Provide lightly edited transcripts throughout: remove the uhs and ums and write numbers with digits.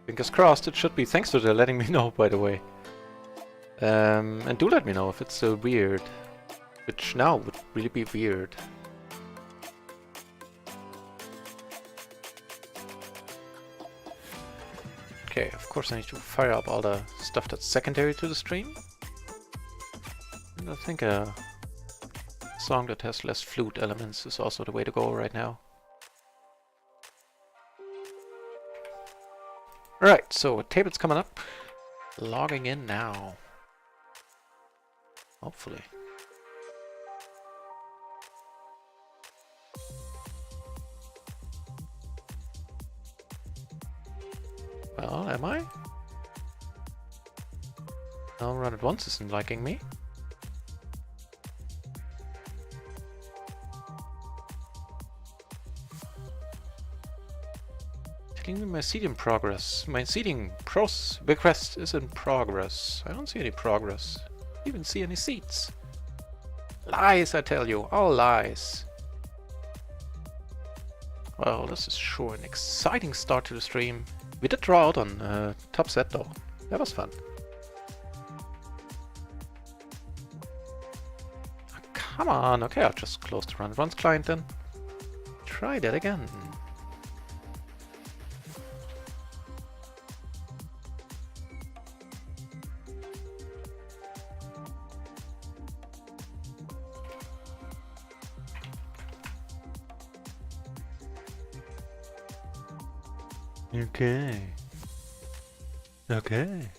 Fingers crossed, it should be. Thanks for letting me know, by the way. And do let me know if it's so weird. Which now would really be weird. Okay, of course I need to fire up all the stuff that's secondary to the stream. And I think a song that has less flute elements is also the way to go right now. Alright, so a table's coming up. Logging in now. Hopefully. Well, am I? No, Run It Once isn't liking me. Telling me my seeding progress. My seeding request is in progress. I don't see any progress. I don't even see any seeds. Lies, I tell you. All lies. Well, this is sure an exciting start to the stream. We did draw out on top set though. That was fun. Oh, come on. Okay, I'll just close the Run It Once client then. Try that again. Okay. Okay.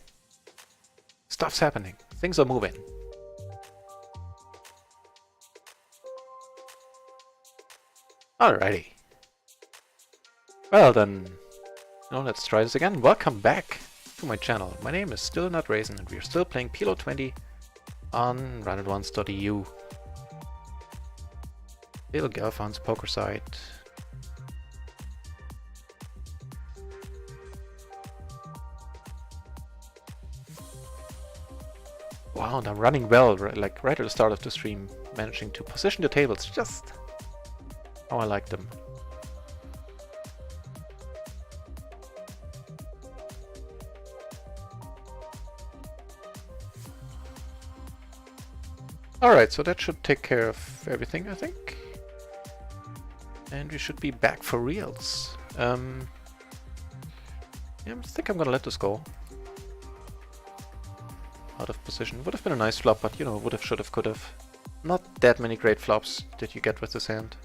Stuff's happening. Things are moving. Alrighty. Well then, let's try this again. Welcome back to my channel. My name is still not Raisin and we're still playing PLO 20 on runitoncE.eu. Little Gelfon's poker site. Wow, and I'm running well, like right at the start of the stream, managing to position the tables just how I like them. Alright, so that should take care of everything, I think. And we should be back for reals. Yeah, I think I'm gonna let this go. Out of position. Would have been a nice flop, but you know, would have, should have, could have. Not that many great flops that you get with this hand.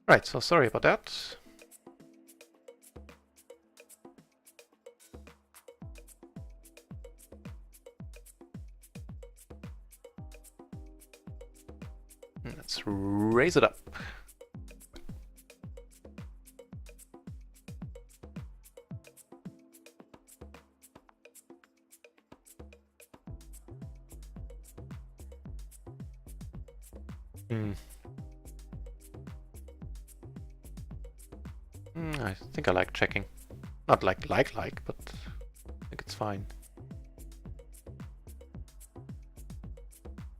Right, so sorry about that. Let's raise it up. I think I like checking. Not like, but I think it's fine.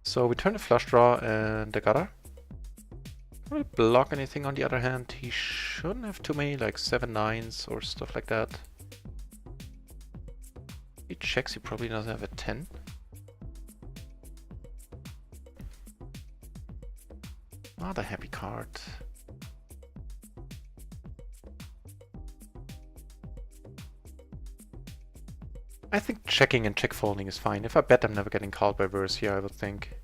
So we turn the flush draw and the gutter. Will it block anything on the other hand? He shouldn't have too many, like 7-9s or stuff like that. He checks, he probably doesn't have a 10. Not a happy card. I think checking and check folding is fine. If I bet, I'm never getting called by verse here, I would think.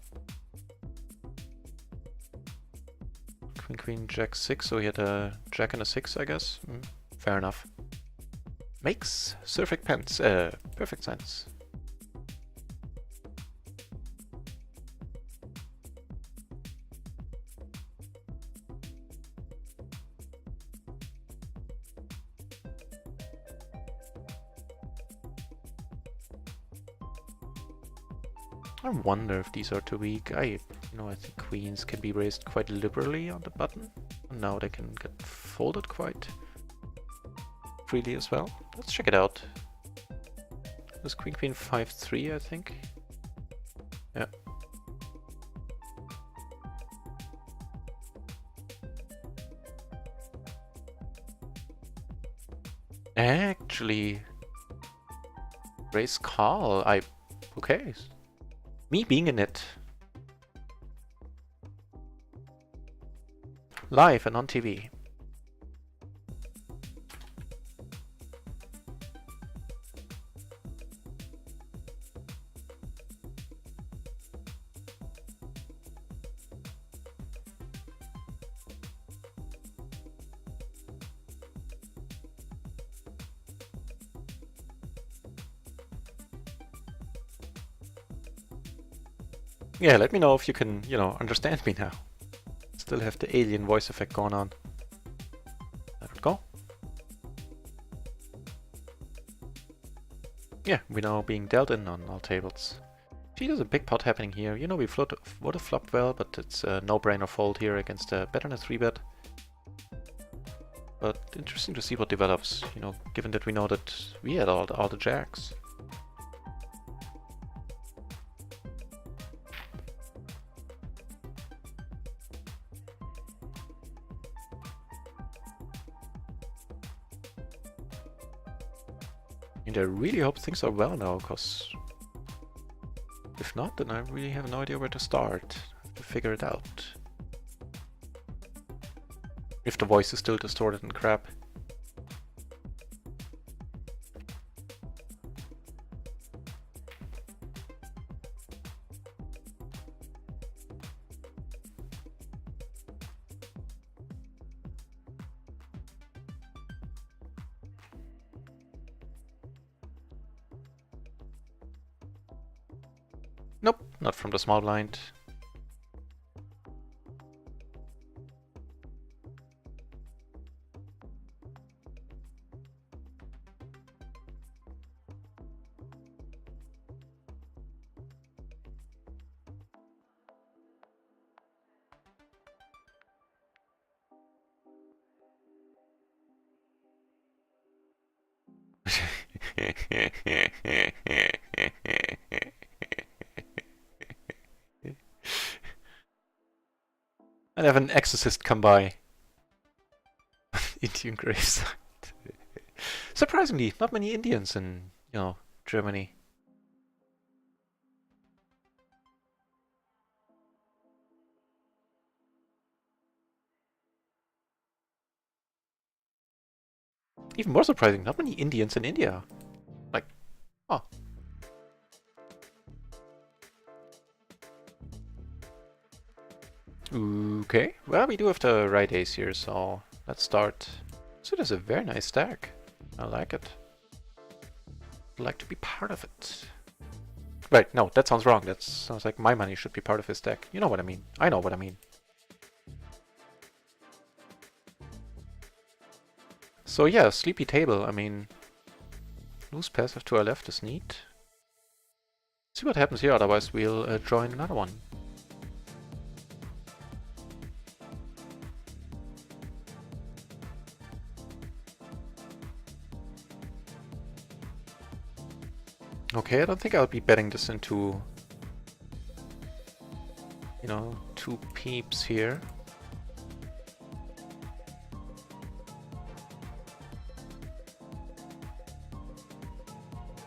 Queen, queen, jack 6, so he had a jack and a 6, I guess. Fair enough. Makes perfect sense. I wonder if these are too weak. I think queens can be raised quite liberally on the button. And now they can get folded quite freely as well. Let's check it out. This queen 5-3, I think. Yeah. Actually, raise call. Okay. Me being in it. Live and on TV. Yeah, let me know if you can, understand me now. Still have the alien voice effect going on. Let it go. Yeah, we're now being dealt in on all tables. Gee, there's a big pot happening here. We would have flopped well, but it's a no-brainer fold here against a better than a 3-bet. But interesting to see what develops, given that we know that we had all the jacks. And I really hope things are well now, because if not, then I really have no idea where to start. I have to figure it out. If the voice is still distorted and crap. Nope, not from the small blind. I'd have an exorcist come by. Indian gravesite. Surprisingly, not many Indians in, Germany. Even more surprising, not many Indians in India. Like, oh. Okay, well, we do have the right ace here, so let's start. So there's a very nice stack. I like it. I'd like to be part of it. Right, no, that sounds wrong. That sounds like my money should be part of his deck. You know what I mean. I know what I mean. So yeah, sleepy table. I mean, loose passive to our left is neat. See what happens here, otherwise we'll join another one. Okay, I don't think I'll be betting this into, 2 peeps here.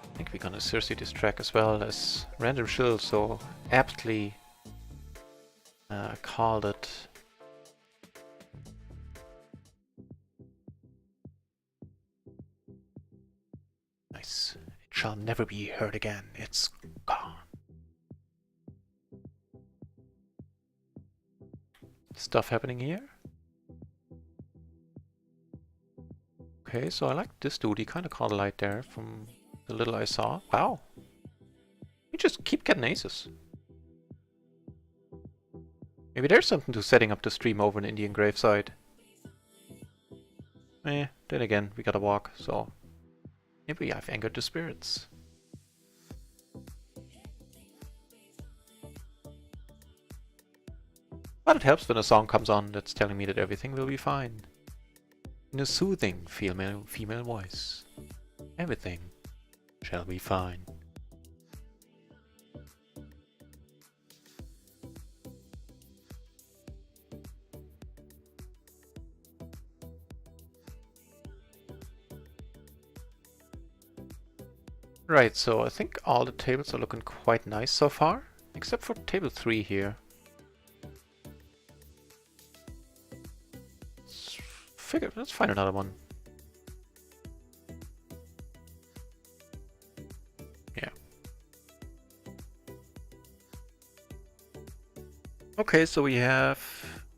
I think we're gonna seriously this track as well as Random Shill so aptly called it. Nice. It shall never be heard again. It's gone. Stuff happening here. Okay, so I like this dude. He kind of called a light there from the little I saw. Wow. You just keep getting aces. Maybe there's something to setting up the stream over an Indian graveside. Then again, we gotta walk, so maybe I've angered the spirits. But it helps when a song comes on that's telling me that everything will be fine. In a soothing female voice. Everything shall be fine. Right, so I think all the tables are looking quite nice so far, except for table 3 here. Let's find another one. Yeah. Okay, so we have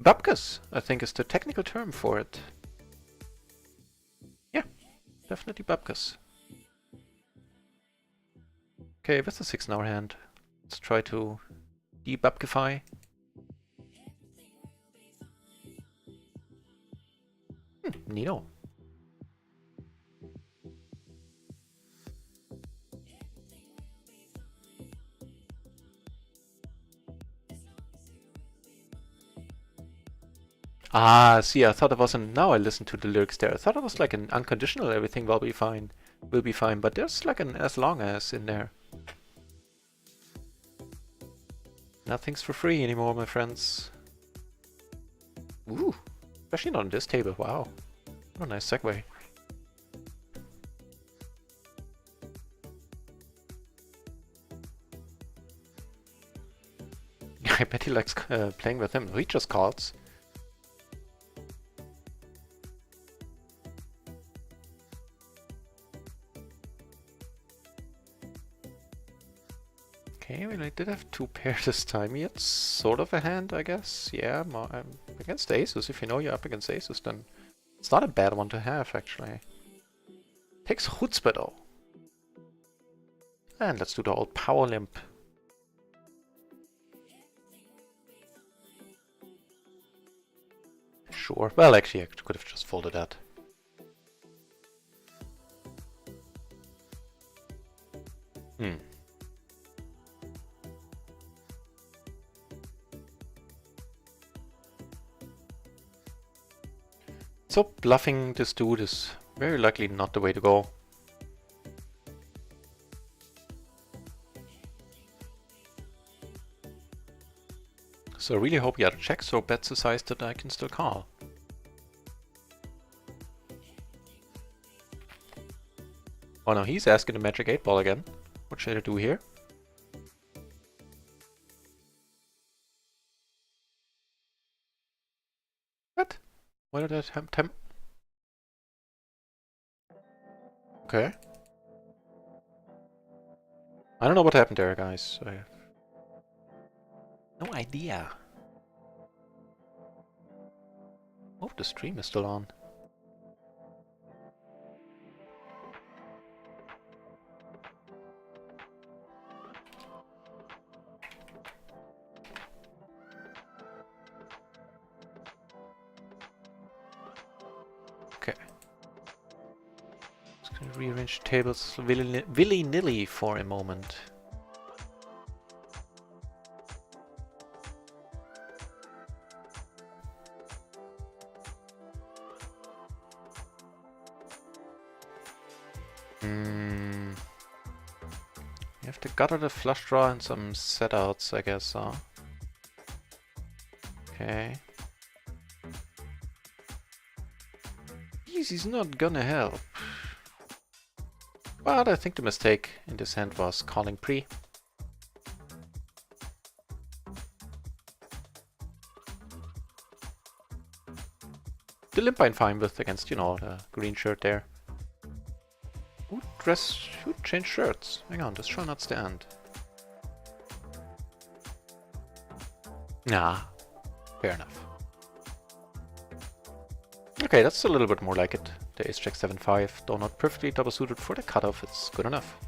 babkas, I think is the technical term for it. Yeah, definitely babkas. Okay, with the 6 in our hand, let's try to debabkify. Neato. Ah, see, I thought it was an... Now I listened to the lyrics there. I thought it was like an unconditional everything will be fine. Will be fine, but there's like an as long as in there. Nothing's for free anymore, my friends. Ooh, especially not on this table, wow. What a nice segue. I bet he likes playing with him. He just calls. Okay, well, I did have 2 pairs this time. He had sort of a hand, I guess. Yeah, against aces. If you know you're up against aces, then it's not a bad one to have, actually. Takes chutzpah, though. And let's do the old power limp. Sure. Well, actually, I could have just folded that. So bluffing this dude is very likely not the way to go. So I really hope he had a check, so bets the size that I can still call. Oh no, he's asking the magic 8 ball again. What should I do here? What? Why did I tempt? Okay. I don't know what happened there, guys. I have no idea. Oh, the stream is still on. Okay. Just gonna rearrange tables willy-nilly for a moment. You have to gutter the flush draw and some setouts, I guess, huh? Okay. Easy's not gonna help. But I think the mistake in this hand was calling pre. The limp I'm fine with against, you know, the green shirt there. Who changed shirts? Hang on, this shall not stand. Nah, fair enough. Okay, that's a little bit more like it. The ace jack 7-5, though not perfectly double suited for the cutoff, it's good enough.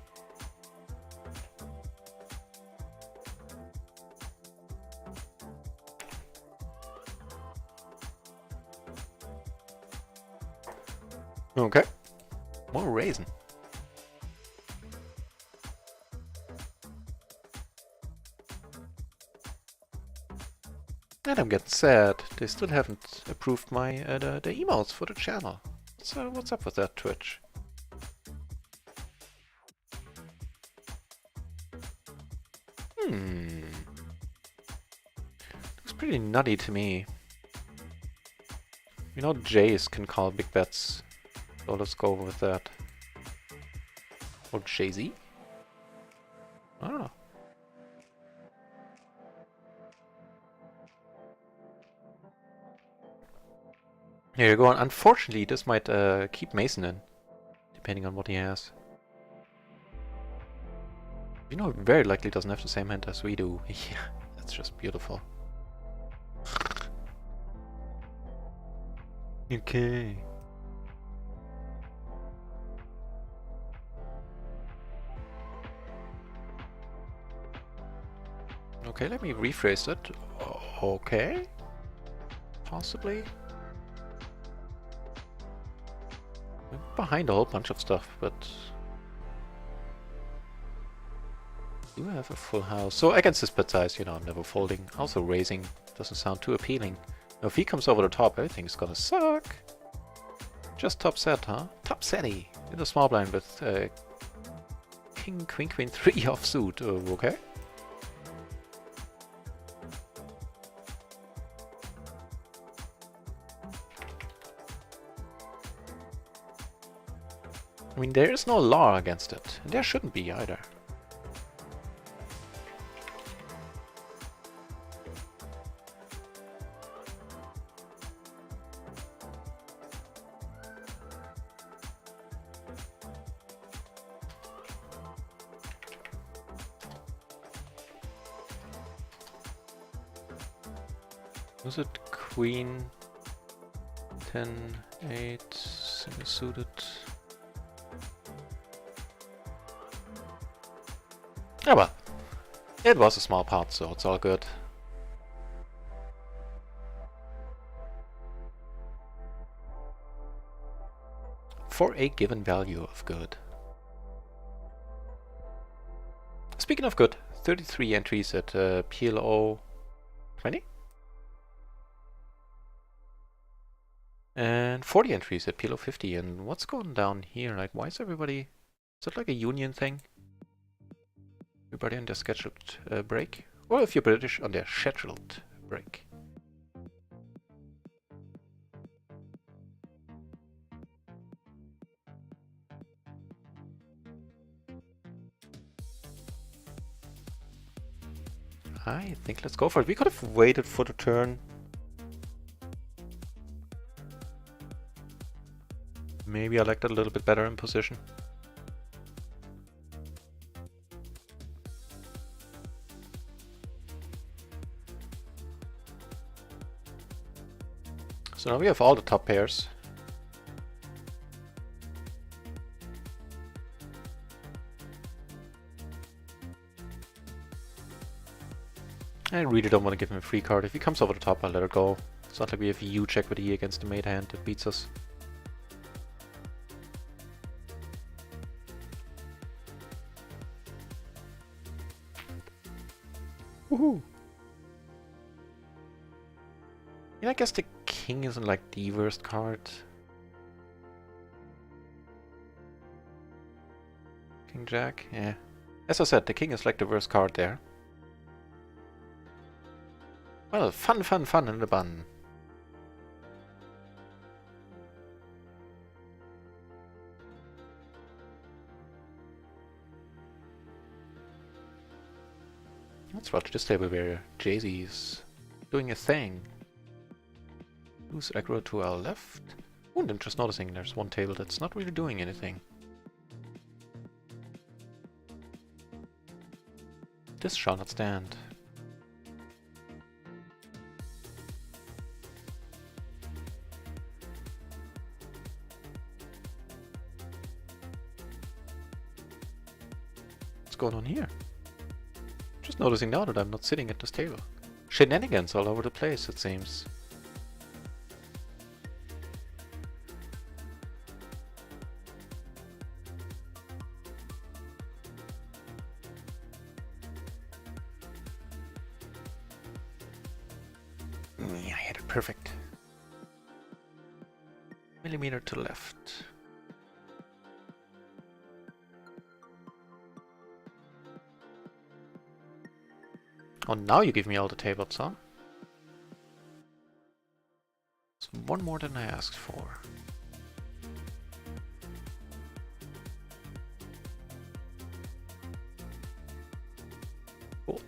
Okay, more raising. And I'm getting sad. They still haven't approved my the emotes for the channel. So what's up with that, Twitch? Looks pretty nutty to me. You know, Jays can call big bets. So let's go with that. Or Jay-Z? I don't know. Here you go. Unfortunately, this might keep Mason in, depending on what he has. You know, very likely doesn't have the same hand as we do. Yeah, that's just beautiful. Okay. Okay, let me rephrase that. Okay. Possibly. I'm behind a whole bunch of stuff, but do have a full house. So against this bet size, you know, I'm never folding. Also raising doesn't sound too appealing. Now if he comes over the top, I think it's gonna suck. Just top set, huh? Top setty in the small blind with King, Queen, Queen 3 offsuit. Okay. I mean, there is no law against it, and there shouldn't be either. Was it Queen 10, 8, single suited? Yeah, well, it was a small pot, so it's all good. For a given value of good. Speaking of good, 33 entries at PLO 20? And 40 entries at PLO 50. And what's going down here? Like, why is everybody... Is that like a union thing? Everybody on their scheduled break? Or if you're British, on their scheduled break. I think let's go for it. We could have waited for the turn. Maybe I liked it a little bit better in position. So now we have all the top pairs. I really don't want to give him a free card. If he comes over the top, I'll let it go. It's not like we have a huge equity against the mate hand that beats us. Woohoo! Yeah, I guess the king isn't like the worst card. King Jack, yeah. As I said, the king is like the worst card there. Well, fun, fun, fun in the bun. Let's watch this table where Jay-Z is doing a thing. Who's aggro to our left? Oh, and I'm just noticing there's one table that's not really doing anything. This shall not stand. What's going on here? Just noticing now that I'm not sitting at this table. Shenanigans all over the place, it seems. Yeah, I had it perfect. Millimeter to left. Oh, now you give me all the tables, huh? It's one more than I asked for. Cool.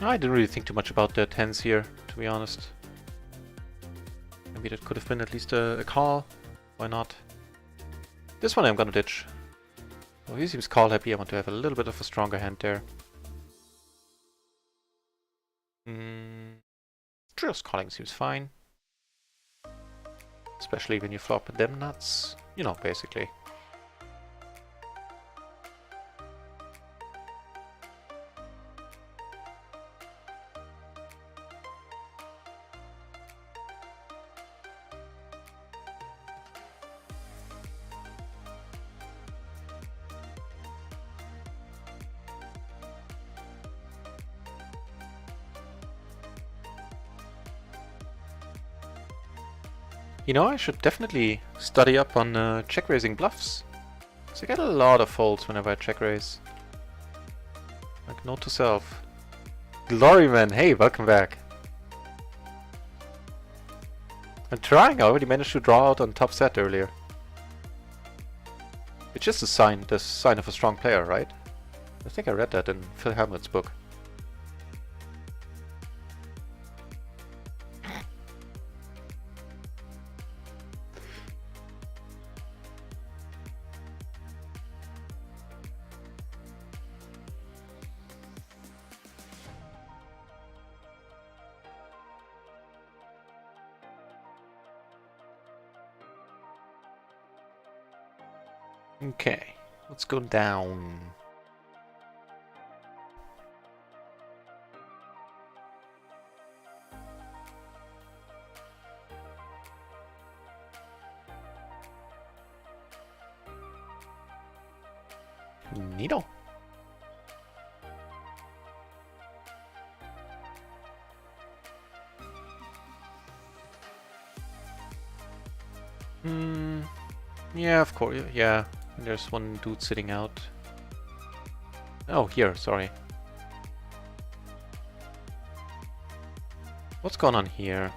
I didn't really think too much about the tens here, to be honest. Maybe that could have been at least a call. Why not? This one I'm gonna ditch. Well, he seems call happy. I want to have a little bit of a stronger hand there. Just calling seems fine. Especially when you flop them nuts. You know, basically. You know, I should definitely study up on check raising bluffs. Because I get a lot of folds whenever I check raise. Like, note to self. Gloryman, hey, welcome back. I'm trying, I already managed to draw out on top set earlier. It's just the sign of a strong player, right? I think I read that in Phil Helmut's book. Okay, let's go down. Needle. Yeah, of course, yeah. There's one dude sitting out. Oh, here, sorry. What's going on here?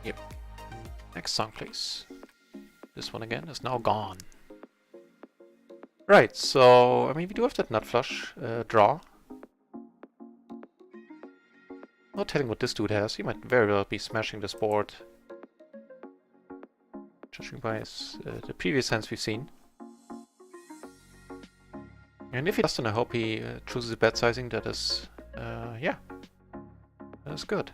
Yep. Next song, please. This one again is now gone. Right, so I mean we do have that nut flush draw. Not telling what this dude has. He might very well be smashing this board, judging by his, the previous hands we've seen. And if he does, then I hope he chooses a bet sizing that is, yeah, that is good.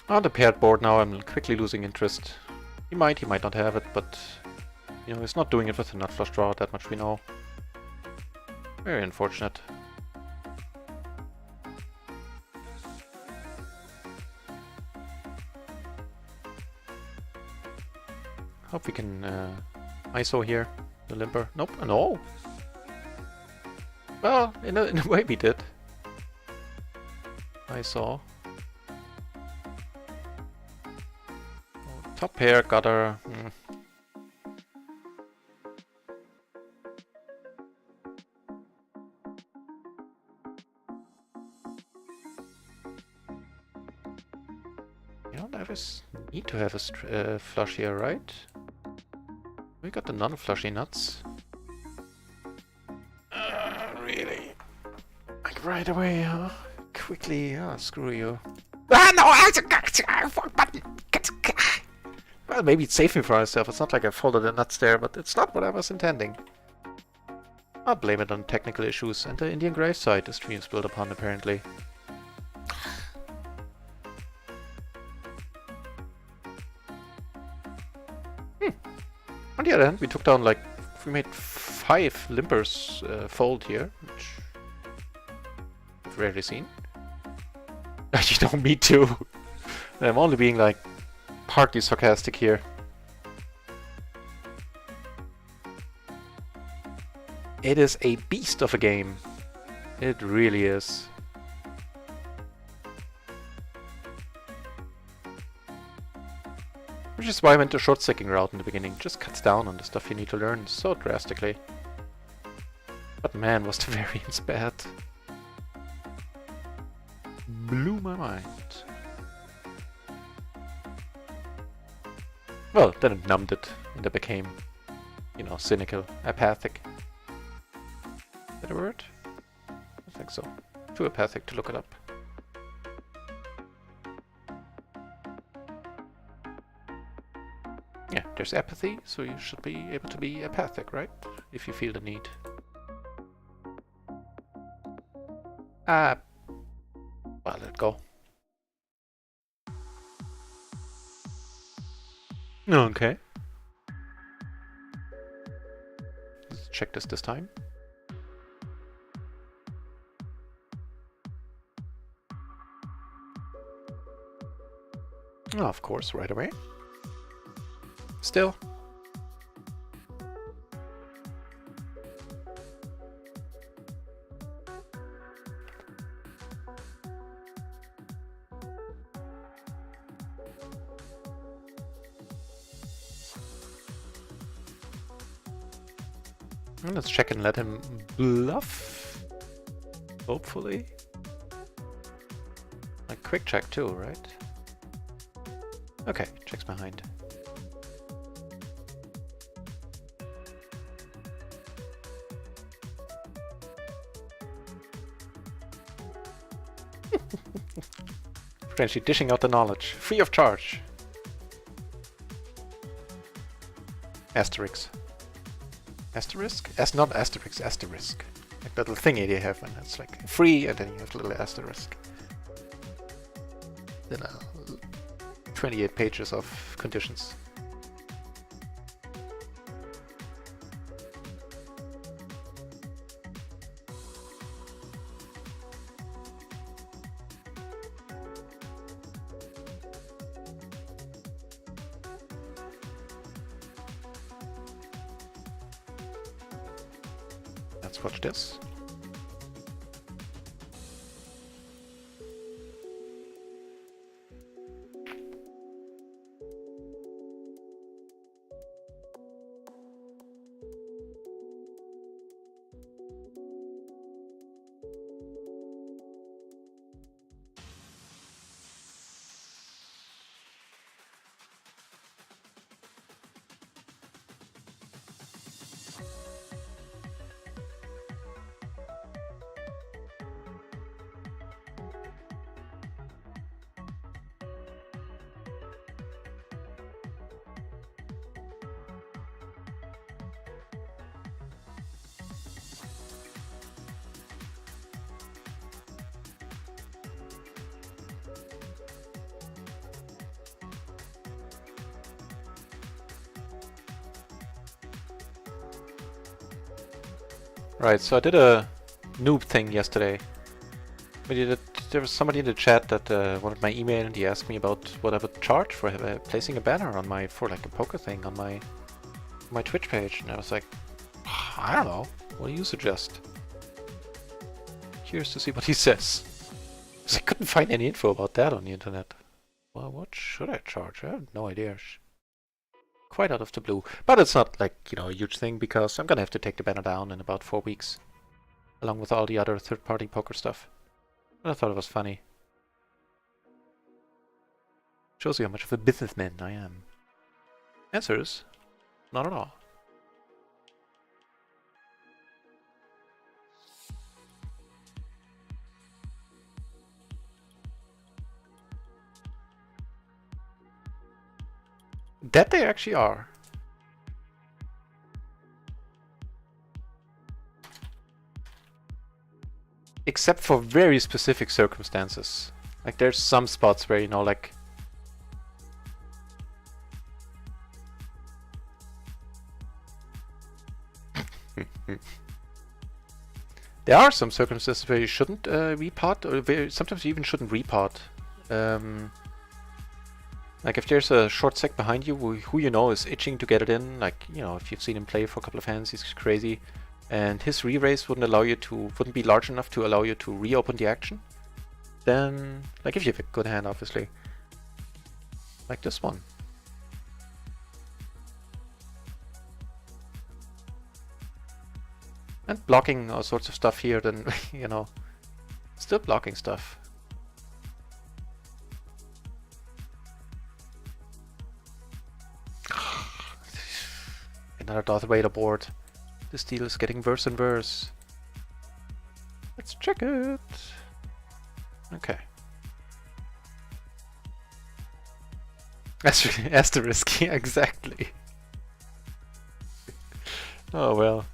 On the paired board now, I'm quickly losing interest. He might not have it, but you know, he's not doing it with a nut flush draw, that much we know. Very unfortunate. Hope we can ISO here, the limper. Nope, no! Well, in a way we did. ISO. Top pair, gutter. You don't always need to have a flush here, right? We got the non-flushy nuts. Really? Like right away, huh? Quickly, screw you. Ah, no! Button! Well, maybe it's saving for myself. It's not like I folded the nuts there, but it's not what I was intending. I'll blame it on technical issues and the Indian gravesite the stream is built upon, apparently. On the other hand, we took down like... we made 5 limpers fold here, which I've rarely seen. You know, me too. I'm only being like partly sarcastic here. It is a beast of a game. It really is. Which is why I went the short-sticking route in the beginning. Just cuts down on the stuff you need to learn so drastically. But man, was the variance bad. Blew my mind. Well, then it numbed it, and it became, you know, cynical, apathic. Is that a word? I think so. Too apathic to look it up. Yeah, there's apathy, so you should be able to be apathic, right? If you feel the need. Well, let it go. Okay. Let's check this time. Oh, of course, right away. Still. Let's check and let him bluff. Hopefully. A quick check too, right? Okay, checks behind. Strangely dishing out the knowledge, free of charge. Asterisk. Asterisk? Not asterisk, asterisk. Like that little thingy they have, and it's like free, and then you have a little asterisk. Then 28 pages of conditions. Let's watch this. Right, so I did a noob thing yesterday. There was somebody in the chat that wanted my email, and he asked me about what I would charge for placing a banner on for like a poker thing on my Twitch page, and I was like, I don't know. What do you suggest? Curious to see what he says. Because I couldn't find any info about that on the internet. Well, what should I charge? I have no idea. Quite out of the blue. But it's not like, you know, a huge thing, because I'm gonna have to take the banner down in about 4 weeks. Along with all the other third-party poker stuff. But I thought it was funny. Shows you how much of a businessman I am. Answers? Not at all. That they actually are. Except for very specific circumstances. Like there's some spots where, you know, like... There are some circumstances where you shouldn't repot, or where sometimes you even shouldn't repot. Like if there's a short sec behind you who you know is itching to get it in, like, you know, if you've seen him play for a couple of hands, he's crazy, and his re-raise wouldn't be large enough to allow you to reopen the action, then, like if you have a good hand, obviously, like this one. And blocking all sorts of stuff here, then, you know, still blocking stuff. Another Darth Vader board. This deal is getting worse and worse. Let's check it. Okay. Asterisk, yeah, exactly. Oh well.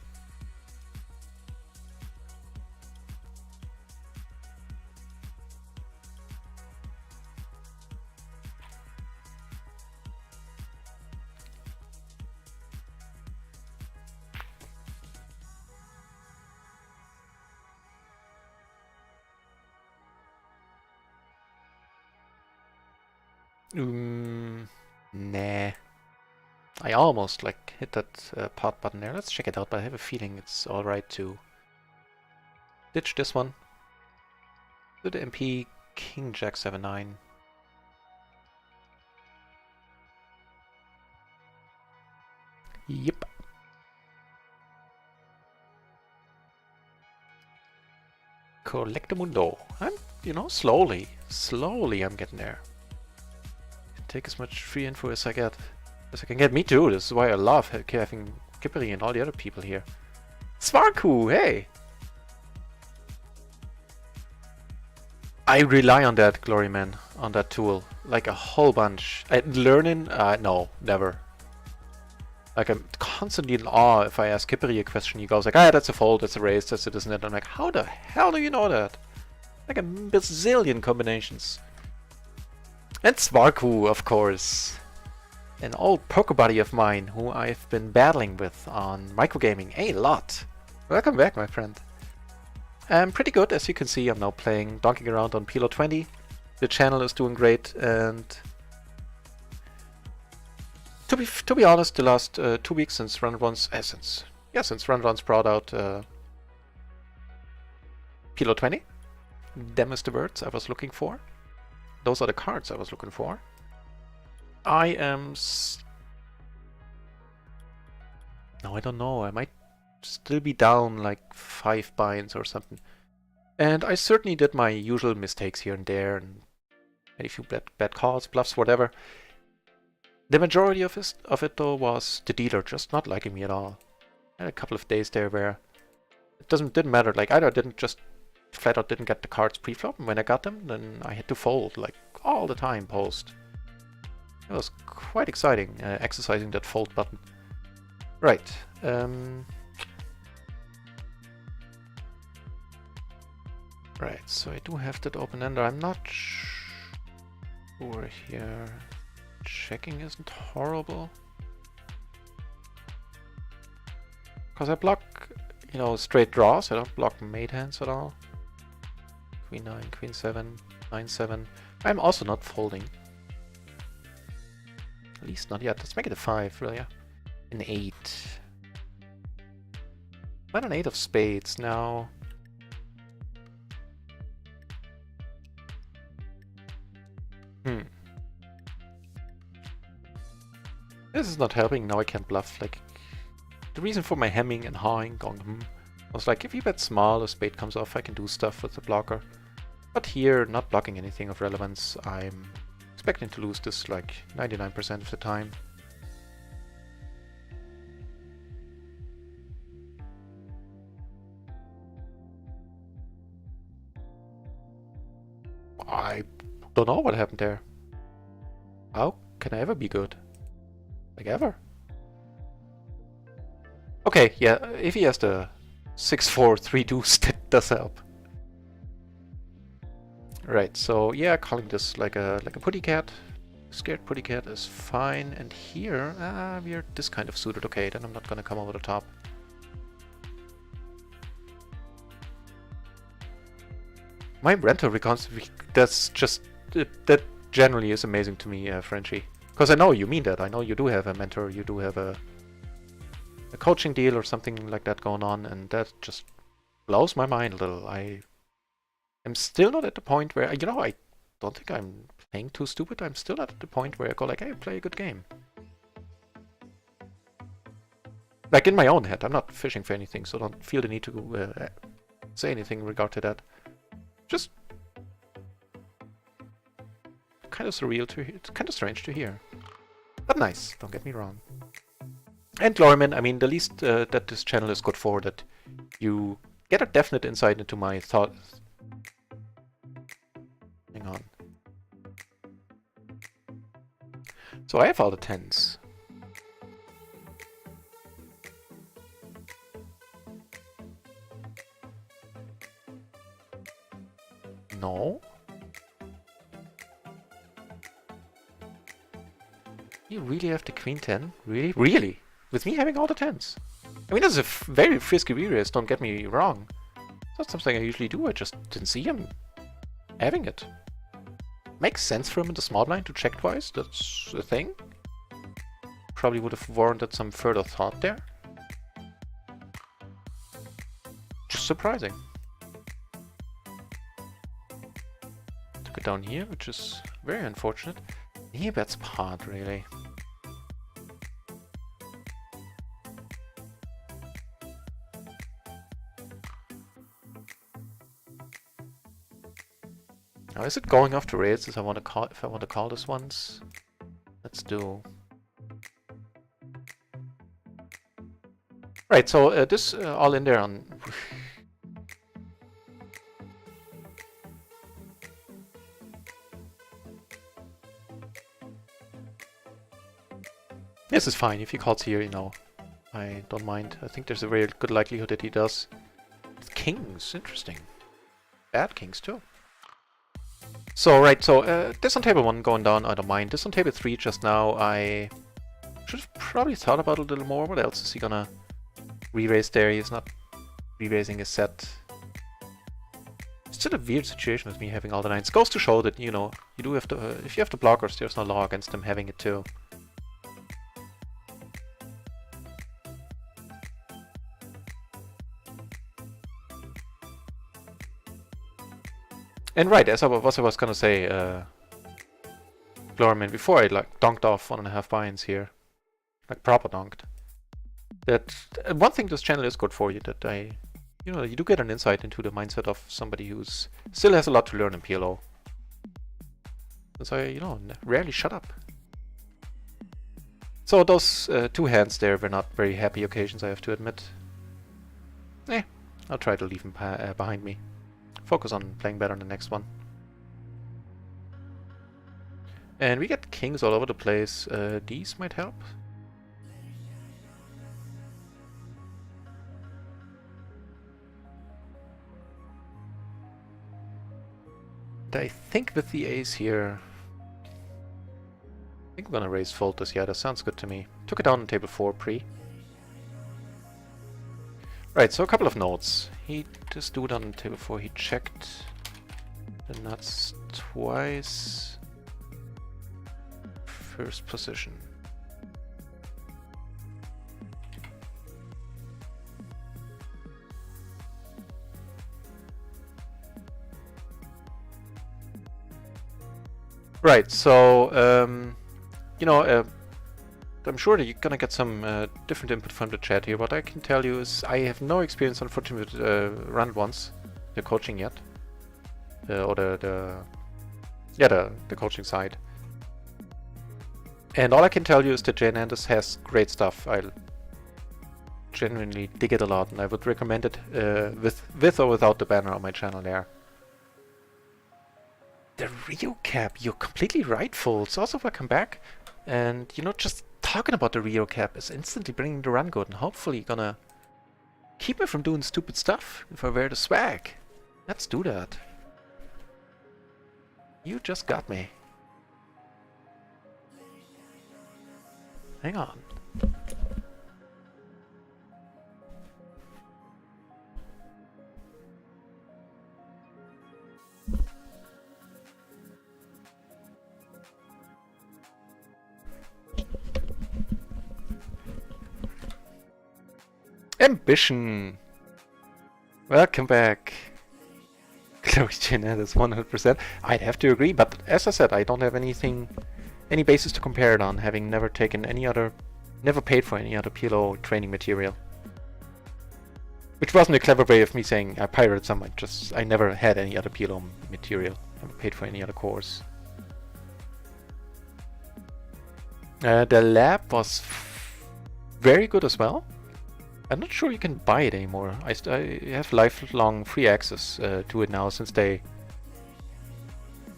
Nah. I almost like hit that pot button there. Let's check it out, but I have a feeling it's alright to ditch this one. To the MP King Jack 7-9. Yep. Collectamundo. I'm, you know, slowly I'm getting there. Take as much free info as I can get. Me too. This is why I love having Kippery and all the other people here. Svarku, hey! I rely on that, Gloryman, on that tool, like a whole bunch. Learning? No, never. Like, I'm constantly in awe if I ask Kippery a question. He goes like, ah, that's a fold, that's a raise, that's it, isn't it? I'm like, how the hell do you know that? Like a bazillion combinations. And Svarku, of course. An old poker buddy of mine who I've been battling with on microgaming a lot. Welcome back, my friend. I'm pretty good, as you can see. I'm now playing, donking around on PLO 20. The channel is doing great, and to be honest, the last 2 weeks since since Run brought out PLO 20, them is the words I was looking for. Those are the cards I was looking for. I am... No, I don't know. I might still be down like 5 binds or something. And I certainly did my usual mistakes here and there, and made a few bad calls, bluffs, whatever. The majority of it though was the dealer just not liking me at all. I had a couple of days there where it didn't matter. Like, either I didn't just flat out didn't get the cards pre-flop, and when I got them, then I had to fold like all the time post. It was quite exciting exercising that fold button. Right. Right, so I do have that open-ender. I'm not sure here. Checking isn't horrible. Because I block, you know, straight draws. I don't block made hands at all. Queen 9, Queen 7, 9, 7. I'm also not folding. At least not yet. Let's make it a 5, really. An 8. But an 8 of spades now. This is not helping. Now I can't bluff. Like, the reason for my hemming and hawing, going was like, if you bet small, a spade comes off, I can do stuff with the blocker. But here, not blocking anything of relevance, I'm expecting to lose this like 99% of the time. I don't know what happened there. How can I ever be good? Like, ever? Okay, yeah, if he has the 6-4 3 deuce, that does help. Right, so yeah, calling this like a putty cat. Scared putty cat is fine. And here, we're this kind of suited. Okay, then I'm not gonna come over the top. My rental reconstruction, that's just, that generally is amazing to me, Frenchie. Because I know you mean that. I know you do have a mentor, you do have a coaching deal or something like that going on, and that just blows my mind a little. I am still not at the point where, you know, I don't think I'm playing too stupid. I'm still not at the point where I go like, hey, play a good game. Like in my own head, I'm not fishing for anything, so don't feel the need to say anything in regard to that. Just kind of surreal to hear. It's kind of strange to hear. But nice, don't get me wrong. And Glorman, I mean, the least that this channel is good for, that you get a definite insight into my thoughts. Hang on. So I have all the 10s. No. You really have the queen 10? Really? Really? With me having all the 10s? I mean, that's a very frisky re-raise, don't get me wrong. It's not something I usually do, I just didn't see him having it. Makes sense for him in the small blind to check twice, that's a thing. Probably would have warranted some further thought there. Just surprising. Took it down here, which is very unfortunate. He bets pot, really. Now, is it going off the rails if I want to call this once? Let's do. Right, so this all in there on. This is fine. If he calls here, you know, I don't mind. I think there's a very good likelihood that he does. Kings, interesting. Bad kings too. So, right, so this on table 1 going down, I don't mind. This on table 3 just now, I should have probably thought about it a little more. What else is he gonna re-raise there? He's not re-raising his set. It's still a weird situation with me having all the 9s. Goes to show that, you know, you do have to, if you have the blockers, there's no law against them having it too. And right, as I was gonna say, Glorman, before I like donked off 1.5 buy-ins here, like proper donked, that one thing this channel is good for you, that you know, you do get an insight into the mindset of somebody who's still has a lot to learn in PLO. So I, you know, rarely shut up. So those 2 hands there were not very happy occasions, I have to admit. I'll try to leave them behind me. Focus on playing better in the next one. And we get kings all over the place. These might help. And I think with the ace here, I think I'm gonna raise fold this. Yeah, that sounds good to me. Took it down on table 4 pre. Right, so a couple of notes. This dude on table 4, he checked the nuts twice. First position. Right, so, you know, I'm sure that you're gonna get some different input from the chat here. What I can tell you is I have no experience, unfortunately, with run once, the coaching yet, or the coaching side. And all I can tell you is that Jay Hernandez has great stuff. I'll genuinely dig it a lot, and I would recommend it with or without the banner on my channel there. The Rio cap, you're completely right, Folds. Also, welcome back. And, you know, just talking about the Rio cap is instantly bringing the run good, and hopefully gonna keep me from doing stupid stuff if I wear the swag. Let's do that. You just got me. Hang on. Ambition! Welcome back. Chloe Jenner is 100%. I'd have to agree, but as I said, I don't have any basis to compare it on, having never taken never paid for any other PLO training material. Which wasn't a clever way of me saying I pirated some, I never had any other PLO material. Never paid for any other course. The lab was very good as well. I'm not sure you can buy it anymore. I have lifelong free access to it now since they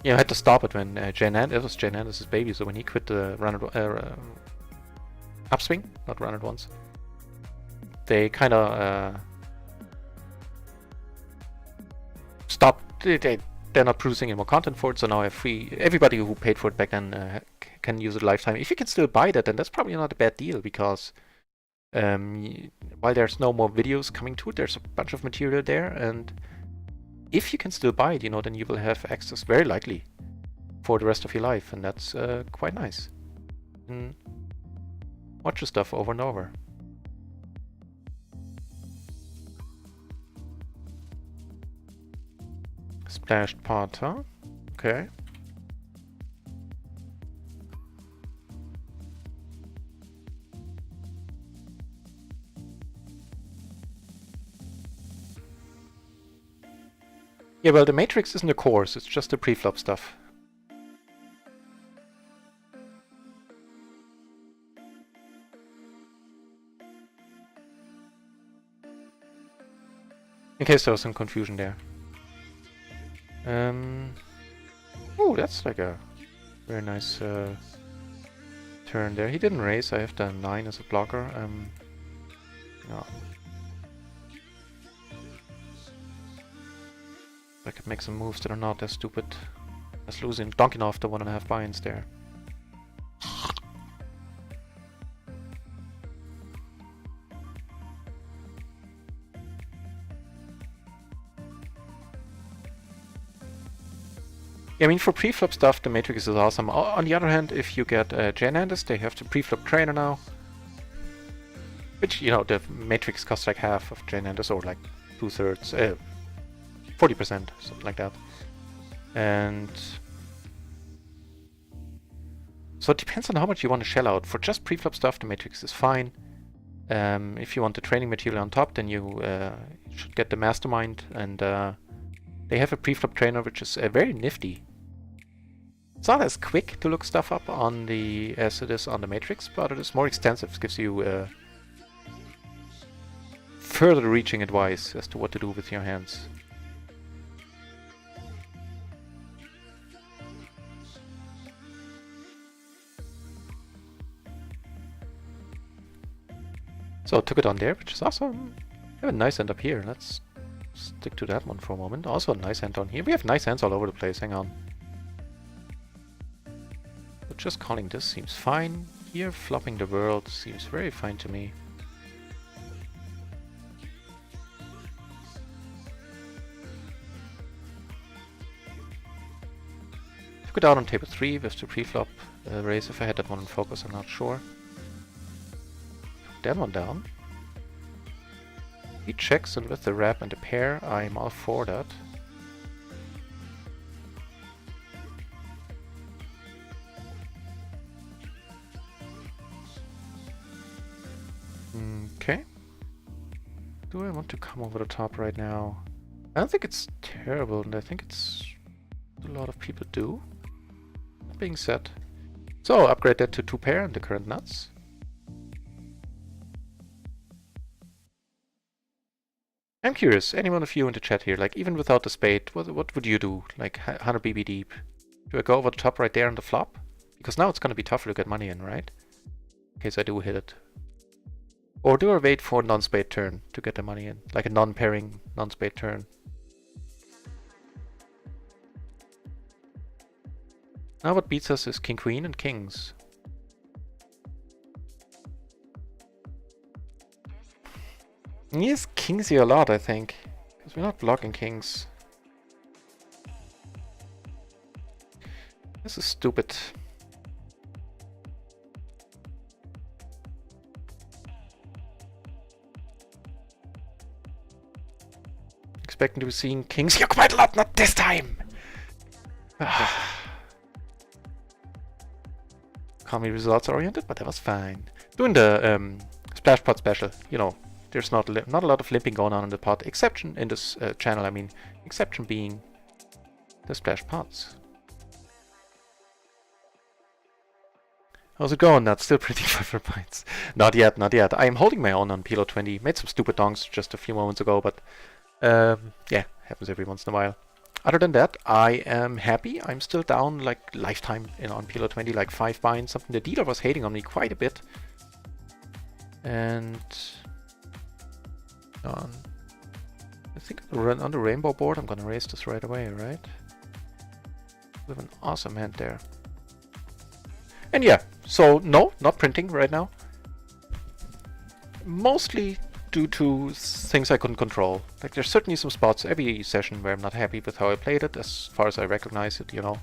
had to stop it when it was Jan Anders's baby, so when he quit the upswing, not run it once, they kind of stopped. They're not producing any more content for it, so now I have free. Everybody who paid for it back then can use it lifetime. If you can still buy that, then that's probably not a bad deal, because while there's no more videos coming to it, there's a bunch of material there, and if you can still buy it, then you will have access very likely for the rest of your life, and that's quite nice. And watch the stuff over and over. Splashed pot, huh? Okay. Yeah, well, the matrix isn't a course, it's just the preflop stuff. In case there was some confusion there. Oh, that's like a very nice turn there. He didn't raise, I have the 9 as a blocker. No. I could make some moves that are not as stupid as losing, donking off the 1.5 binds there. Yeah, I mean, for preflop stuff, the matrix is awesome. On the other hand, if you get Jan Anders, they have the preflop trainer now. Which, the matrix costs like half of Jan Anders, or like 2/3. 40%, something like that. And so it depends on how much you want to shell out. For just preflop stuff, the matrix is fine. If you want the training material on top, then you should get the mastermind, and they have a preflop trainer which is very nifty. It's not as quick to look stuff up on as it is on the matrix, but it is more extensive. It gives you further reaching advice as to what to do with your hands. So I took it on there, which is awesome. I have a nice hand up here. Let's stick to that one for a moment. Also a nice hand down here. We have nice hands all over the place. Hang on. But just calling this seems fine. Here, flopping the world seems very fine to me. Took it out on table 3 with the preflop raise. If I had that one in focus, I'm not sure. That one down. He checks, and with the wrap and the pair, I'm all for that. Okay. Do I want to come over the top right now? I don't think it's terrible, and I think it's a lot of people do. That being said, so upgrade that to 2 pair and the current nuts. I'm curious, any one of you in the chat here, like even without the spade, what would you do? Like 100 BB deep. Do I go over the top right there on the flop? Because now it's going to be tougher to get money in, right? In case I do hit it. Or do I wait for a non-spade turn to get the money in? Like a non-pairing, non-spade turn. Now what beats us is king, queen, and kings. Yes, kings here a lot, I think. Because we're not blocking kings. This is stupid. Expecting to be seeing kings here quite a lot, not this time! Can't be results oriented, but that was fine. Doing the splash pot special, you know, there's not a lot of limping going on in the pot. Exception in this channel, I mean, exception being the splash pots. How's it going? That's still pretty 500 points. Not yet, not yet. I'm holding my own on PLO 20. Made some stupid donks just a few moments ago, but yeah, happens every once in a while. Other than that, I am happy. I'm still down like lifetime on PLO 20, like 5 binds, something the dealer was hating on me quite a bit. And I think on the rainbow board, I'm gonna raise this right away, right? We have an awesome hand there. And yeah, so no, not printing right now. Mostly due to things I couldn't control. Like there's certainly some spots every session where I'm not happy with how I played it, as far as I recognize it, you know.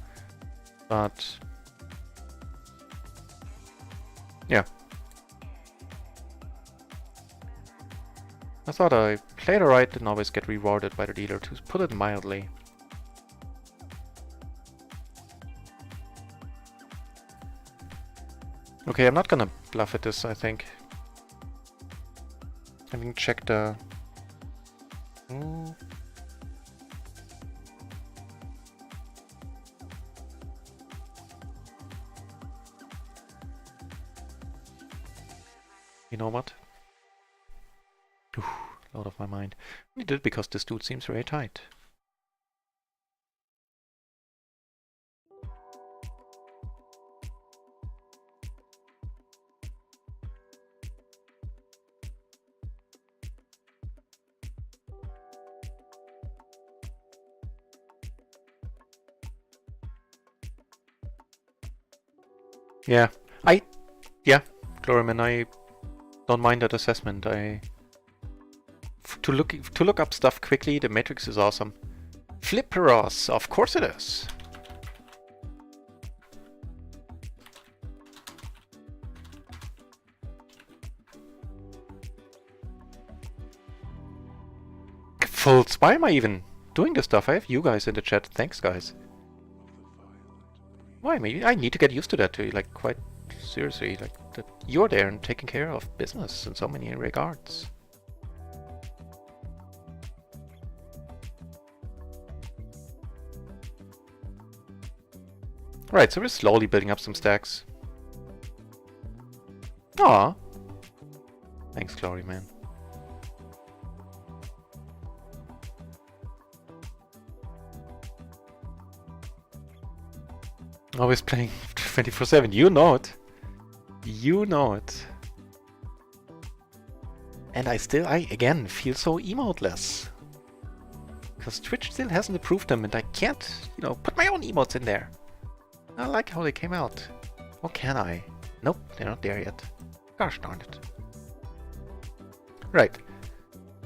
But yeah. I thought I played alright, didn't always get rewarded by the dealer, to put it mildly. Okay, I'm not gonna bluff at this, I think. I can check the... You know what? Ooh, out of my mind. I did it because this dude seems very tight. Yeah, Gloryman, I don't mind that assessment. To look up stuff quickly, the matrix is awesome. Flipperos, of course it is. Folds, why am I even doing this stuff? I have you guys in the chat. Thanks, guys. Why? Maybe I need to get used to that too. Like, quite seriously, like that you're there and taking care of business in so many regards. Right, so we're slowly building up some stacks. Aw. Thanks, Glory Man. Always playing 24/7. You know it. You know it. And I again feel so emoteless. Because Twitch still hasn't approved them and I can't, you know, put my own emotes in there. I like how they came out. Or can I? Nope, they're not there yet. Gosh darn it. Right.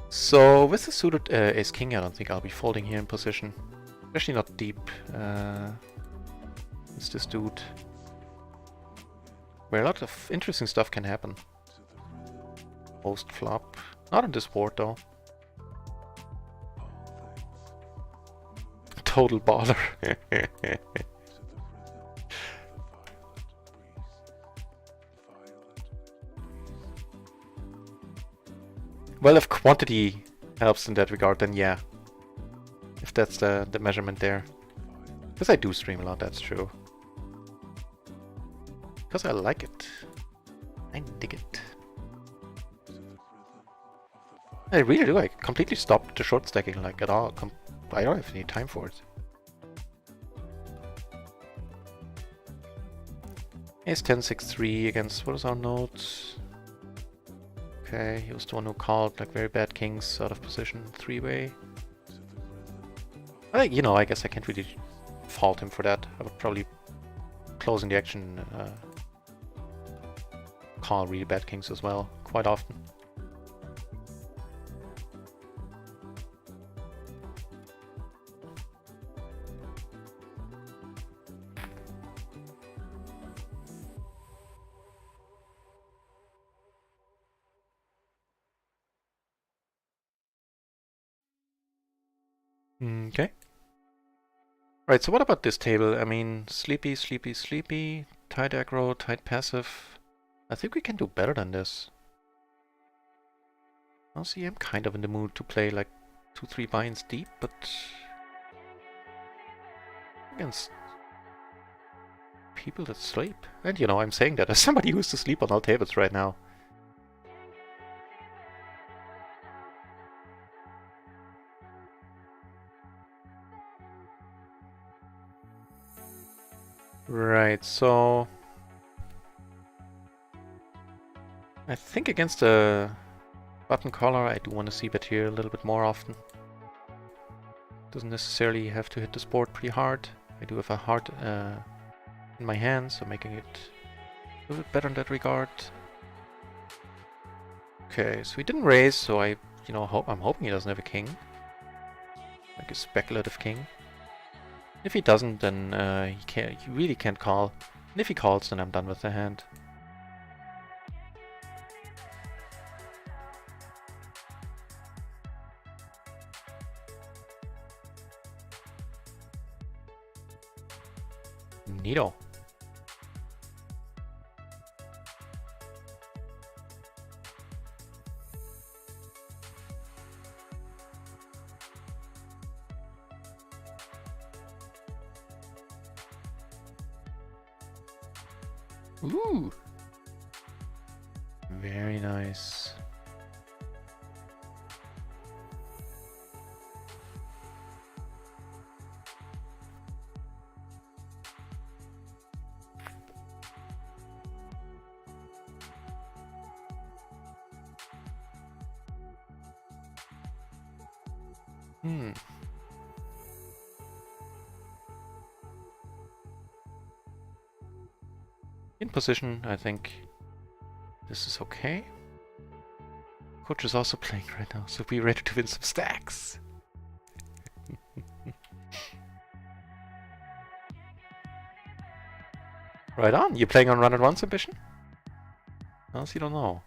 So with the suited ace-king, I don't think I'll be folding here in position. Especially not deep. It's this dude. Where a lot of interesting stuff can happen. Post flop. Not on this board though. Total baller. Well, if quantity helps in that regard, then yeah. If that's the measurement there. Because I do stream a lot, that's true. Because I like it. I dig it. I really do. I completely stopped the short stacking, like, at all. I don't have any time for it. Ace 10, 6, 3 against, what is our note? Okay, he was the one who called, like, very bad kings out of position, 3-way. You know, I guess I can't really fault him for that. I would probably closing the action, call really bad kings as well, quite often. Okay. Right, so what about this table? I mean, sleepy, sleepy, sleepy, tight aggro, tight passive. I think we can do better than this. Honestly, I'm kind of in the mood to play like 2-3 binds deep, but against people that sleep. And you know, I'm saying that as somebody who used to sleep on all tables right now. Right, so I think against a button caller I do want to see bet here a little bit more often. Doesn't necessarily have to hit this board pretty hard. I do have a heart in my hand, so making it a little bit better in that regard. Okay, so he didn't raise, so I'm hoping he doesn't have a king. Like a speculative king. If he doesn't, then he really can't call. And if he calls, then I'm done with the hand. Neato. Ooh. Very nice. In position, I think this is okay. Coach is also playing right now, so be ready to win some stacks. Right on. You playing on run at once ambition? Else you don't know.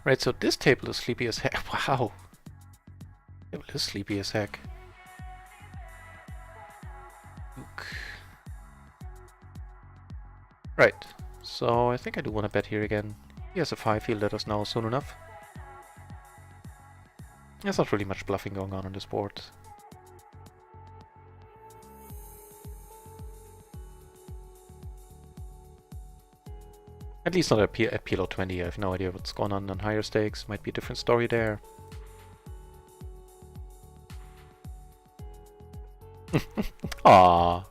Right, so this table is sleepy as heck. Wow. Table is sleepy as heck. Look. Right, so I think I do want to bet here again. He has a 5, he'll let us know soon enough. There's not really much bluffing going on this board. At least not at PLO 20, I have no idea what's going on higher stakes. Might be a different story there. Aww.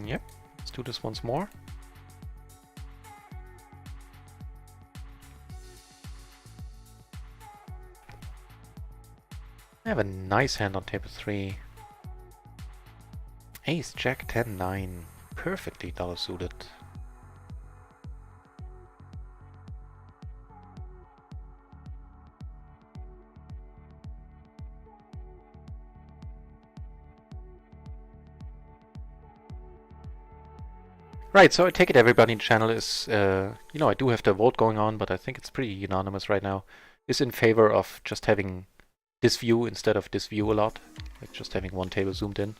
Yep, let's do this once more. I have a nice hand on table 3. Ace, Jack, 10, 9. Perfectly dollar suited. Right, so I take it everybody in the channel is, you know, I do have the vote going on, but I think it's pretty unanimous right now, is in favor of just having this view instead of this view a lot, like just having one table zoomed in.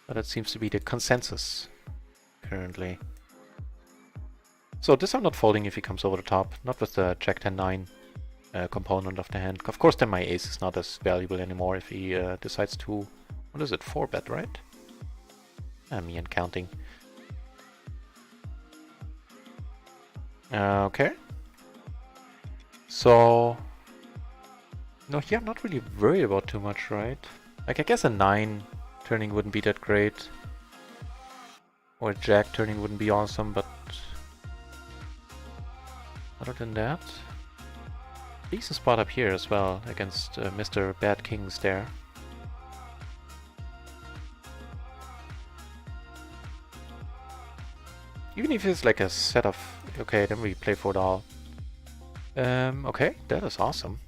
But that seems to be the consensus currently. So this I'm not folding if he comes over the top, not with the Jack 10-9 component of the hand. Of course then my ace is not as valuable anymore if he decides to, what is it, 4-bet, right? Me and counting. Okay. So... No, here I'm not really worried about too much, right? Like, I guess a 9 turning wouldn't be that great. Or a jack turning wouldn't be awesome, but... Other than that... Decent spot up here as well, against Mr. Bad Kings there. Even if it's like a set of... Okay, then we play for it all. Okay, that is awesome.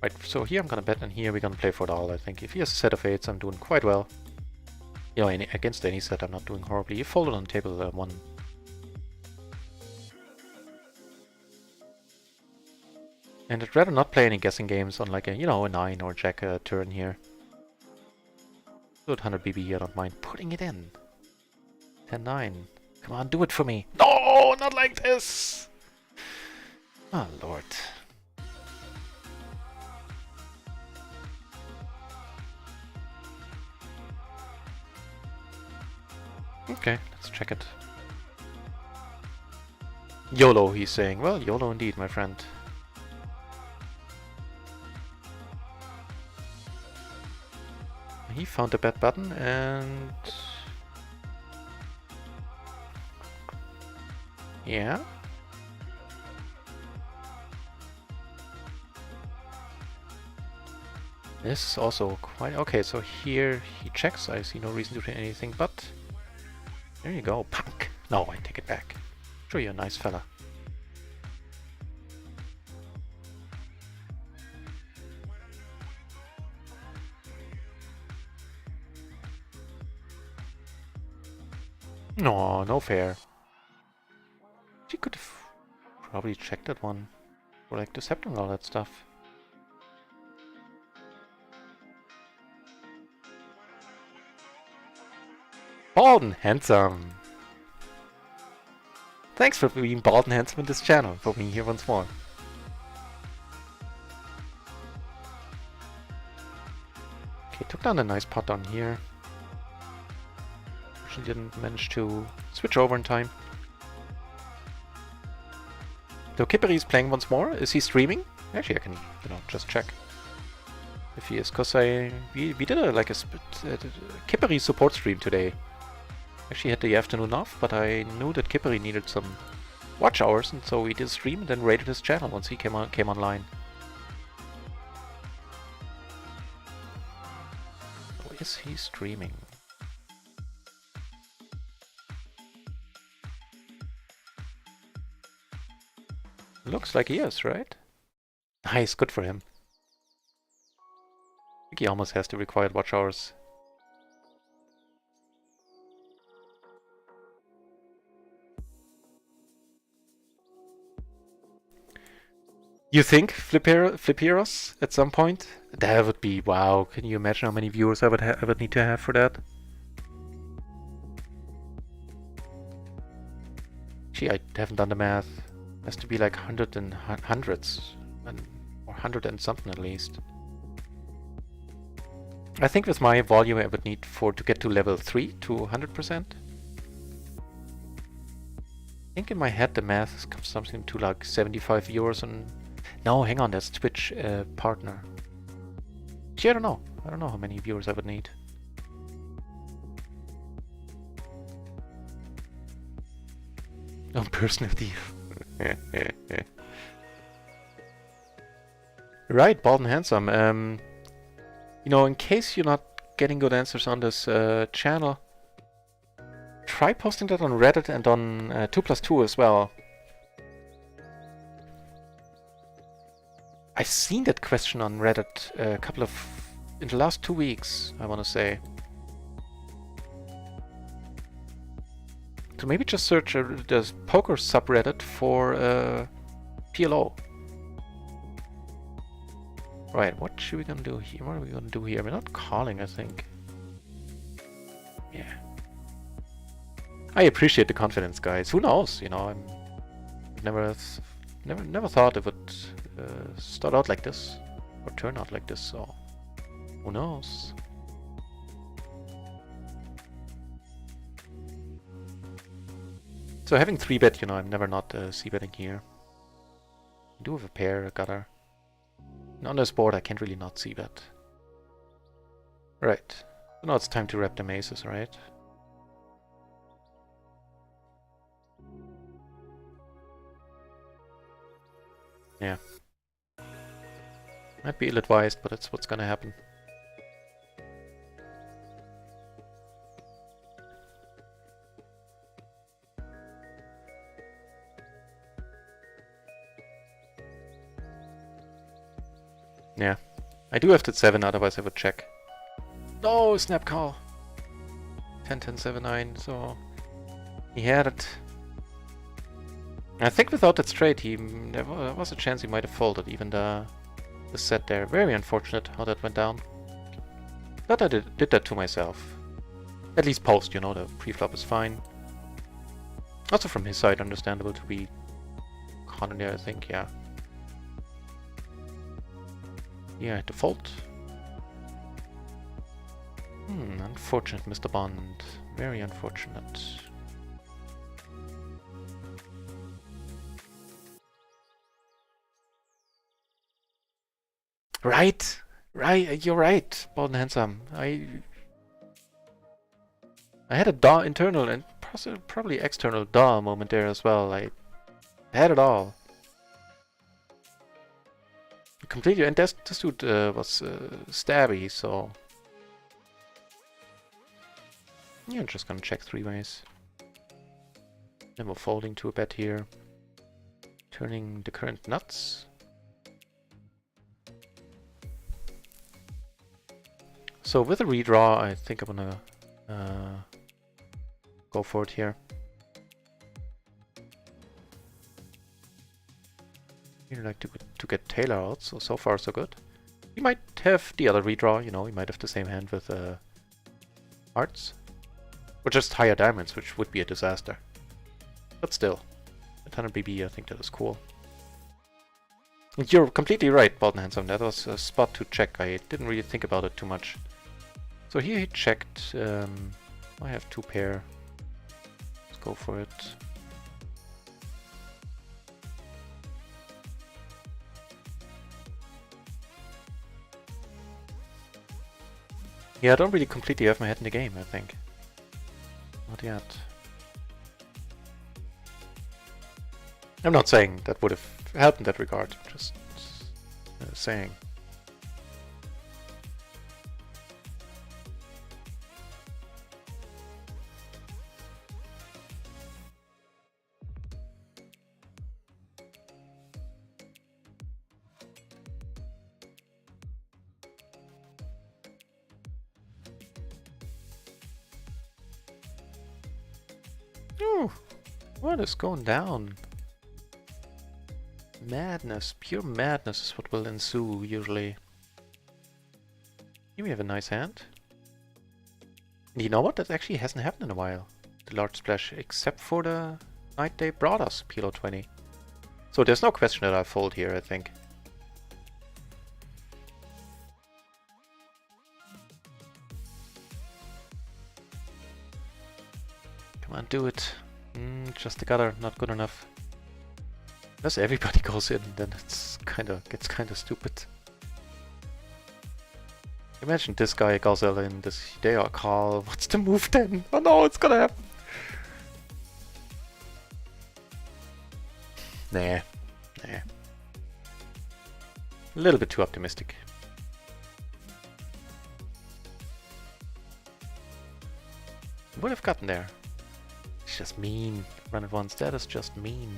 Right, so here I'm gonna bet, and here we're gonna play for it all, I think. If he has a set of 8s, I'm doing quite well. You know, against any set, I'm not doing horribly. He folded on the table 1. And I'd rather not play any guessing games on like a, you know, a 9 or jack turn here. Do it 100 BB, I don't mind putting it in. 10-9. Come on, do it for me. No, not like this! Oh, Lord. Okay, let's check it. YOLO, he's saying. Well, YOLO indeed, my friend. He found the bet button and... Yeah? This is also quite... Okay, so here he checks. I see no reason to do anything, but... There you go, punk! No, I take it back. Sure, you're a nice fella. No, no fair. She could have probably checked that one. Or like Deception and all that stuff. Bald and handsome! Thanks for being bald and handsome in this channel, for being here once more. Okay, took down a nice pot down here. She didn't manage to switch over in time. So Kipperi is playing once more. Is he streaming? Actually, I can, you know, just check if he is, because we did a Kipperi support stream today. Actually had the afternoon off, but I knew that Kipperi needed some watch hours, and so we did stream and then raided his channel once he came online. So is he streaming? Looks like he is, right? Nice, good for him. I think he almost has the required watch hours. You think Fliperos at some point? That would be wow. Can you imagine how many viewers I would need to have for that? Gee, I haven't done the math. It has to be like hundreds, or 100 and something at least. I think with my volume I would need to get to level 3 to 100%. I think in my head the math comes something to like 75 viewers on... No, hang on, that's Twitch partner. Gee, I don't know. I don't know how many viewers I would need. Oh, personality. Right, bald and handsome. You know, in case you're not getting good answers on this channel, try posting that on Reddit and on 2+2 as well. I've seen that question on Reddit in the last 2 weeks, I want to say. So maybe just search the poker subreddit for PLO. Right, what should we gonna do here? What are we gonna do here? We're not calling, I think. Yeah. I appreciate the confidence, guys. Who knows? You know, I've never thought it would start out like this or turn out like this. So who knows? So having 3-bet, you know, I'm never not c-betting here. I do have a pair, a gutter. And on this board I can't really not c-bet. Right. So now it's time to wrap the aces, right? Yeah. Might be ill-advised, but that's what's gonna happen. Yeah. I do have that 7, otherwise I would check. No, snap call. 10-10-7-9, so he had it. I think without that straight, there was a chance he might have folded even the set there. Very unfortunate how that went down. But I did that to myself. At least post, you know, the pre-flop is fine. Also from his side, understandable to be caught in there, I think, yeah. Yeah, I had to fold. Unfortunate, Mr. Bond. Very unfortunate. Right! Right, you're right, Bold and Handsome. I had a DAW internal and probably external DAW moment there as well. I had it all. Completely, and this dude was stabby, so... Yeah, I'm just gonna check 3 ways. Then we're folding to a bet here. Turning the current nuts. So with a redraw, I think I'm gonna go for it here. Really like to get Taylor out, so far so good. We might have the other redraw, you know, we might have the same hand with hearts. Or just higher diamonds, which would be a disaster. But still, at 100 BB, I think that is cool. And you're completely right, Bolton Handsome, that was a spot to check. I didn't really think about it too much. So here he checked. I have 2 pair. Let's go for it. Yeah, I don't really completely have my head in the game, I think. Not yet. I'm not saying that would have helped in that regard, just saying. Ooh, what is going down? Madness, pure madness is what will ensue usually. Here we have a nice hand. And you know what? That actually hasn't happened in a while. The large splash, except for the night they brought us, PLO 20. So there's no question that I fold here, I think. Come on, do it. Just the gutter, not good enough. Unless everybody goes in, then gets kind of stupid. Imagine this guy goes in, they are call. What's the move then? Oh no, it's gonna happen. Nah. A little bit too optimistic. Would have gotten there. It's just mean. Run it once. That is just mean.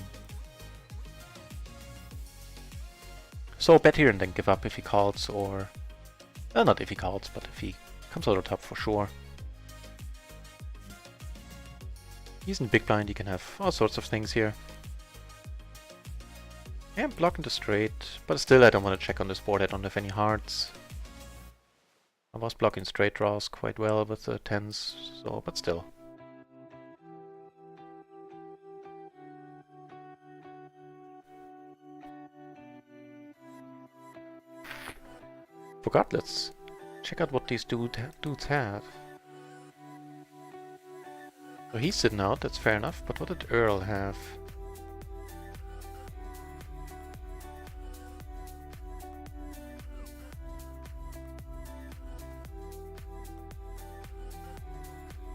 So bet here and then give up if he calls, or... Well, not if he calls, but if he comes out on top for sure. He's in big blind, he can have all sorts of things here. I'm blocking the straight, but still I don't want to check on this board, I don't have any hearts. I was blocking straight draws quite well with the 10s, so, but still. Forgot, let's check out what these dudes have. So he's sitting out, that's fair enough, but what did Earl have?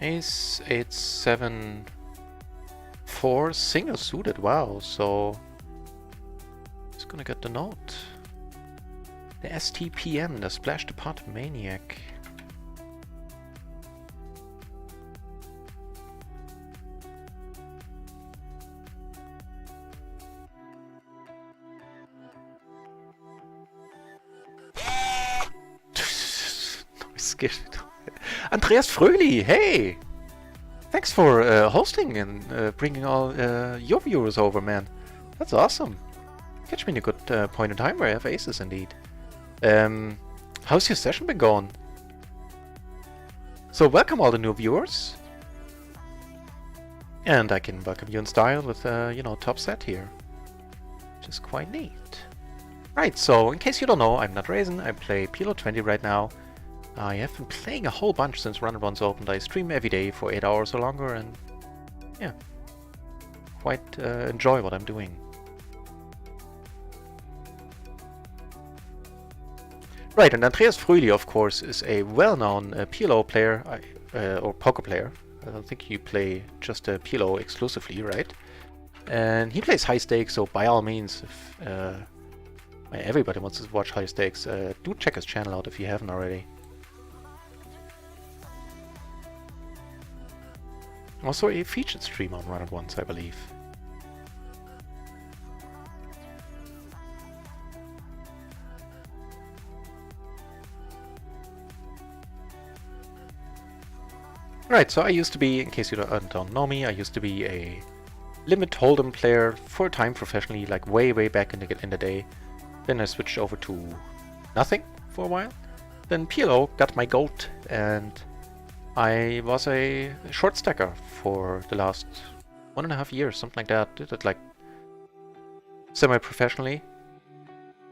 Ace, 8, 7, 4, single suited, wow, so he's gonna get the note. The STPM, the Splash the Pot Maniac. Andreas Fröhli, hey! Thanks for hosting and bringing all your viewers over, man. That's awesome. Catch me in a good point in time where I have aces, indeed. How's your session been going? So welcome all the new viewers. And I can welcome you in style with, you know, top set here. Which is quite neat. Right, so in case you don't know, I'm not Raisin, I play PLO 20 right now. I have been playing a whole bunch since Run One's opened. I stream every day for 8 hours or longer and yeah, quite enjoy what I'm doing. Right, and Andreas Fröhli, of course, is a well-known PLO player, or poker player. I don't think you play just PLO exclusively, right? And he plays high stakes, so by all means, if everybody wants to watch high stakes, do check his channel out if you haven't already. Also a featured stream on Run It Once, I believe. Right, so I used to be, in case you don't know me, I used to be a Limit Hold'em player for a time professionally, like way back in the day. Then I switched over to nothing for a while. Then PLO got my goat, and I was a short stacker for the last 1.5 years, something like that. Did it like semi-professionally.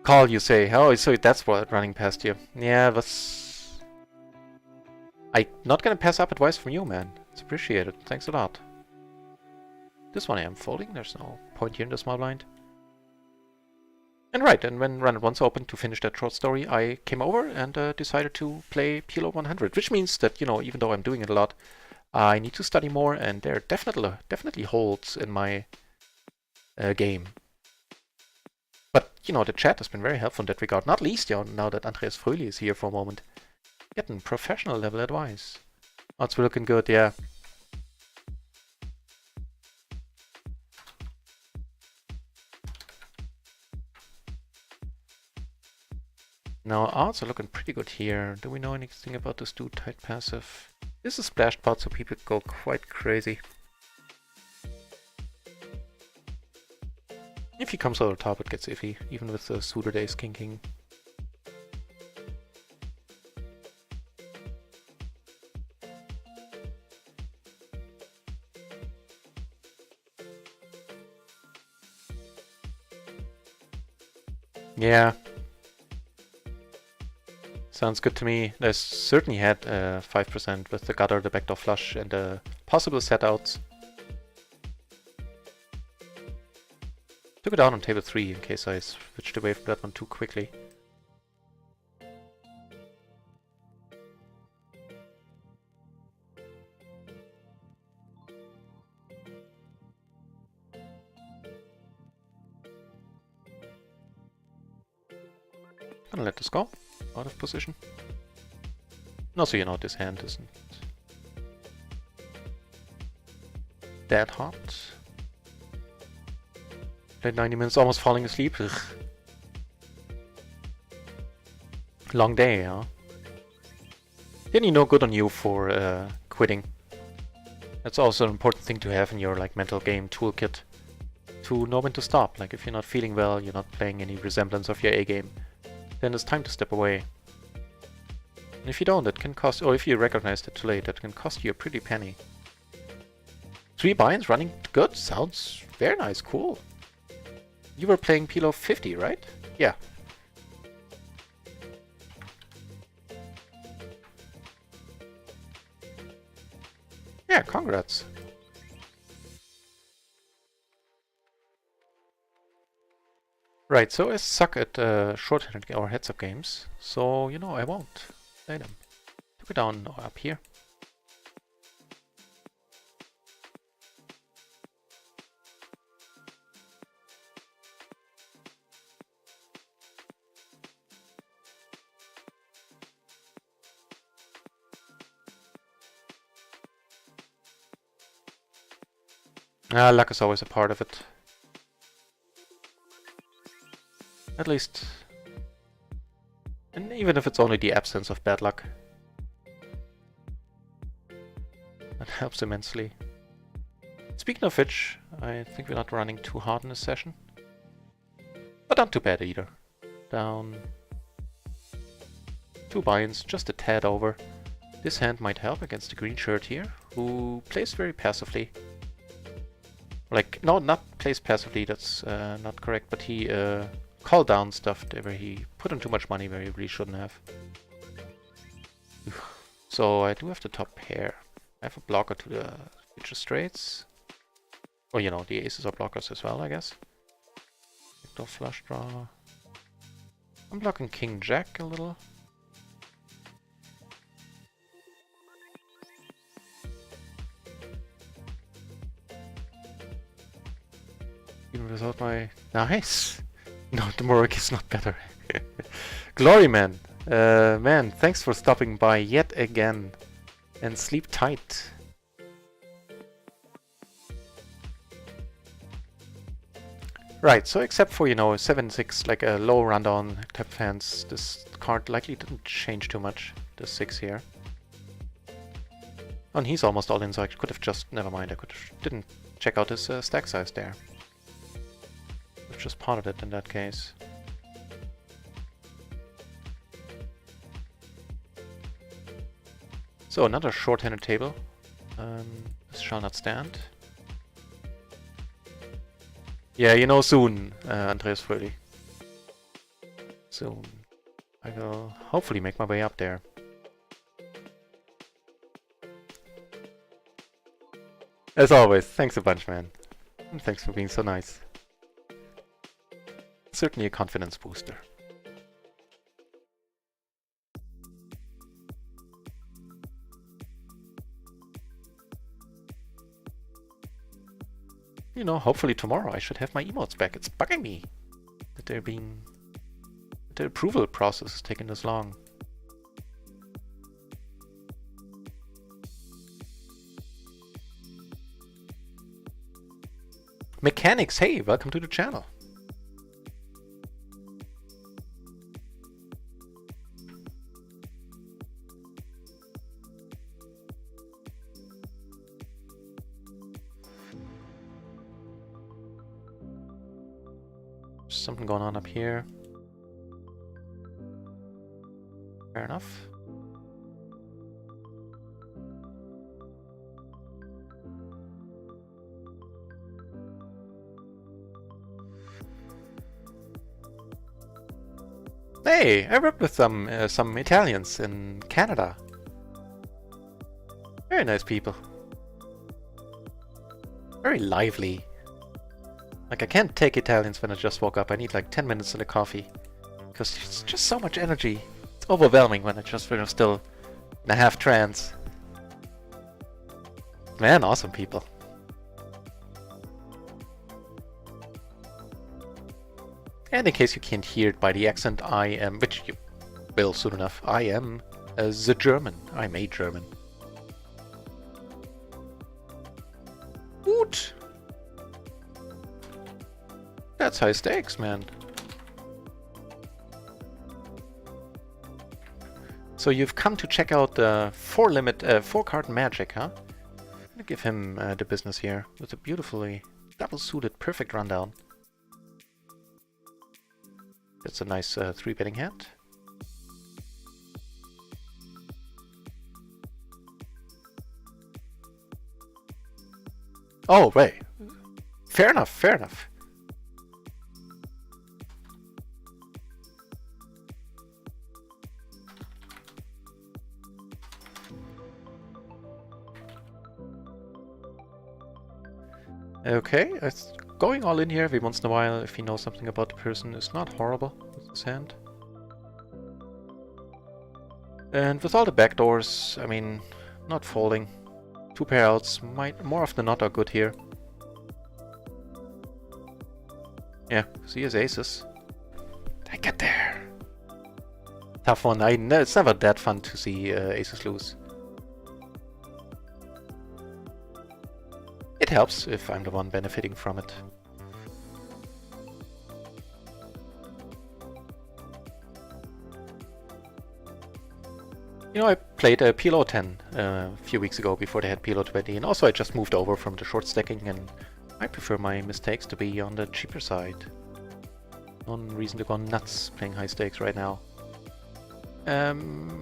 Carl, you say, oh, so that's what running past you. Yeah, that's... I'm not gonna pass up advice from you, man. It's appreciated. Thanks a lot. This one I am folding. There's no point here in the small blind. And right, and when Run It Once opened to finish that short story, I came over and decided to play PLO 100, which means that, you know, even though I'm doing it a lot, I need to study more, and there are definitely holes in my game. But, you know, the chat has been very helpful in that regard, not least, you know, now that Andreas Fröhli is here for a moment. Getting professional level advice. Oh, it's looking good, yeah. Now, odds are looking pretty good here. Do we know anything about this dude tight passive? This is a splash pot, so people go quite crazy. If he comes over the top, it gets iffy, even with the suited ace king king. Yeah. Sounds good to me. There's certainly had 5% with the gutter, the backdoor flush, and the possible setouts. Took it down on table 3 in case I switched away from that one too quickly. Gonna let this go. Out of position. And also, you know, this hand isn't that hot. Played 90 minutes, almost falling asleep. Ugh. Long day, huh? Didn't know good on you for quitting. That's also an important thing to have in your like mental game toolkit. To know when to stop. Like if you're not feeling well, you're not playing any resemblance of your A game, then it's time to step away. And if you don't, that can cost, or if you recognize that too late, that can cost you a pretty penny. 3 binds running good, sounds very nice, cool. You were playing PLO 50, right? Yeah. Yeah, congrats. Right, so I suck at short-handed or heads-up games, so, you know, I won't play them. Took it down or up here. Luck is always a part of it. At least. And even if it's only the absence of bad luck. That helps immensely. Speaking of which, I think we're not running too hard in this session. But not too bad either. Down 2 buy-ins, just a tad over. This hand might help against the green shirt here, who plays very passively. Like, no, not plays passively, that's not correct, but he called down stuff where he put in too much money where he really shouldn't have. So I do have the top pair. I have a blocker to the future straights. Or, you know, the aces are blockers as well, I guess. No flush draw. I'm blocking King Jack a little. Even without my... Nice! No, the Morag is not better. Glory, man! Man, thanks for stopping by yet again. And sleep tight. Right, so except for, you know, 7-6, like a low rundown type of hands, this card likely didn't change too much, the 6 here. Oh, and he's almost all in, so I could have just... Never mind, I didn't check out his stack size there. I've just potted it in that case. So, another short-handed table. This shall not stand. Yeah, you know, soon, Andreas Fröhlich. Soon. I will hopefully make my way up there. As always, thanks a bunch, man. And thanks for being so nice. Certainly a confidence booster. You know, hopefully tomorrow I should have my emotes back. It's bugging me that the approval process is taking this long. Mechanics, hey, welcome to the channel. Something going on up here. Fair enough. Hey, I worked with some Italians in Canada. Very nice people. Very lively. Like, I can't take Italians when I just woke up. I need like 10 minutes and a coffee. Because it's just so much energy. It's overwhelming when I just when I'm still in a half trance. Man, awesome people. And in case you can't hear it by the accent, I am, which you will soon enough, I am the German. I'm a German. Woot! That's high stakes, man. So you've come to check out the 4-card magic, huh? I'm gonna give him the business here with a beautifully double-suited perfect rundown. That's a nice 3-betting hand. Oh, wait. Fair enough, fair enough. Okay, going all in here every once in a while if you know something about the person is not horrible with this hand. And with all the backdoors, I mean, not folding. 2 pair outs might more often than not are good here. Yeah, see his aces. I get there. Tough one. It's never that fun to see aces lose. It helps if I'm the one benefiting from it. You know, I played a PLO 10 a few weeks ago before they had PLO 20, and also I just moved over from the short stacking, and I prefer my mistakes to be on the cheaper side. No reason to go nuts playing high stakes right now.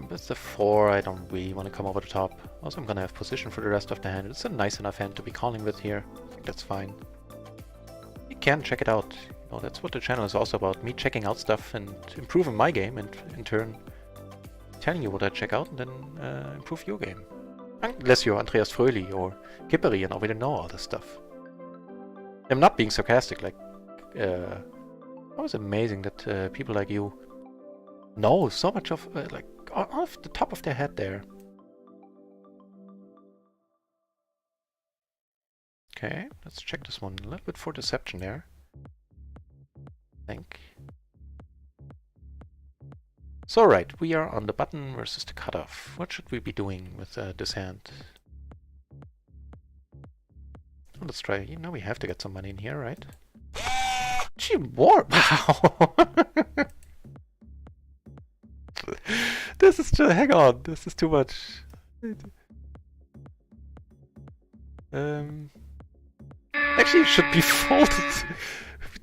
With the 4, I don't really want to come over the top. Also, I'm gonna have position for the rest of the hand. It's a nice enough hand to be calling with here. I think that's fine. You can check it out. You know, that's what the channel is also about. Me checking out stuff and improving my game, and in turn telling you what I check out and then improve your game. Unless you're Andreas Fröhli or Kipperi and already know all this stuff. I'm not being sarcastic, like, it was amazing that people like you know so much of, like, off the top of their head there. Okay, let's check this one a little bit for deception there. I think. So right, we are on the button versus the cutoff. What should we be doing with this hand? Well, let's try. You know, we have to get some money in here, right? Gee, war! Wow! This is just, hang on, this is too much. Actually, it should be folded.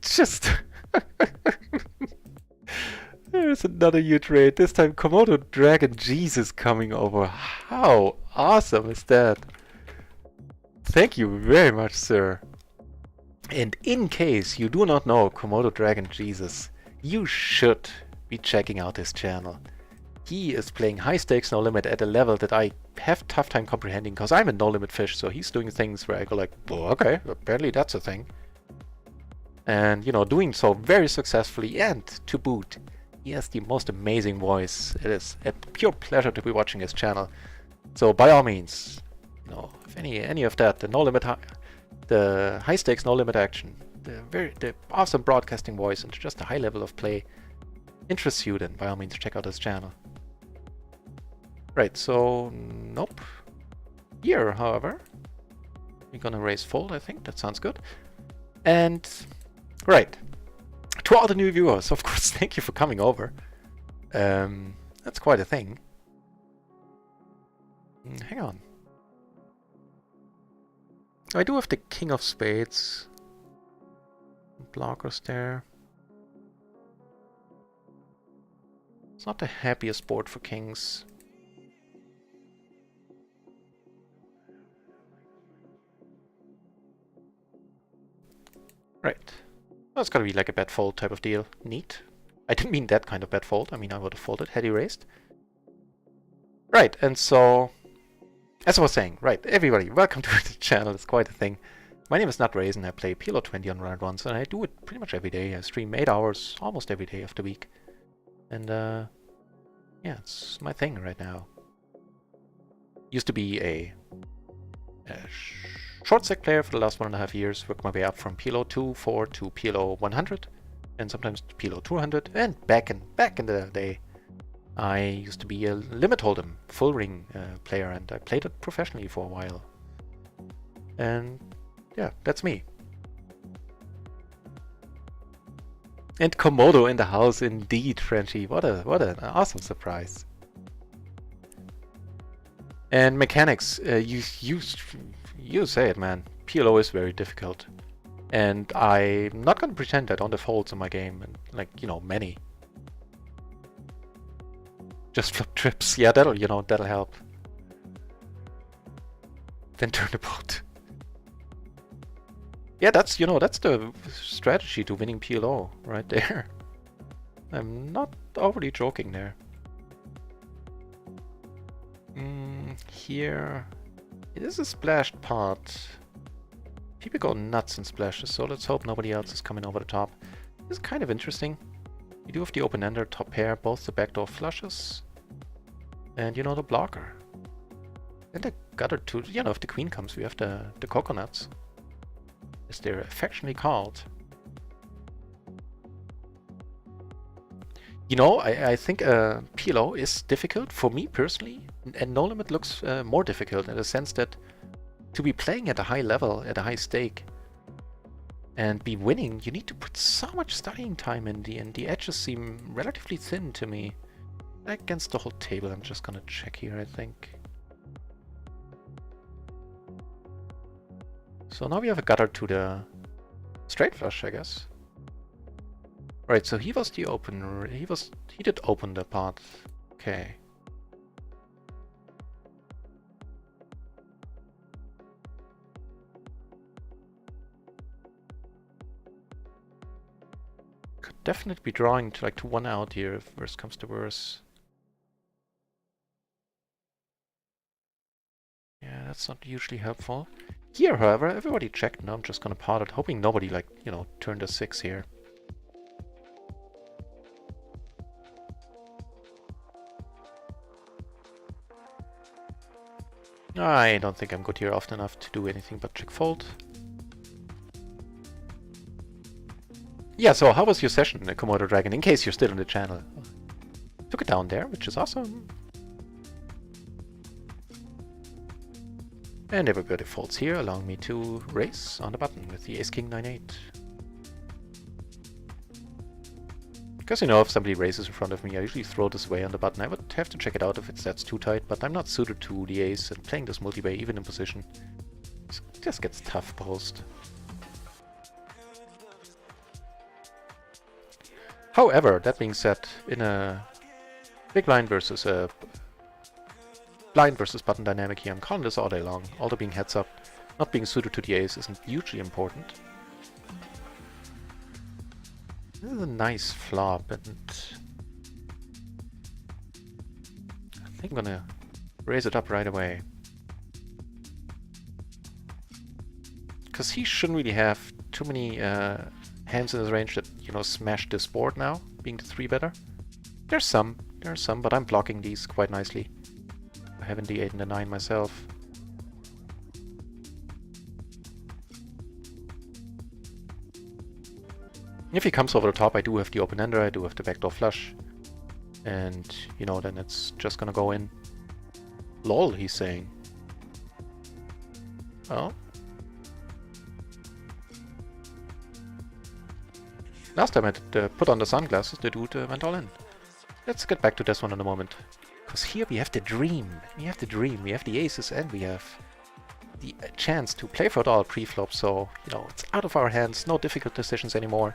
Just. There's another huge raid. This time Komodo Dragon Jesus coming over. How awesome is that? Thank you very much, sir. And in case you do not know Komodo Dragon Jesus, you should be checking out his channel. He is playing high stakes no limit at a level that I have tough time comprehending because I'm a no limit fish, so he's doing things where I go like, well, okay, apparently that's a thing. And, you know, doing so very successfully, and to boot, he has the most amazing voice. It is a pure pleasure to be watching his channel. So by all means, you know, if any of that, the no limit, the high stakes no limit action, the awesome broadcasting voice, and just the high level of play interests you, then by all means check out his channel. Right, so nope. Here, however, we're gonna raise fold. I think that sounds good. And right. To all the new viewers, of course, thank you for coming over. That's quite a thing. Hang on. I do have the King of Spades. Blockers there. It's not the happiest board for kings. Right. Well, it's gotta be like a bet fold type of deal. Neat. I didn't mean that kind of bet fold. I mean, I would have folded had he raised. Right, and so, as I was saying, right, everybody, welcome to the channel. It's quite a thing. My name is Not Raisin. I play PLO 20 on Round 1, and I do it pretty much every day. I stream 8 hours almost every day of the week. And, yeah, it's my thing right now. Used to be a short stack player for the last 1.5 years, worked my way up from PLO 2, 4 to PLO 100, and sometimes to PLO 200, and back in the day, I used to be a limit hold'em, full ring player, and I played it professionally for a while. And yeah, that's me. And Komodo in the house, indeed, Frenchie. What an awesome surprise. And mechanics, you say it, man. PLO is very difficult. And I'm not gonna pretend I don't have holds in my game, and like, you know, many. Just flip trips, yeah, that'll help. Then turn the boat. Yeah, that's the strategy to winning PLO, right there. I'm not overly joking there. Here, it is a splashed pot. People go nuts in splashes, so let's hope nobody else is coming over the top. This is kind of interesting. You do have the open-ender, top pair, both the backdoor flushes, and you know, the blocker. And the gutter too. You know, if the queen comes, we have the coconuts, as they're affectionately called. You know, I think PLO is difficult for me personally, and No Limit looks more difficult in the sense that to be playing at a high level, at a high stake, and be winning, you need to put so much studying time in, and the edges seem relatively thin to me. Against the whole table, I'm just gonna check here, I think. So now we have a gutter to the straight flush, I guess. Right, so he was the opener. He did open the pot. Okay. Could definitely be drawing to like to one out here if worse comes to worse. Yeah, that's not usually helpful. Here, however, everybody checked. Now I'm just gonna pot it, hoping nobody, like, you know, turned a 6 here. I don't think I'm good here often enough to do anything but check fold. Yeah, so how was your session, Komodo Dragon, in case you're still on the channel? Took it down there, which is awesome. And everybody folds here, allowing me to raise on the button with the Ace-King 9-8. Because, you know, if somebody raises in front of me, I usually throw this away on the button. I would have to check it out if that's too tight, but I'm not suited to the ace, and playing this multi-way, even in position, just gets tough post. However, that being said, in a big blind versus a blind versus button dynamic here, I'm calling this all day long. Although being heads up, not being suited to the ace isn't hugely important. This is a nice flop, and I think I'm gonna raise it up right away. Because he shouldn't really have too many hands in his range that, you know, smash this board now, being the 3-better. There's some, but I'm blocking these quite nicely. I have the 8 and the 9 myself. If he comes over the top, I do have the open-ender, I do have the backdoor flush. And, you know, then it's just gonna go in. Lol, he's saying. Well. Last time I did put on the sunglasses, the dude went all in. Let's get back to this one in a moment. Because here we have the dream. We have the dream, we have the aces, and we have the chance to play for it all pre-flop. So, you know, it's out of our hands, no difficult decisions anymore.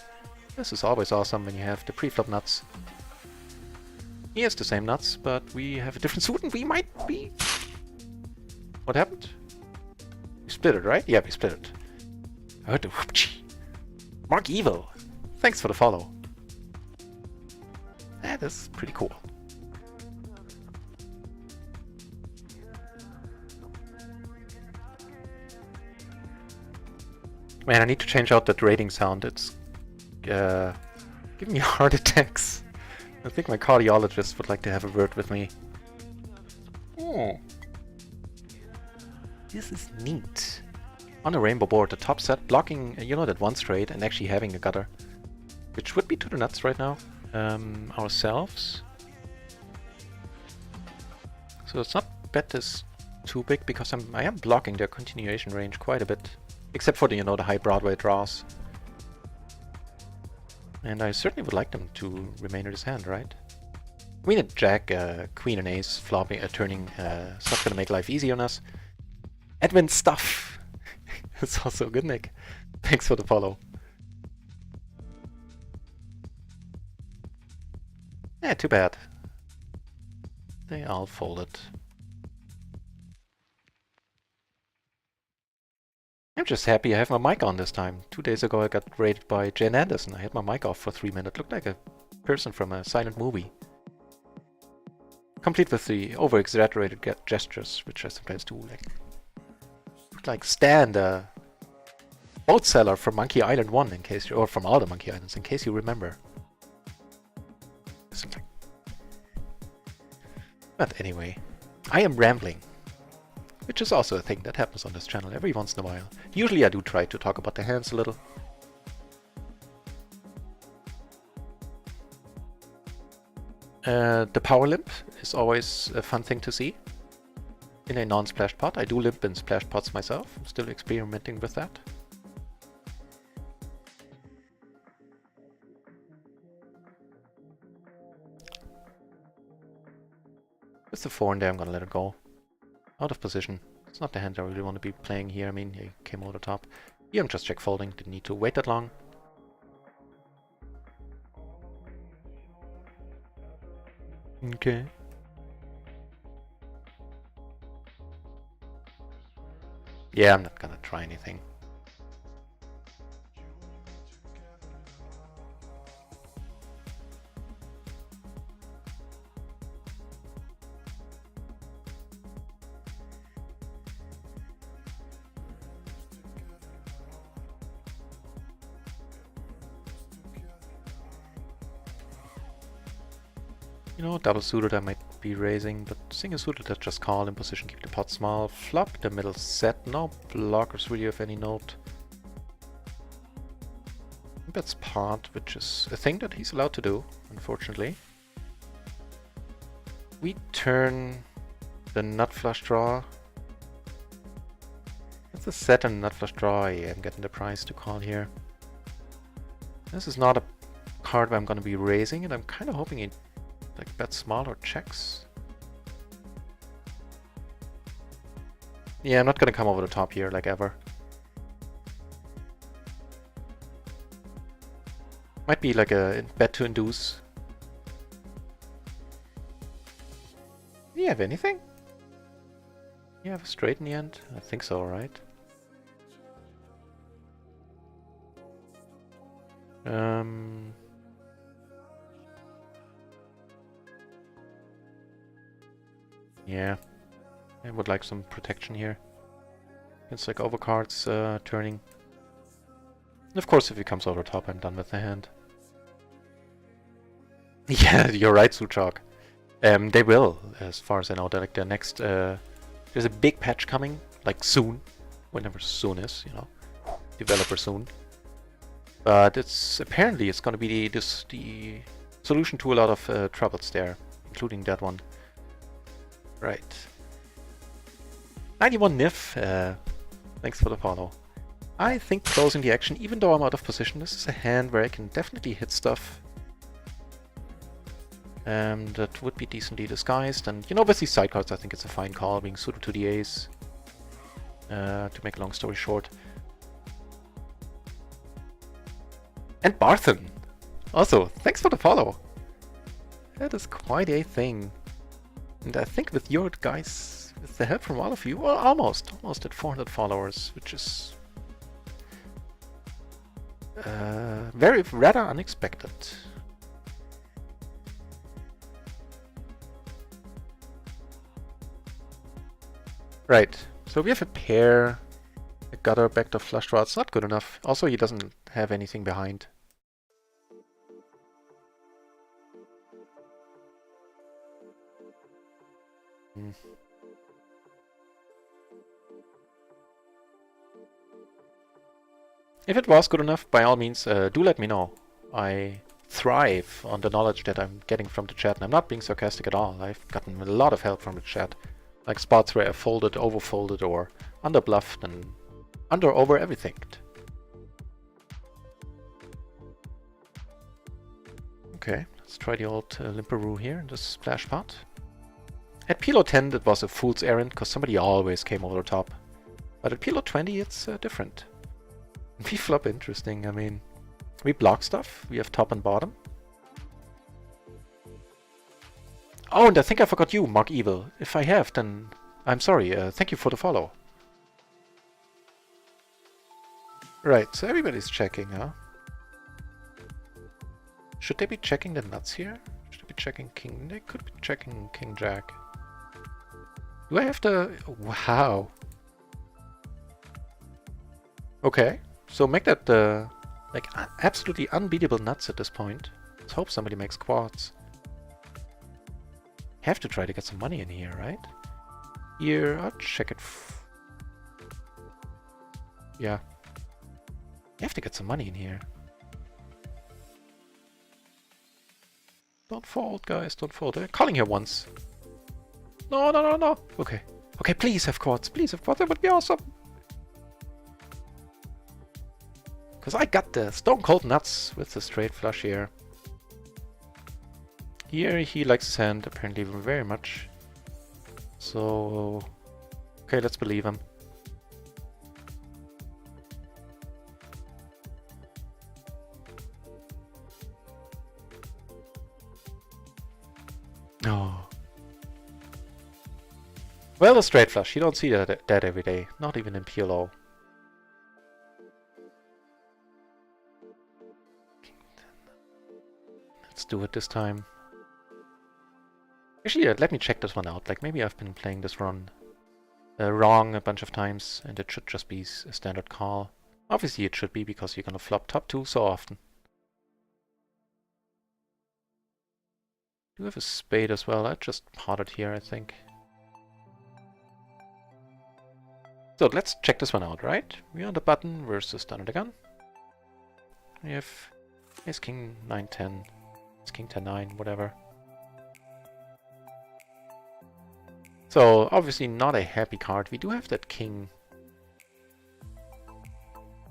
This is always awesome when you have the pre-flop nuts. He has the same nuts, but we have a different suit and we might be... What happened? We split it, right? Yeah, we split it. I heard the whoopchee. Mark Evil. Thanks for the follow. That is pretty cool. Man, I need to change out that rating sound. It's giving me heart attacks. I think my cardiologist would like to have a word with me. Oh. This is neat. On a rainbow board, the top set blocking, you know, that one straight and actually having a gutter. Which would be to the nuts right now. Ourselves. So let's not bet this too big because I am blocking their continuation range quite a bit. Except for the, you know, the high Broadway draws. And I certainly would like them to remain in his hand, right? Queen and Jack, Queen and Ace, flopping, turning, it's not gonna make life easy on us. Admin stuff! It's also good, Nick. Thanks for the follow. Yeah, too bad. They all folded. I'm just happy I have my mic on this time. 2 days ago I got raided by Jen Anderson. I had my mic off for 3 minutes. Looked like a person from a silent movie. Complete with the over-exaggerated gestures, which I sometimes do. Like stand boat seller from Monkey Island 1, in case you, or from all the Monkey Islands, in case you remember. Something. But anyway, I am rambling, which is also a thing that happens on this channel every once in a while. Usually I do try to talk about the hands a little. The power limp is always a fun thing to see in a non-splash pot. I do limp in splash pots myself. I'm still experimenting with that. With the 4 in there, I'm gonna let it go. Out of position. It's not the hand I really want to be playing here. I mean, he came over the top. Here I'm just check folding. Didn't need to wait that long. Okay. Yeah, I'm not gonna try anything. You know, double suited I might be raising, but single suited let's just call in position, keep the pot small, flop the middle set, no blockers really of any note. I think that's pot, which is a thing that he's allowed to do, unfortunately. We turn the nut flush draw. That's a set and nut flush draw. Yeah, I'm getting the price to call here. This is not a card where I'm going to be raising it. I'm kind of hoping it like bet small or checks. Yeah, I'm not gonna come over the top here like ever. Might be like a bet to induce. Do you have anything? You have a straight in the end? I think so, right? Yeah, I would like some protection here. It's like overcards turning. And of course, if he comes over top, I'm done with the hand. Yeah, you're right, Suchok. They will, as far as I know. They're like the next. There's a big patch coming, like soon, whenever soon is, you know, developer soon. But it's apparently it's going to be the solution to a lot of troubles there, including that one. Right. 91 Nif, thanks for the follow. I think closing the action, even though I'm out of position, this is a hand where I can definitely hit stuff. That would be decently disguised, and you know, with these sidecards I think it's a fine call, being suited to the ace. To make a long story short. And Barthen! Also, thanks for the follow! That is quite a thing. And I think with your guys, with the help from all of you, well, almost at 400 followers, which is rather unexpected. Right, so we have a pair, a gutter, backdoor flush draw. It's not good enough. Also, he doesn't have anything behind. If it was good enough, by all means, do let me know. I thrive on the knowledge that I'm getting from the chat, and I'm not being sarcastic at all. I've gotten a lot of help from the chat. Like spots where I folded, overfolded, or underbluffed, and over everything. Okay, let's try the old Limperoo here in this splash pot. At PLO 10 it was a fool's errand, because somebody always came over the top. But at PLO 20 it's different. We flop interesting, I mean, we block stuff, we have top and bottom. Oh, and I think I forgot you, Mark Evil. If I have, then I'm sorry, thank you for the follow. Right, so everybody's checking, huh? Should they be checking the nuts here? Should they be checking king? They could be checking king jack. Do I have to... Wow. Okay. So make that like absolutely unbeatable nuts at this point. Let's hope somebody makes quads. Have to try to get some money in here, right? Here, I'll check it. Yeah. You have to get some money in here. Don't fold, guys, don't fold. I'm calling here once. No, no, no, no. Okay. Okay, please have quads. Please have quads. That would be awesome. Because I got the stone cold nuts with the straight flush here. Here he likes his hand apparently very much. So, okay, let's believe him. Oh. Well, a straight flush. You don't see that every day. Not even in PLO. Let's do it this time. Actually, let me check this one out. Like, maybe I've been playing this run wrong a bunch of times, and it should just be a standard call. Obviously, it should be, because you're gonna flop top 2 so often. Do have a spade as well. I just potted here, I think. So let's check this one out, right? We're on the button versus done it again. We have ace king 9-10, ace king 10-9, whatever. So obviously not a happy card. We do have that king.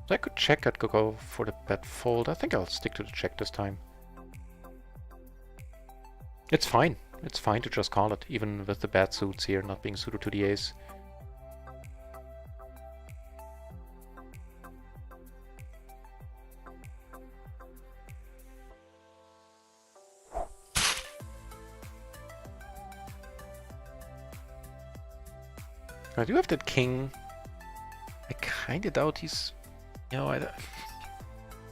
So I could check, I could go for the bet fold. I think I'll stick to the check this time. It's fine. It's fine to just call it, even with the bad suits here not being suited to the ace. I do have that king. I kinda doubt he's... You know, I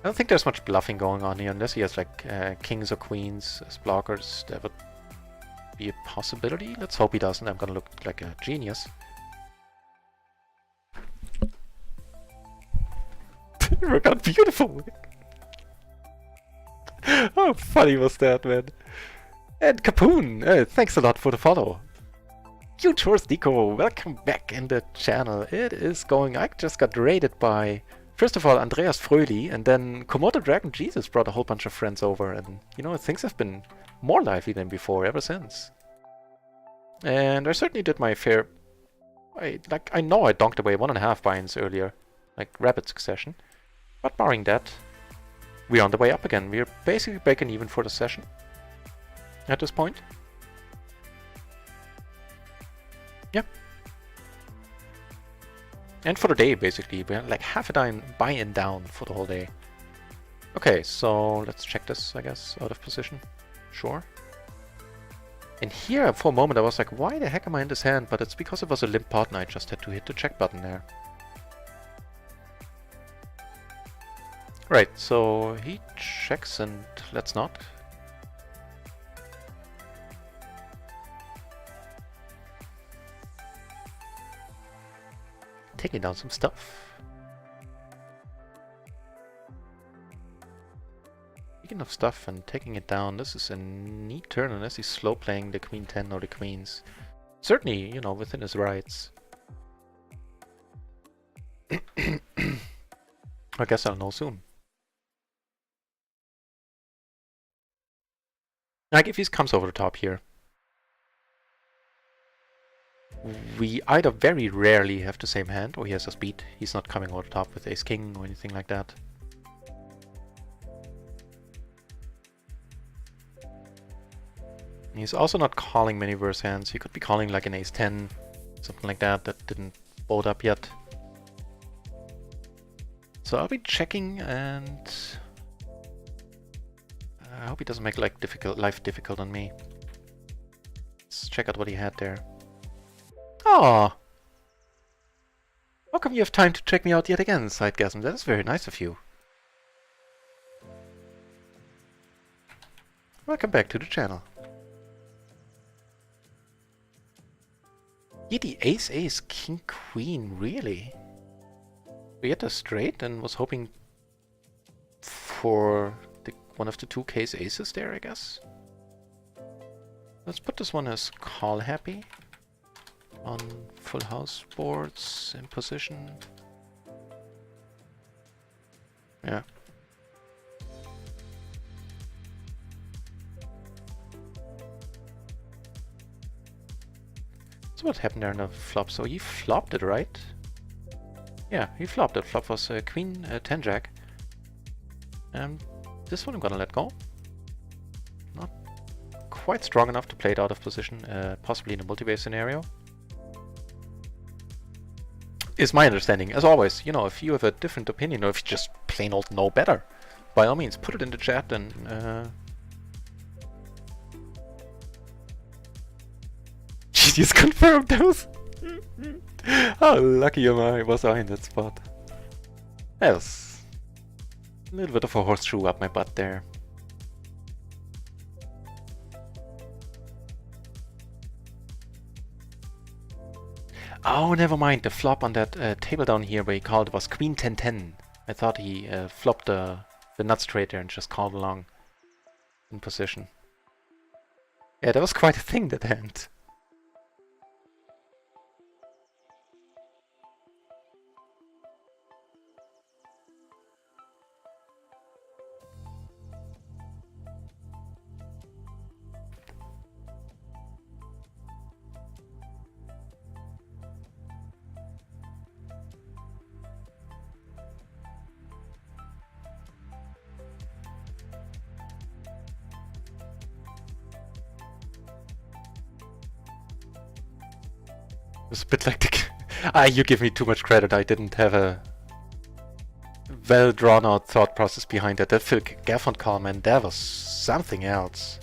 don't think there's much bluffing going on here, unless he has like kings or queens as blockers. That would be a possibility. Let's hope he doesn't. I'm gonna look like a genius. It worked out beautiful! How funny was that, man? And Capoon, thanks a lot for the follow. Tours Deco, welcome back in the channel. It is going... I just got raided by... First of all, Andreas Fröhli, and then Komodo Dragon Jesus brought a whole bunch of friends over, and, you know, things have been more lively than before ever since. And I certainly did my fair... I know I donked away 1.5 binds earlier, like rapid succession. But barring that, we're on the way up again. We're basically breaking even for the session at this point. Yeah. And for the day, basically. We're like half a dime buy-in down for the whole day. Okay, so let's check this, I guess, out of position. Sure. And here, for a moment, I was like, why the heck am I in this hand? But it's because it was a limp pot and I just had to hit the check button there. Right, so he checks and let's not. Taking down some stuff. Speaking of stuff and taking it down, this is a neat turn unless he's slow playing the queen 10 or the queens. Certainly, you know, within his rights. I guess I'll know soon. Like if he comes over the top here. We either very rarely have the same hand, or he has us beat. He's not coming over the top with ace-king or anything like that. He's also not calling many worse hands. He could be calling like an ace-10, something like that, that didn't fold up yet. So I'll be checking, and I hope he doesn't make life difficult on me. Let's check out what he had there. Ah, how come you have time to check me out yet again, Sidegasm? That is very nice of you. Welcome back to the channel. Yeah, the ace, king, queen, really? We get a straight and was hoping for one of the two case aces there, I guess. Let's put this one as call happy on full house boards in position. Yeah. So what happened there in the flop? So he flopped it, right? Yeah, he flopped it. Flop was queen 10 jack. And this one I'm gonna let go. Not quite strong enough to play it out of position, possibly in a multi-base scenario. Is my understanding. As always, you know, if you have a different opinion or if you just plain old know better, by all means, put it in the chat and just confirmed those. How lucky was I in that spot? That was a little bit of a horseshoe up my butt there. Oh, never mind. The flop on that table down here where he called was queen 10-10. I thought he flopped the nut straight there and just called along in position. Yeah, that was quite a thing, that hand. It's a bit like the... you give me too much credit. I didn't have a well drawn out thought process behind that. That Phil Gafford call, man, that was something else.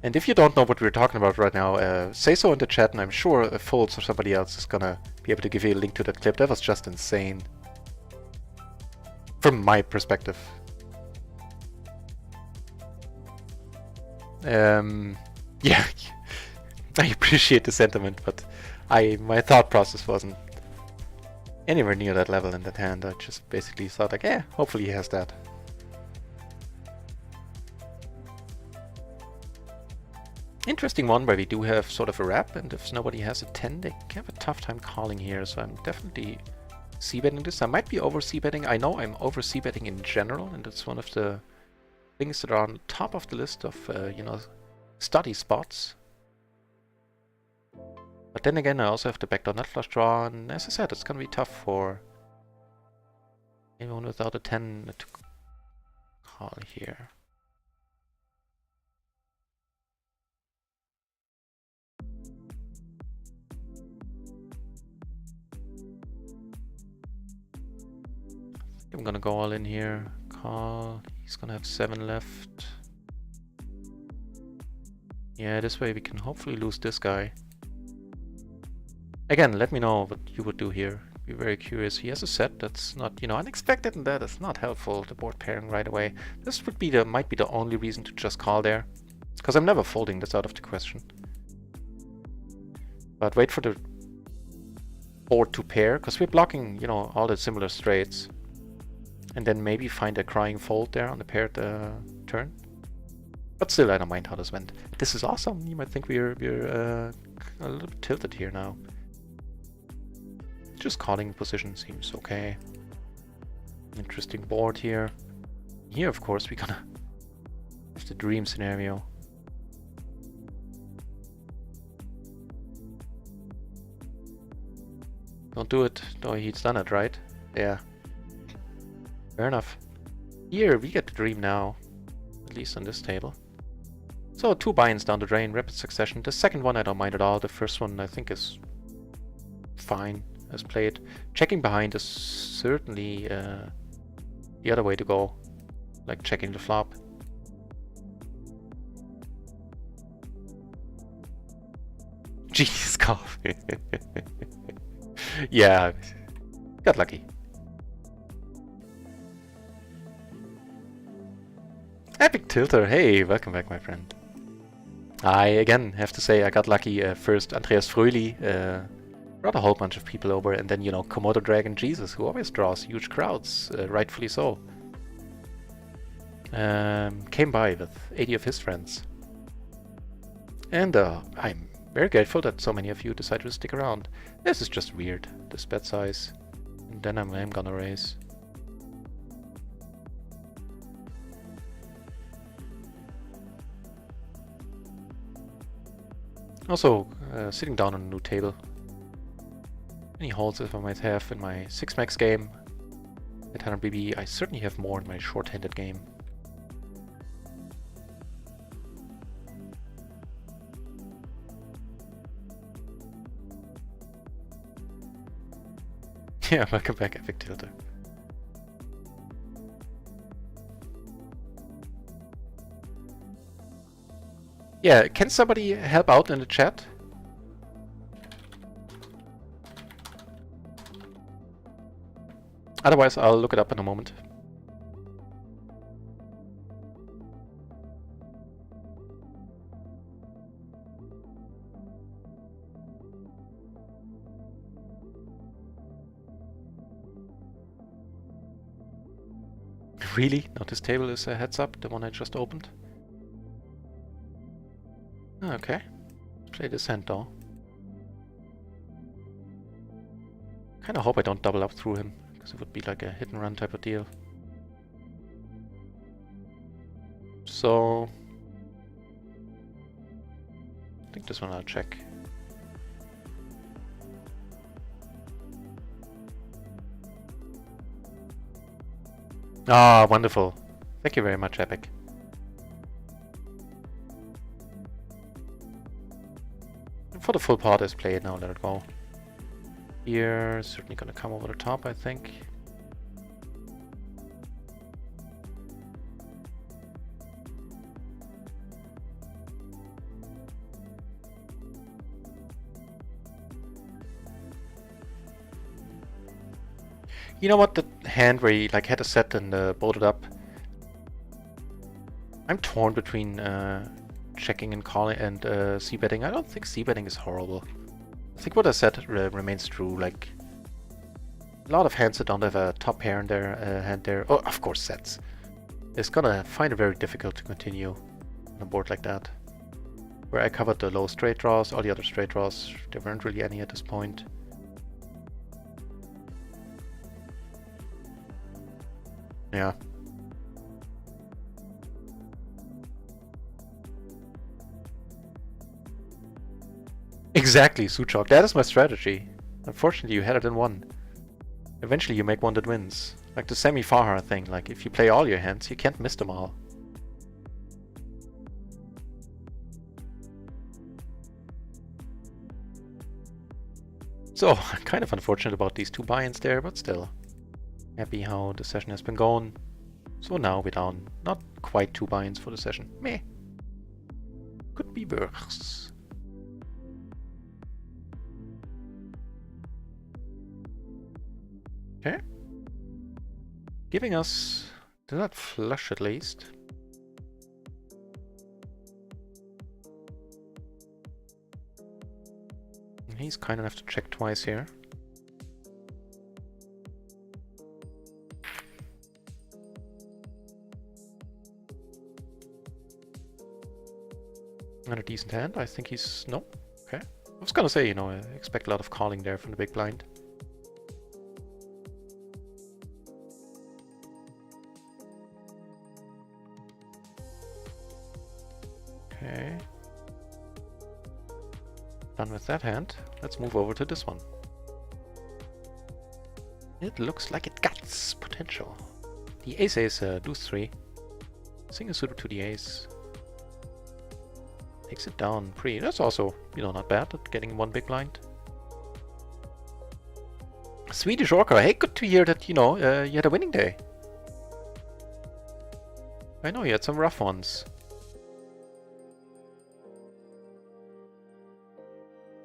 And if you don't know what we're talking about right now, say so in the chat and I'm sure Folds or somebody else is gonna be able to give you a link to that clip. That was just insane. From my perspective. Yeah. I appreciate the sentiment, but my thought process wasn't anywhere near that level in that hand. I just basically thought like, yeah, hopefully he has that. Interesting one where we do have sort of a wrap, and if nobody has a 10, they have a tough time calling here, so I'm definitely c-betting this. I might be over c-betting. I know I'm over c-betting in general, and it's one of the things that are on top of the list of, you know, study spots. But then again, I also have the backdoor nut flush draw, and as I said, it's gonna be tough for anyone without a 10 to call here. I'm gonna go all in here, call. He's gonna have 7 left. Yeah, this way we can hopefully lose this guy. Again, let me know what you would do here. Be very curious. He has a set that's not, you know, unexpected, and that is not helpful. The board pairing right away. This would be might be the only reason to just call there, because I'm never folding this out of the question. But wait for the board to pair, because we're blocking, you know, all the similar straights, and then maybe find a crying fold there on the paired turn. But still, I don't mind how this went. This is awesome. You might think we're a little bit tilted here now. Just calling position seems okay. Interesting board here. Here, of course, we're gonna have the dream scenario. Don't do it. No, he's done it, right? Yeah. Fair enough. Here, we get the dream now. At least on this table. So, 2 buy-ins down the drain, rapid succession. The second one I don't mind at all. The first one I think is fine as played. Checking behind is certainly the other way to go. Like checking the flop. Jesus, coffee. Yeah, got lucky. Epic Tilter, hey, welcome back, my friend. I again have to say I got lucky. First, Andreas Fröhli Brought a whole bunch of people over, and then, you know, Komodo Dragon Jesus, who always draws huge crowds, rightfully so. Came by with 80 of his friends. And I'm very grateful that so many of you decided to stick around. This is just weird, this bet size. And then I'm gonna raise. Also, sitting down on a new table. Any holes if I might have in my 6-max game at 100 BB, I certainly have more in my short-handed game. Yeah, welcome back, Epic Tilter. Yeah, can somebody help out in the chat? Otherwise, I'll look it up in a moment. Really? Not this table is a heads up, the one I just opened? Okay. Play this hand though. Kinda hope I don't double up through him, because it would be like a hit and run type of deal. So I think this one I'll check. Ah, wonderful. Thank you very much, Epic. For the full pot is play it now, let it go. Here, certainly gonna come over the top, I think. You know what, the hand where he like had a set and bolted up. I'm torn between checking and calling and c-betting. I don't think c-betting is horrible. I think what I said remains true. Like a lot of hands that don't have a top pair in their hand there. Oh, of course, sets. It's gonna find it very difficult to continue on a board like that. Where I covered the low straight draws, all the other straight draws, there weren't really any at this point. Yeah. Exactly, Suchok. That is my strategy. Unfortunately, you had it in one. Eventually, you make one that wins. Like the semi-Fahar thing. Like, if you play all your hands, you can't miss them all. So, kind of unfortunate about these two buy-ins there, but still. Happy how the session has been going. So now we're down not quite 2 buy-ins for the session. Meh. Could be worse. Okay. Giving us that flush at least. He's kind enough to check twice here. Not a decent hand. I think he's... no. Okay. I was gonna say, you know, I expect a lot of calling there from the big blind. Okay. Done with that hand. Let's move over to this one. It looks like it got potential. The ace is deuce 3. Single suited to the ace. Takes it down pretty. That's also, you know, not bad at getting one big blind. Swedish Orca. Hey, good to hear that, you know, you had a winning day. I know you had some rough ones.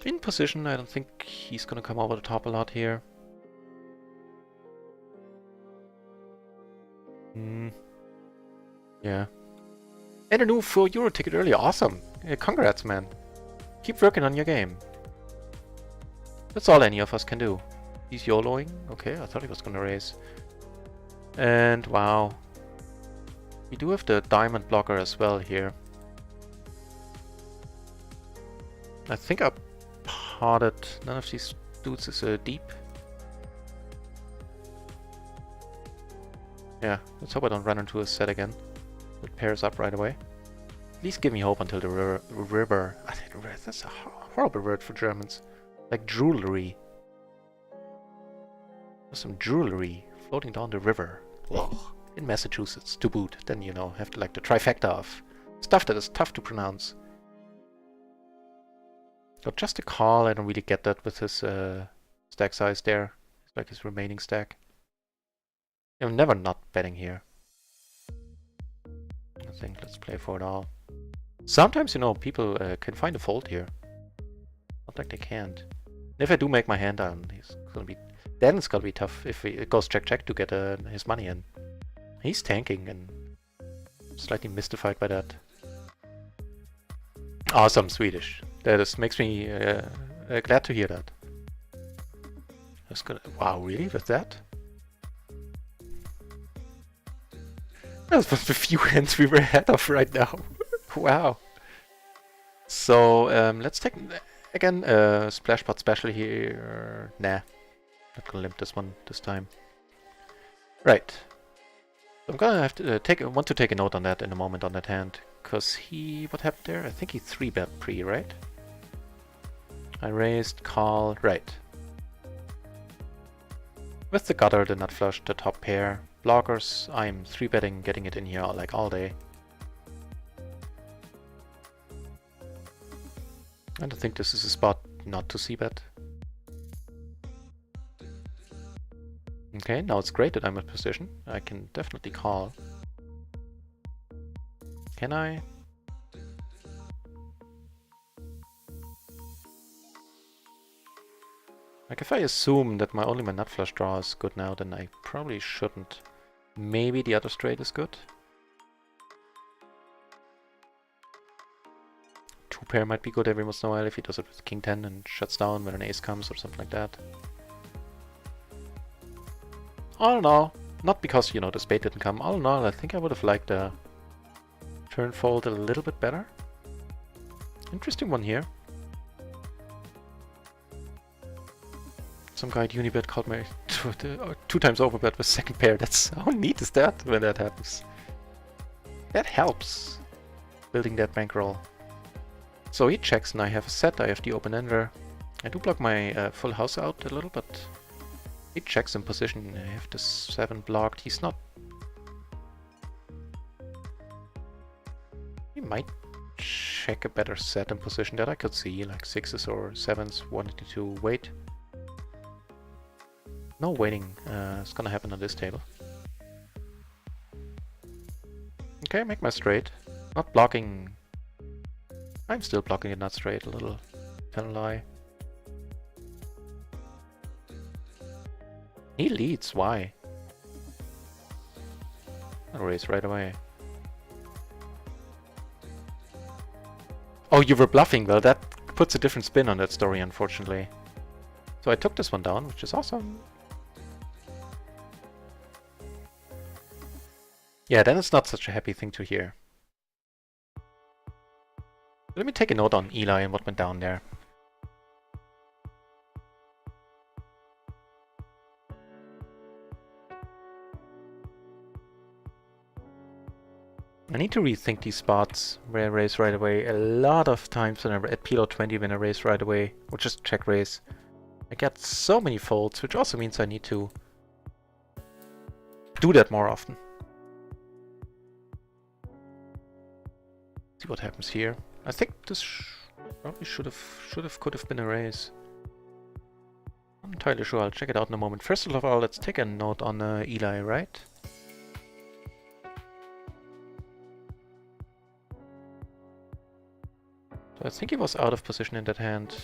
In position, I don't think he's gonna come over the top a lot here. Yeah. And a new 4 euro ticket earlier. Awesome. Congrats, man. Keep working on your game. That's all any of us can do. He's YOLOing. Okay, I thought he was gonna raise. And wow. We do have the diamond blocker as well here. I think I parted. None of these dudes is deep. Yeah, let's hope I don't run into a set again. It pairs up right away. At least give me hope until the river. That's a horrible word for Germans. Like jewelry. There's some jewelry floating down the river. Ugh. In Massachusetts, to boot. Then, you know, have to like the trifecta of stuff that is tough to pronounce. But just a call, I don't really get that with his stack size there. It's like his remaining stack. I'm never not betting here. I think let's play for it all. Sometimes, you know, people can find a fold here. Not like they can't. And if I do make my hand down, then it's gonna be tough if it goes check to get his money in. He's tanking and I'm slightly mystified by that. Awesome Swedish. That makes me glad to hear that. That's gonna. Wow, really? With that? That's the few hands we were ahead of right now. Wow. So let's take again splash pot special here. Nah, not gonna limp this one this time. Right. I'm gonna have to want to take a note on that in a moment on that hand, cause what happened there? I think he 3-bet pre, right? I raised, call, right. With the gutter, the nut flush, the top pair. Blockers, I'm 3-betting, getting it in here like all day. And I think this is a spot not to c-bet. Okay, now it's great that I'm in position. I can definitely call. Can I? Like if I assume that only my nut flush draw is good now, then I probably shouldn't. Maybe the other straight is good. 2-pair might be good every once in a while if he does it with King 10 and shuts down when an ace comes or something like that. All in all, not because, you know, the spade didn't come, all in all, I think I would have liked the turn fold a little bit better. Interesting one here. Some guy at Unibet called me 2 times overbet with second pair. That's how neat is that when that happens? That helps building that bankroll. So he checks and I have a set. I have the open ender. I do block my full house out a little, but he checks in position. I have the 7 blocked. He's not. He might check a better set in position that I could see, like 6s or 7s, 1 to 2. Wait. No waiting is gonna happen on this table. Okay, make my straight. Not blocking. I'm still blocking it not straight, a little. Tell a lie. He leads, why? I'll raise right away. Oh, you were bluffing. Well, that puts a different spin on that story, unfortunately. So I took this one down, which is awesome. Yeah, then it's not such a happy thing to hear. Let me take a note on Eli and what went down there. I need to rethink these spots where I raise right away. A lot of times when at PLO 20 when I raise right away, or just check raise, I get so many folds, which also means I need to do that more often. See what happens here. I think this probably could have been a raise. I'm not entirely sure. I'll check it out in a moment. First of all, let's take a note on Eli, right? So I think he was out of position in that hand.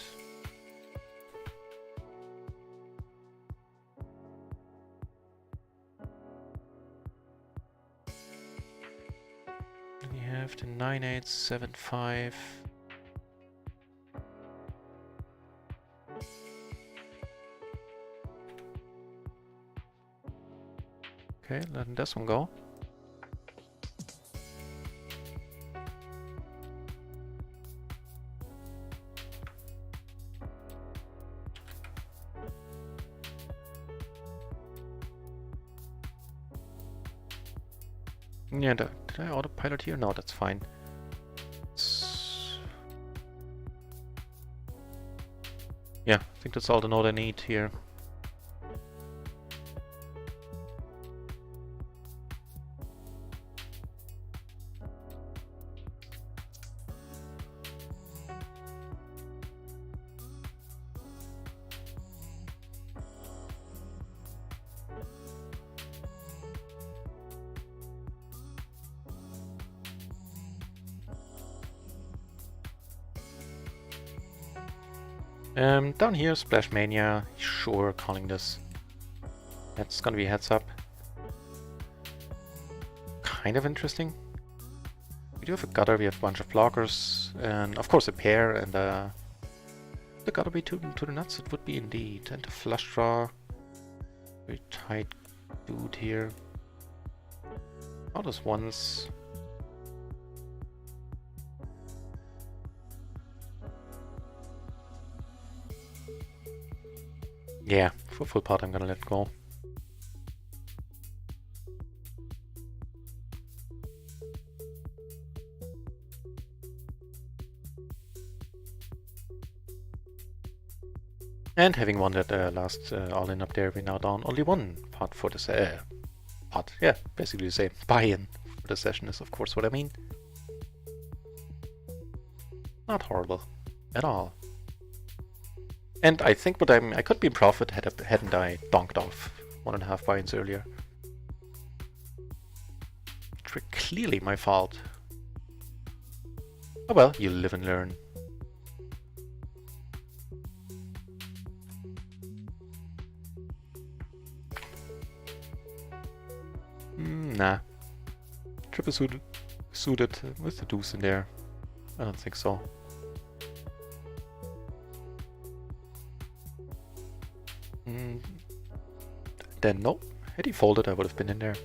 We have the 9-8, 7-5. Okay, letting this one go. Yeah, did I autopilot here? No, that's fine. Yeah, I think that's all the node I need here. Down here, Splash Mania. Sure, calling this. That's gonna be a heads up. Kind of interesting. We do have a gutter, we have a bunch of blockers, and of course a pair, and the gutter be to the nuts, it would be indeed. And a flush draw. Very tight dude here. All those ones. Yeah, for full pot I'm gonna let go. And having won that last all-in up there, we're now down only one pot for this pot. Yeah, basically the same. Buy-in for the session is of course what I mean. Not horrible at all. And I think what I could be in profit hadn't I donked off 1.5 buy-ins earlier. Clearly my fault. Oh well, you live and learn. Nah. Triple suited with the deuce in there. I don't think so. Then no. Had he folded, I would have been in there.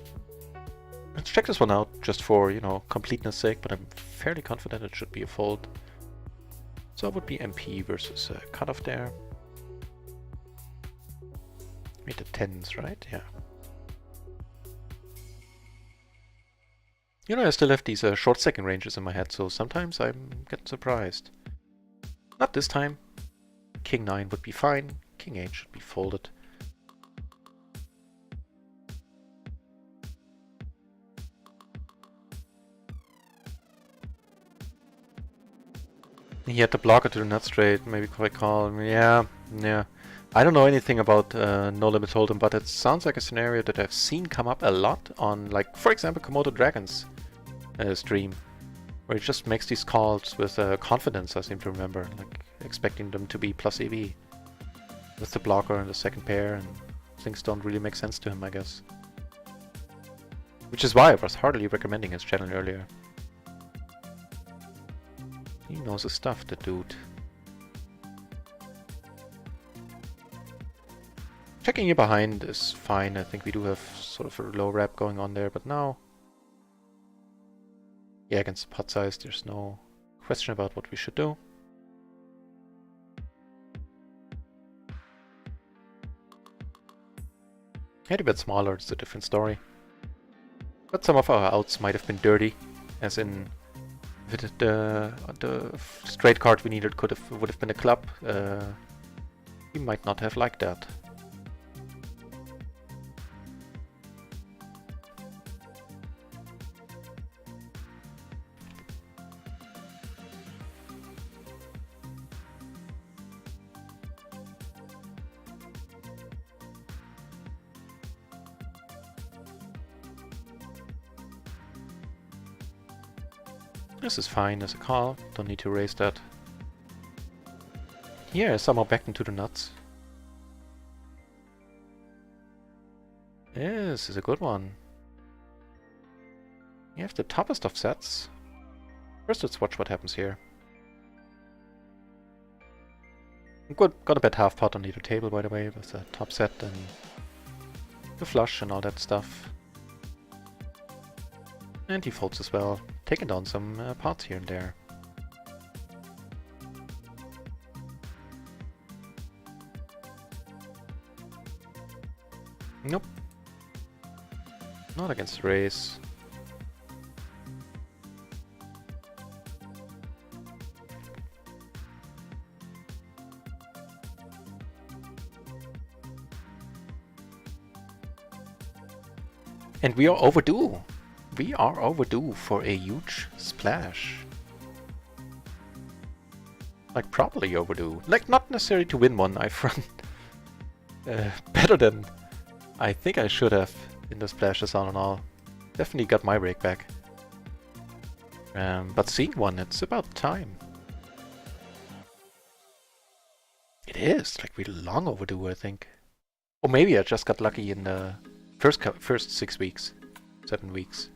Let's check this one out, just for, you know, completeness sake, but I'm fairly confident it should be a fold. So it would be MP versus cutoff there. Made the 10s, right? Yeah. You know, I still have these short second ranges in my head, so sometimes I'm getting surprised. Not this time. King 9 would be fine. King 8 should be folded. He had the blocker to the nut straight, maybe quite call. Yeah. I don't know anything about No Limit Hold'em, but it sounds like a scenario that I've seen come up a lot on, like, for example, Komodo Dragon's stream, where he just makes these calls with confidence, I seem to remember, like expecting them to be plus EV with the blocker and the second pair, and things don't really make sense to him, I guess. Which is why I was heartily recommending his channel earlier. He knows his stuff, the dude. Checking you behind is fine. I think we do have sort of a low rep going on there, but now... Yeah, against the pot size, there's no question about what we should do. Had a bit smaller, it's a different story. But some of our outs might have been dirty, as in if it, the straight card we needed would have been a club. We might not have liked that. This is fine as a call, don't need to raise that. Here, somehow back into the nuts. This is a good one. You have the toughest of sets. First, let's watch what happens here. Good, got a bet half pot on either table, by the way, with the top set and the flush and all that stuff. And defaults as well, taking down some parts here and there. Nope. Not against the race. And we are overdue. We are overdue for a huge splash. Like properly overdue. Like not necessarily to win one. I've run better than I think I should have in the splashes all in all. Definitely got my break back. But seeing one, it's about time. It is like really long overdue, I think. Or maybe I just got lucky in the first 6 weeks, 7 weeks.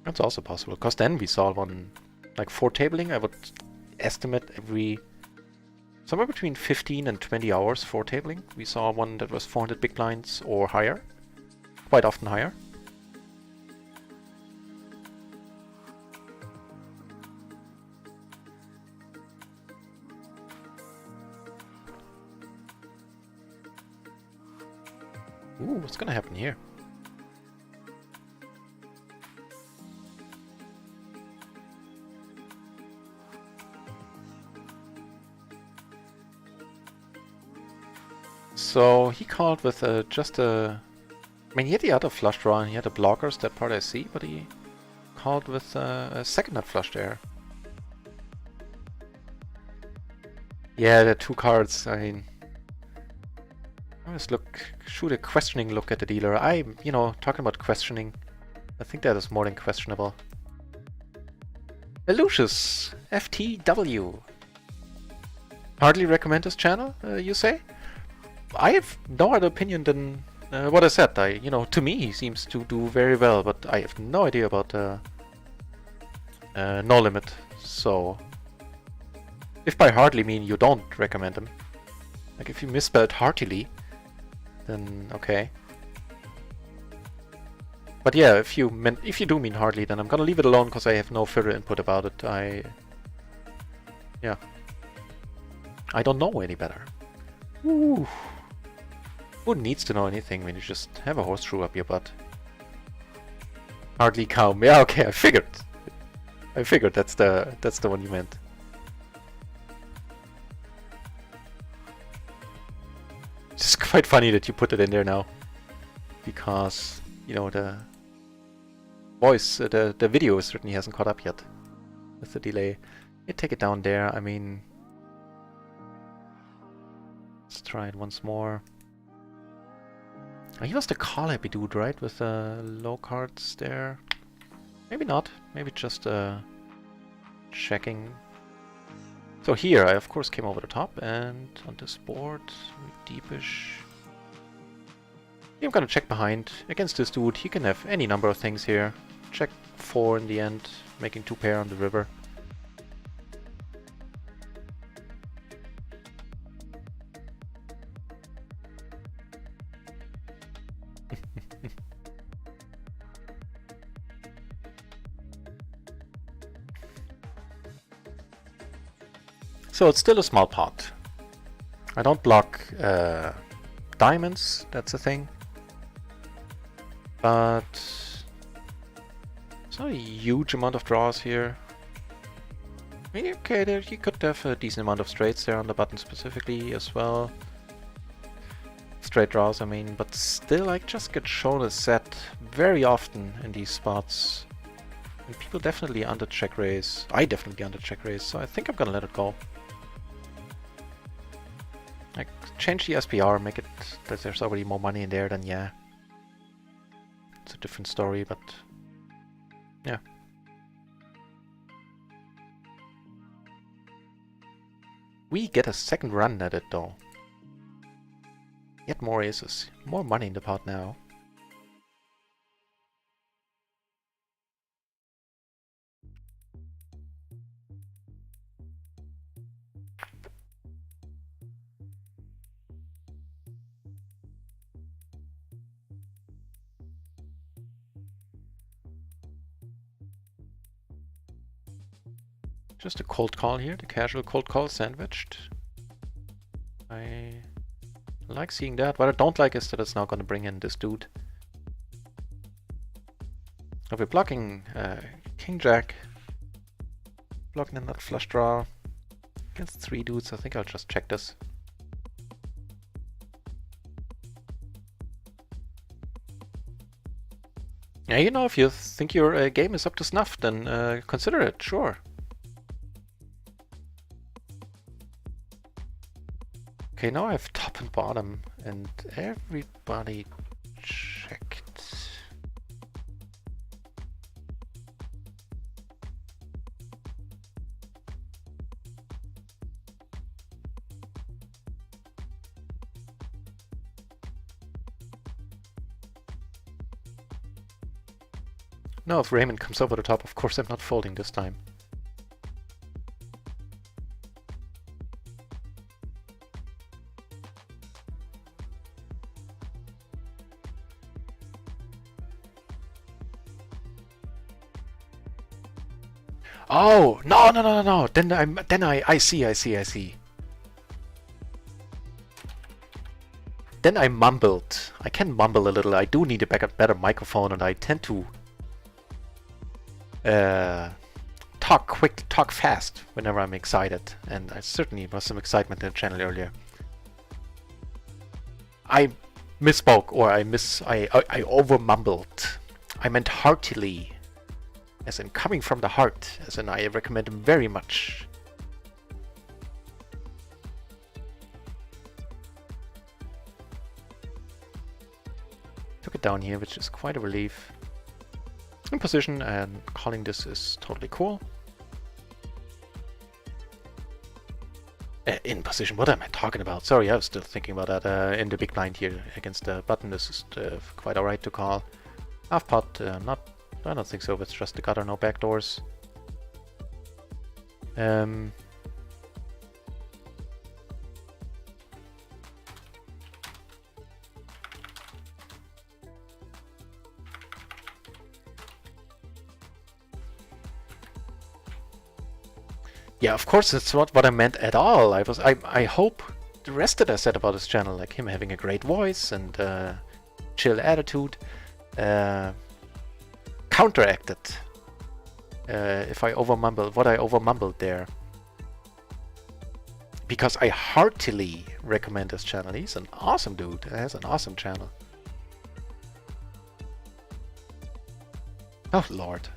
That's also possible, because then we saw one, like 4 tabling, I would estimate every, somewhere between 15 and 20 hours 4 tabling. We saw one that was 400 big blinds or higher, quite often higher. Ooh, what's gonna happen here? So he called with just a... I mean, he had the other flush draw and he had the blockers, that part I see, but he called with a second nut flush there. Yeah, the 2 cards, I mean... I always shoot a questioning look at the dealer. You know, talking about questioning, I think that is more than questionable. Lucius, FTW. Hardly recommend this channel, you say? I have no other opinion than what I said. You know, to me he seems to do very well, but I have no idea about No Limit. So, if by hardly mean you don't recommend him, like if you misspelled heartily, then okay. But yeah, if you do mean hardly, then I'm gonna leave it alone because I have no further input about it. Yeah, I don't know any better. Ooh. Who needs to know anything when you just have a horseshoe up your butt? Hardly calm. Yeah, okay, I figured. That's the one you meant. It's quite funny that you put it in there now, because you know the voice, the video certainly hasn't caught up yet with the delay. You take it down there. I mean, let's try it once more. Oh, he was the call happy dude, right? With low cards there. Maybe not. Maybe just checking. So here, I of course came over the top, and on this board, deepish. I'm gonna check behind. Against this dude, he can have any number of things here. Check 4 in the end, making 2 pair on the river. So it's still a small pot. I don't block diamonds, that's the thing. But it's not a huge amount of draws here. I mean, okay, there you could have a decent amount of straights there on the button specifically as well. Straight draws, I mean, but still I just get shown a set very often in these spots. And people definitely under check raise. I definitely under check raise, so I think I'm gonna let it go. Like, change the SPR, make it that there's already more money in there, then yeah. It's a different story, but yeah. We get a second run at it though. Get more aces, more money in the pot now. Just a cold call here, the casual cold call sandwiched. I like seeing that. What I don't like is that it's now going to bring in this dude. If we're blocking King Jack, blocking in that flush draw against 3 dudes, I think I'll just check this. Yeah, you know, if you think your game is up to snuff, then consider it, sure. Okay, now I have top and bottom, and everybody checked. Now if Raymond comes over the top, of course I'm not folding this time. Oh, no. Then I see. Then I mumbled. I can mumble a little. I do need a better microphone, and I tend to talk quick, talk fast whenever I'm excited. And I certainly was some excitement in the channel earlier. I misspoke, or I over mumbled. I meant heartily. As in coming from the heart, as in I recommend him very much. Took it down here, which is quite a relief. In position, and calling this is totally cool. In position, what am I talking about? Sorry, I was still thinking about that. In the big blind here against the button, this is quite alright to call. Half pot, I don't think so, it's just the gutter, no backdoors. Yeah, of course, that's not what I meant at all. I hope the rest that I said about his channel, like him having a great voice and chill attitude, counteracted if I overmumble what I overmumbled there, because I heartily recommend this channel. He's an awesome dude. He has an awesome channel. Oh lord.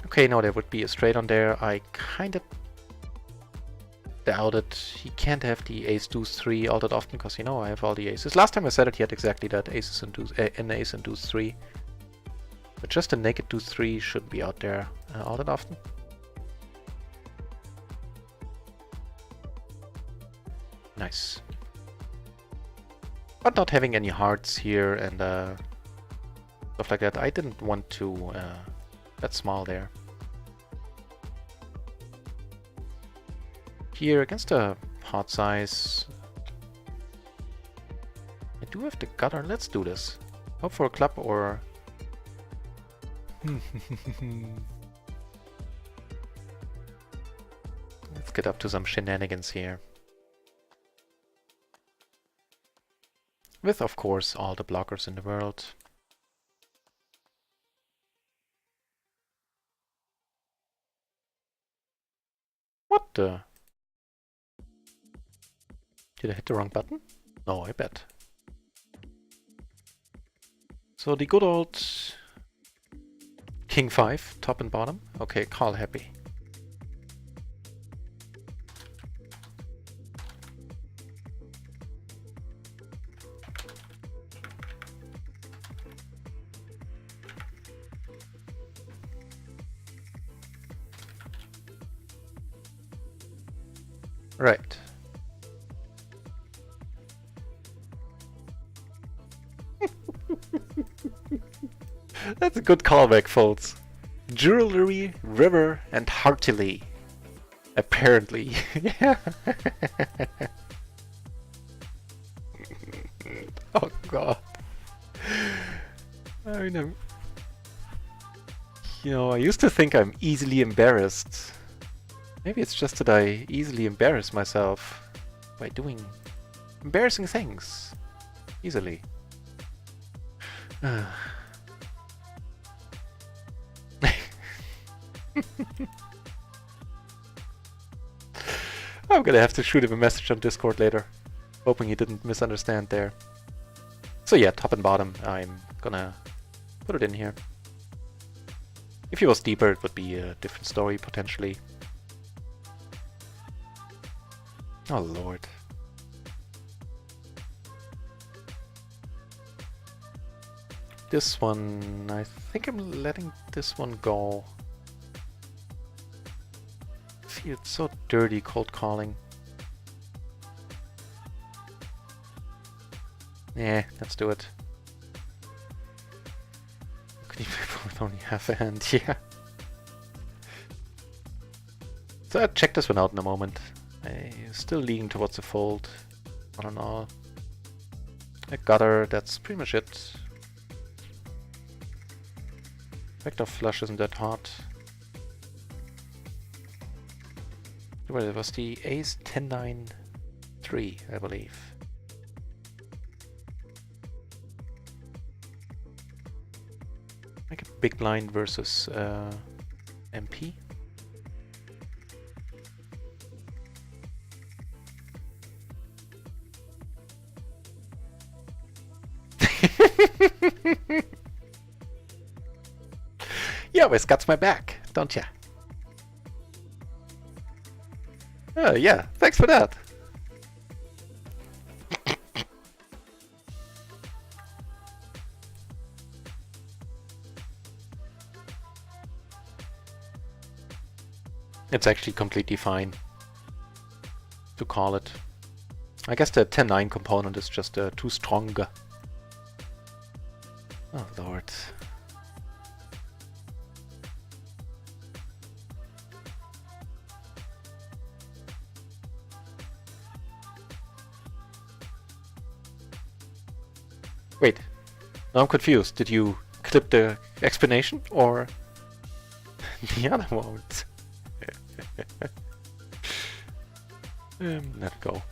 Okay, no, there would be a straight on there. I kind of doubt it. He can't have the ace deuce 3 all that often, because you know I have all the aces. Last time I said it, he had exactly that, aces and deuce, an ace and deuce 3. But just a naked deuce 3 should be out there all that often. Nice. But not having any hearts here and stuff like that, I didn't want to bet small there. Here against a pot size, I do have the gutter. Let's do this. Hope for a club or let's get up to some shenanigans here. With, of course, all the blockers in the world. What the? Did I hit the wrong button? No, I bet. So the good old King 5, top and bottom. Okay, call happy. Right. That's a good callback, folks. Jewelry, river, and heartily. Apparently. Yeah. Oh god. I mean, You know, I used to think I'm easily embarrassed. Maybe it's just that I easily embarrass myself by doing embarrassing things easily. I'm gonna have to shoot him a message on Discord later, hoping he didn't misunderstand there. So yeah, top and bottom, I'm gonna put it in here. If he was deeper, it would be a different story, potentially. Oh lord. This one, I think I'm letting this one go. I feel it's so dirty cold calling. Yeah, let's do it. Could you people with only half a hand? Yeah. So I'll check this one out in a moment. I'm still leaning towards a fold. I don't know. A gutter, that's pretty much it. Vector flush isn't that hot. Well, it was the ace 10-9-3, I believe. Like a big blind versus MP. You always got my back, don't ya? Oh yeah, thanks for that. It's actually completely fine to call it. I guess the 10-9 component is just too strong. Oh lord. Wait, now I'm confused. Did you clip the explanation or the other moment? Let it go.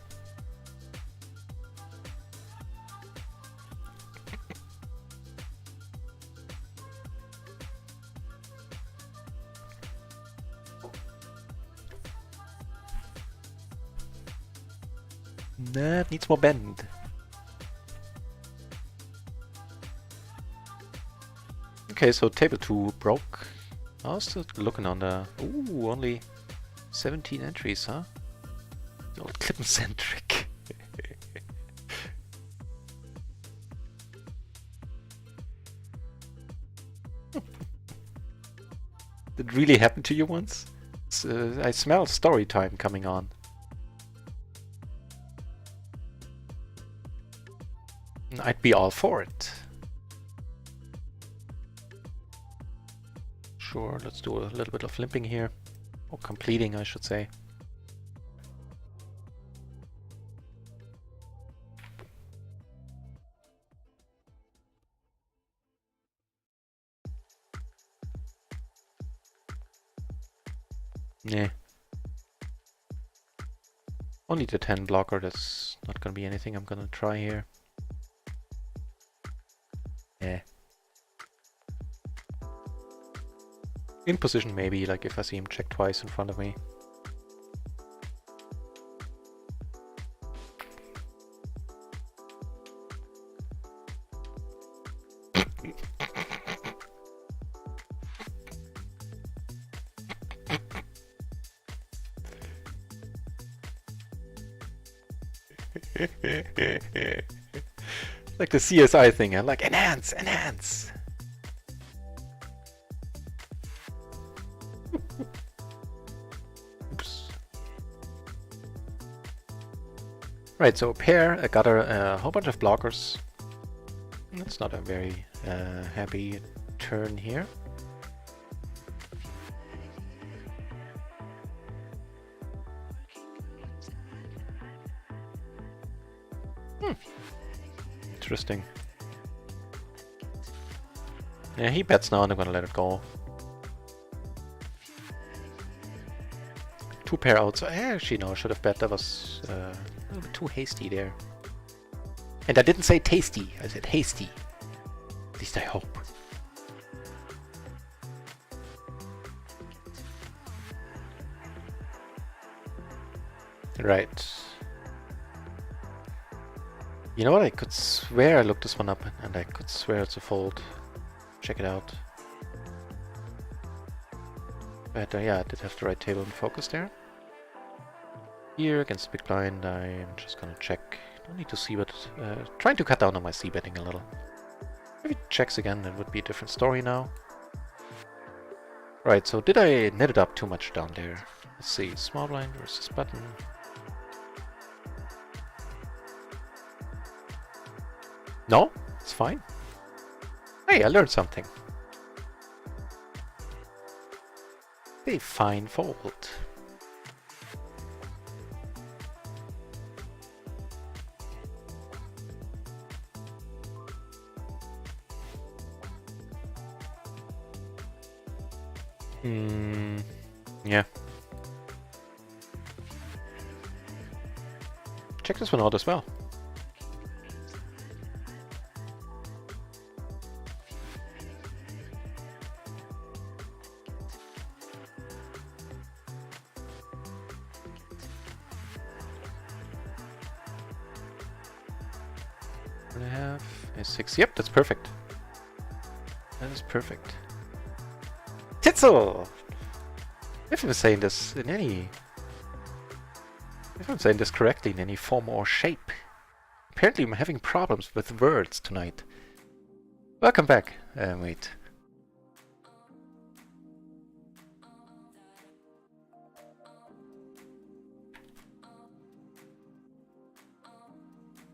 That needs more bend. Okay, so table 2 broke. I was still looking on the... Ooh, only 17 entries, huh? The old clip-centric. Did it really happen to you once? I smell story time coming on. I'd be all for it. Sure, let's do a little bit of limping here. Or completing, I should say. Yeah. Only the 10 blocker, that's not gonna be anything I'm gonna try here. Yeah. In position maybe, like if I see him check twice in front of me. Like the CSI thing, I'm like, enhance, enhance! Oops. Right, so a pair, a gutter, a whole bunch of blockers. That's not a very happy turn here. Interesting. Yeah, he bets now and I'm gonna let it go. 2 pair out. So actually, no, I should have bet. That was a little bit too hasty there. And I didn't say tasty. I said hasty. At least I hope. Right. You know what? I could swear I looked this one up, and I could swear it's a fold. Check it out. But yeah, I did have the right table in focus there. Here against the big blind, I'm just gonna check. Don't need to see what. Trying to cut down on my c betting a little. If it checks again, it would be a different story now. Right. So did I net it up too much down there? Let's see. Small blind versus button. No, it's fine. Hey, I learned something. A fine fold. Yeah. Check this one out as well. A6. Yep, that's perfect. That is perfect. Titzel! If I'm saying this in any... If I'm saying this correctly in any form or shape. Apparently I'm having problems with words tonight. Welcome back. Wait.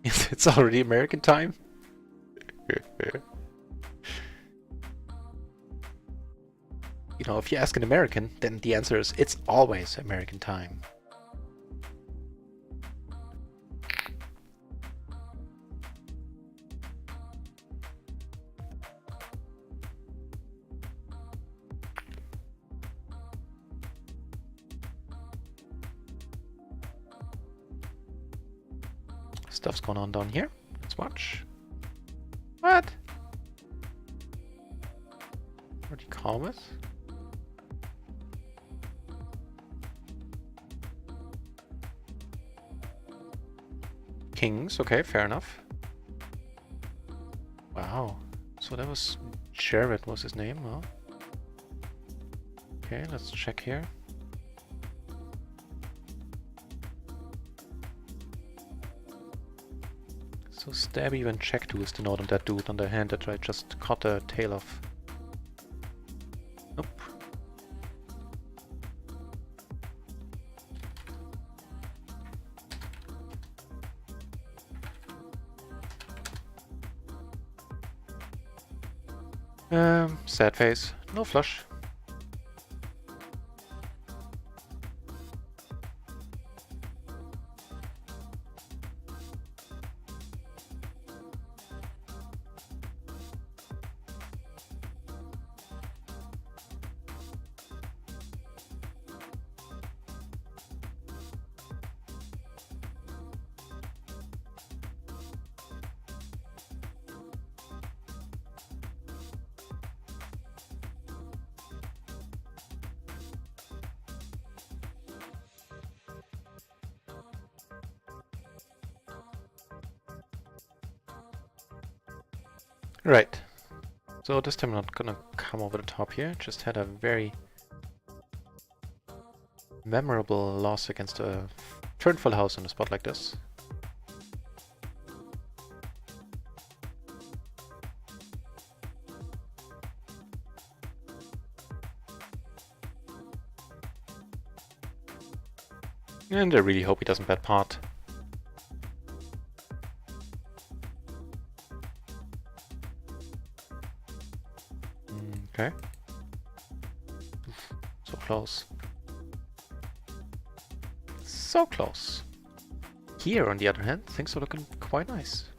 It's already American time? You know, if you ask an American, then the answer is it's always American time. Stuff's going on down here. Let's watch. What? What do you call this? Kings, okay, fair enough. Wow. So that was Jared was his name, huh? Okay, let's check here. So stabby when check 2 is the note on that dude on the hand that I just cut the tail off. Nope. Sad face. No flush. Right. So this time I'm not gonna come over the top here. Just had a very memorable loss against a turn full house in a spot like this. And I really hope he doesn't bet pot. Okay. So close. So close. Here, on the other hand, things are looking quite nice.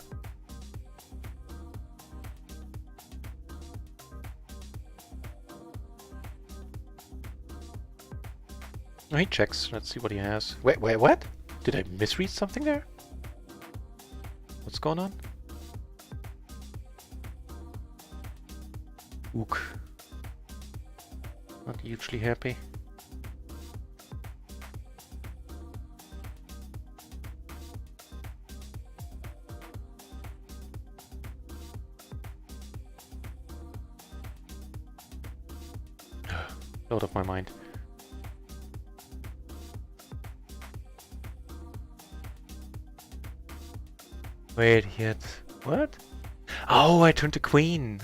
Oh, he checks. Let's see what he has. Wait, what? Did I misread something there? What's going on? Ook. Not hugely happy. Out of my mind. Wait, he had... What? Oh, I turned to queen!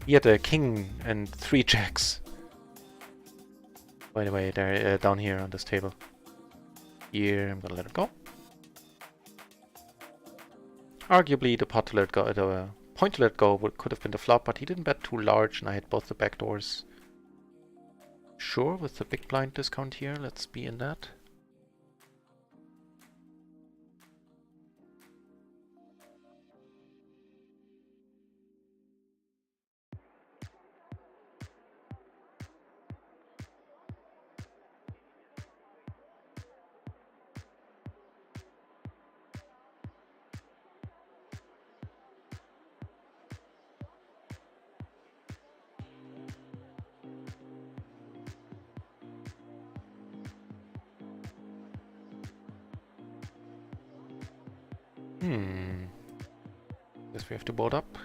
He had a king and 3 jacks. By the way, they're down here on this table. Here, I'm gonna let it go. Arguably, the pot to let go, the point to let go could have been the flop, but he didn't bet too large, and I had both the back doors. Sure, with the big blind discount here, let's be in that. Guess we have to board up.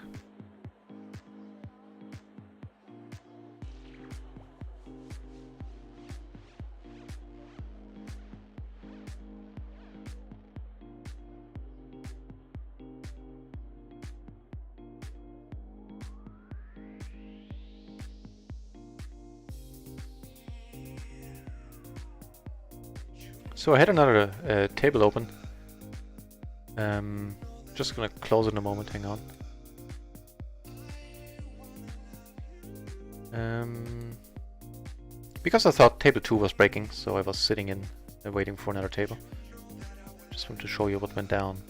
So I had another table open. Just gonna close in a moment, hang on. Because I thought table 2 was breaking, so I was sitting in waiting for another table. Just want to show you what went down.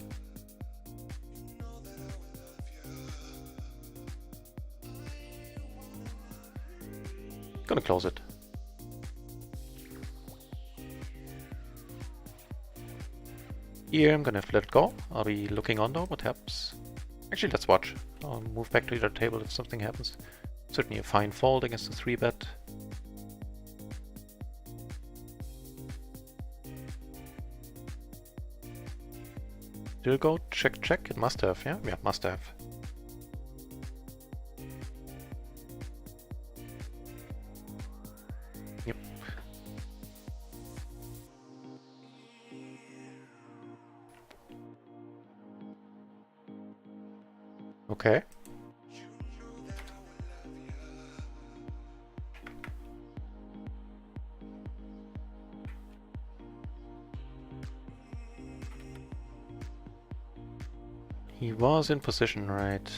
Gonna close it. Here I'm gonna let it go. I'll be looking on though what happens. Actually, let's watch. I'll move back to the other table if something happens. Certainly a fine fold against the 3-bet. Did it go? Check, check. It must have, yeah? Yeah, must have. Yep. Okay. He was in position, right?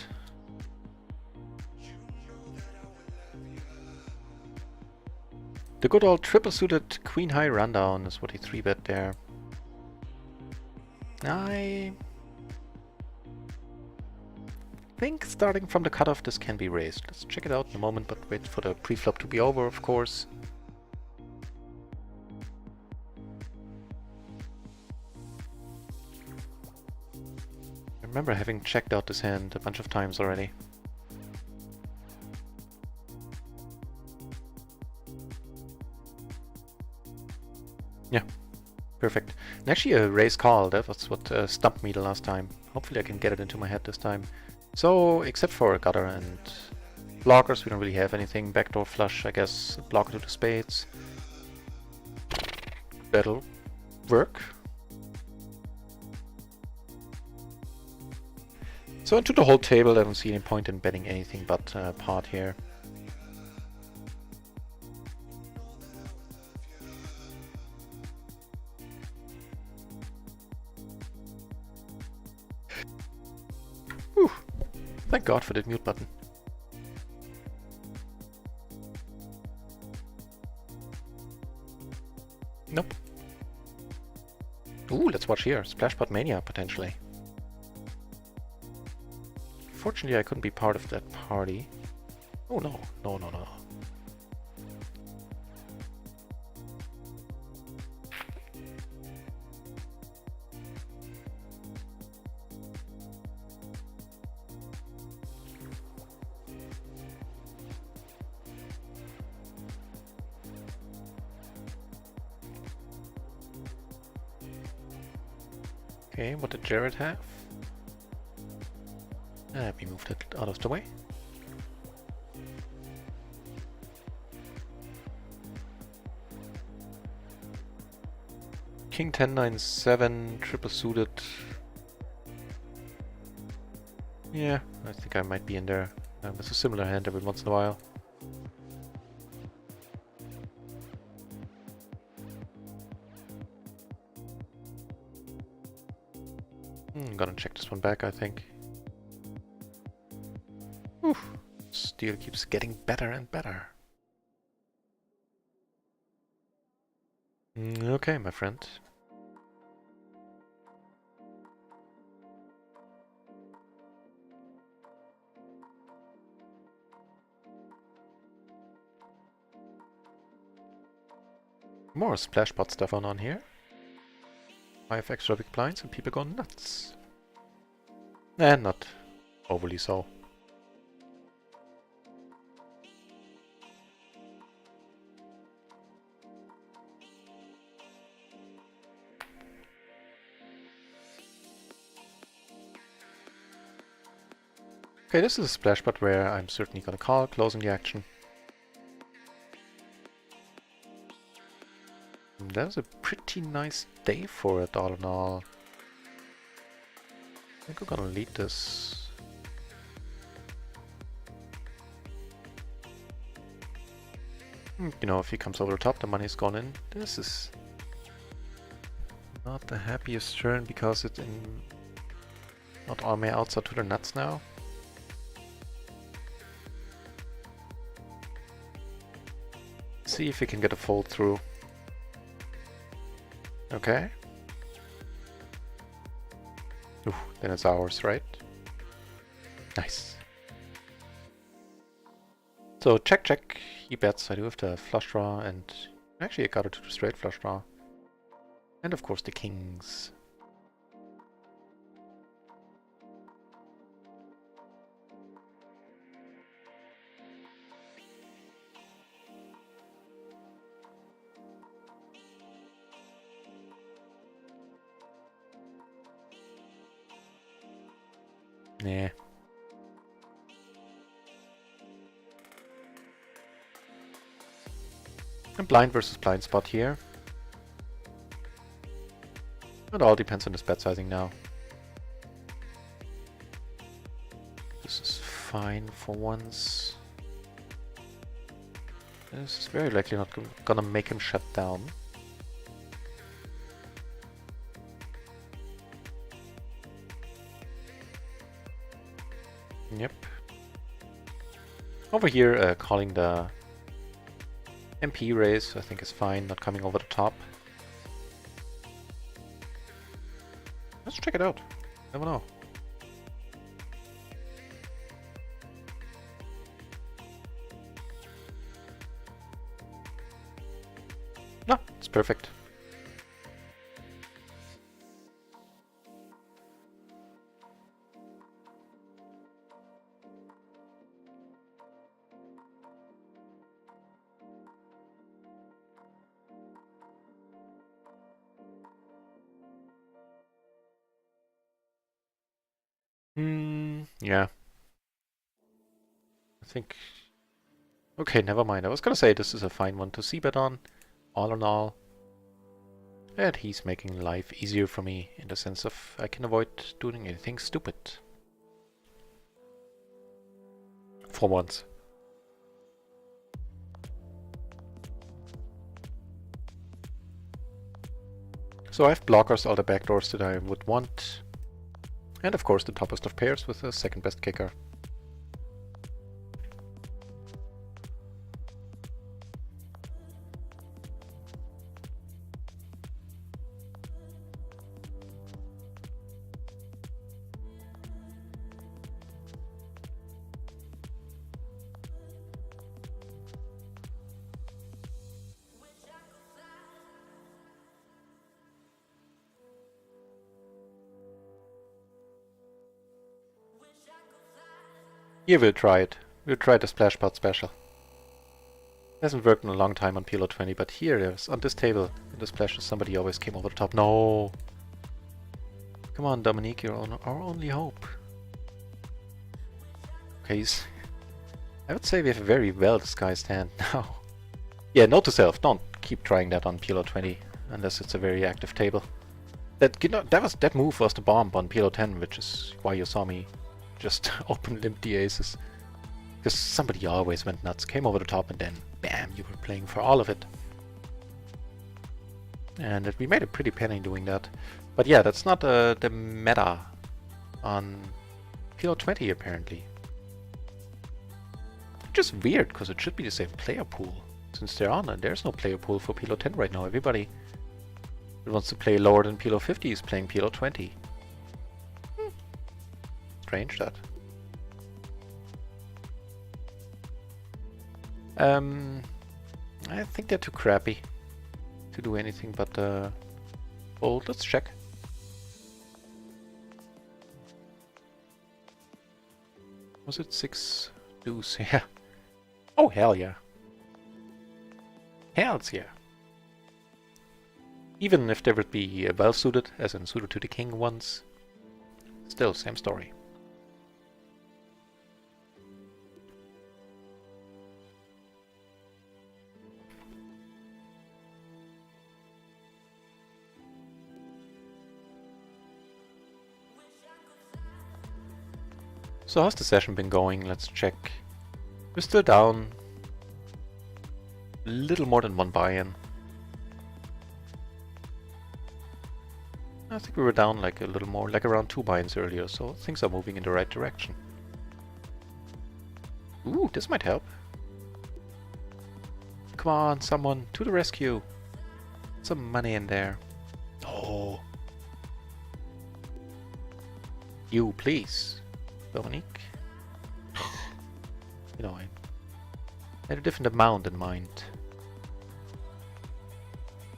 The good old triple suited queen high rundown is what he 3-bet there. I think starting from the cutoff this can be raised. Let's check it out in a moment, but wait for the pre-flop to be over, of course. I remember having checked out this hand a bunch of times already. Yeah, perfect. And actually a raise call, that was what stumped me the last time. Hopefully I can get it into my head this time. So, except for a gutter and blockers, we don't really have anything. Backdoor flush, I guess, blocker to the spades. That'll work. So into the whole table, I don't see any point in betting anything but pot here. Whew. Thank God for that mute button. Nope. Ooh, let's watch here. Splashpot Mania, potentially. Fortunately, I couldn't be part of that party. Oh no, no, no, no. Okay, what did Jared have? We moved it out of the way. King 10-9-7, triple suited. Yeah, I think I might be in there with a similar hand every once in a while. I'm gonna check this one back, I think. Oof. Steel keeps getting better and better. Okay, my friend. More splash pot stuff on here. 5 extra big blinds and people go nuts. And not overly so. Okay, this is a splash pot where I'm certainly gonna call, closing the action. And that was a pretty nice day for it, all in all. I think we're gonna lead this. You know, if he comes over the top, the money's gone in. This is not the happiest turn because it's in... Not all my outs are to the nuts now. See if we can get a fold through. Okay. Ooh, then it's ours, right? Nice. So check, check. He bets. I do have the flush draw, and actually I got it to the straight flush draw. And of course the kings. Nah. And blind versus blind spot here. It all depends on his bet sizing now. This is fine for once. This is very likely not gonna make him shut down. Yep. Over here, calling the MP raise, I think is fine, not coming over the top. Let's check it out. Never know. No, it's perfect. Yeah. I think... Okay, never mind. I was gonna say this is a fine one to c-bet on, all in all. And he's making life easier for me in the sense of I can avoid doing anything stupid. For once. So I have blockers, all the backdoors that I would want. And of course the toppest of pairs with the second best kicker. Here we'll try it. We'll try the splash pot special. Hasn't worked in a long time on PLO 20, but here it is, on this table, in the splashes, somebody always came over the top. No! Come on, Dominique, you're our only hope. Okay, I would say we have a very well disguised hand now. Yeah, note to self, don't keep trying that on PLO 20 unless it's a very active table. That move was the bomb on PLO 10, which is why you saw me just open limp the aces. Because somebody always went nuts, came over the top, and then bam, you were playing for all of it. And we made a pretty penny doing that. But yeah, that's not the meta on PLO 20 apparently. Just weird, because it should be the same player pool. Since there's no player pool for PLO 10 right now. Everybody who wants to play lower than PLO 50 is playing PLO 20. Strange that. I think they're too crappy to do anything but fold. Let's check. Was it 6 deuce? Yeah. Oh, hell yeah. Hells yeah. Even if they would be well suited, as in suited to the king once, still same story. So how's the session been going? Let's check. We're still down a little more than one buy-in. I think we were down like a little more, like around 2 buy-ins earlier, so things are moving in the right direction. Ooh, this might help. Come on, someone, to the rescue. Some money in there. Oh. You, please. Dominique. You know, I had a different amount in mind.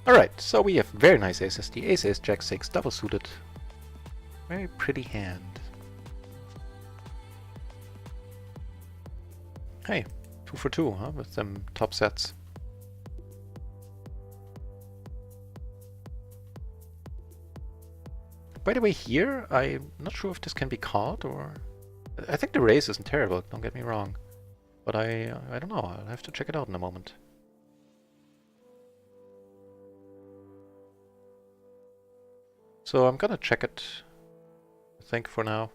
Alright, so we have very nice aces. The ace is jack 6, double suited. Very pretty hand. Hey, 2 for 2, huh, with them top sets. By the way, here, I'm not sure if this can be called or... I think the raise isn't terrible, don't get me wrong. But I don't know, I'll have to check it out in a moment. So I'm gonna check it, I think, for now.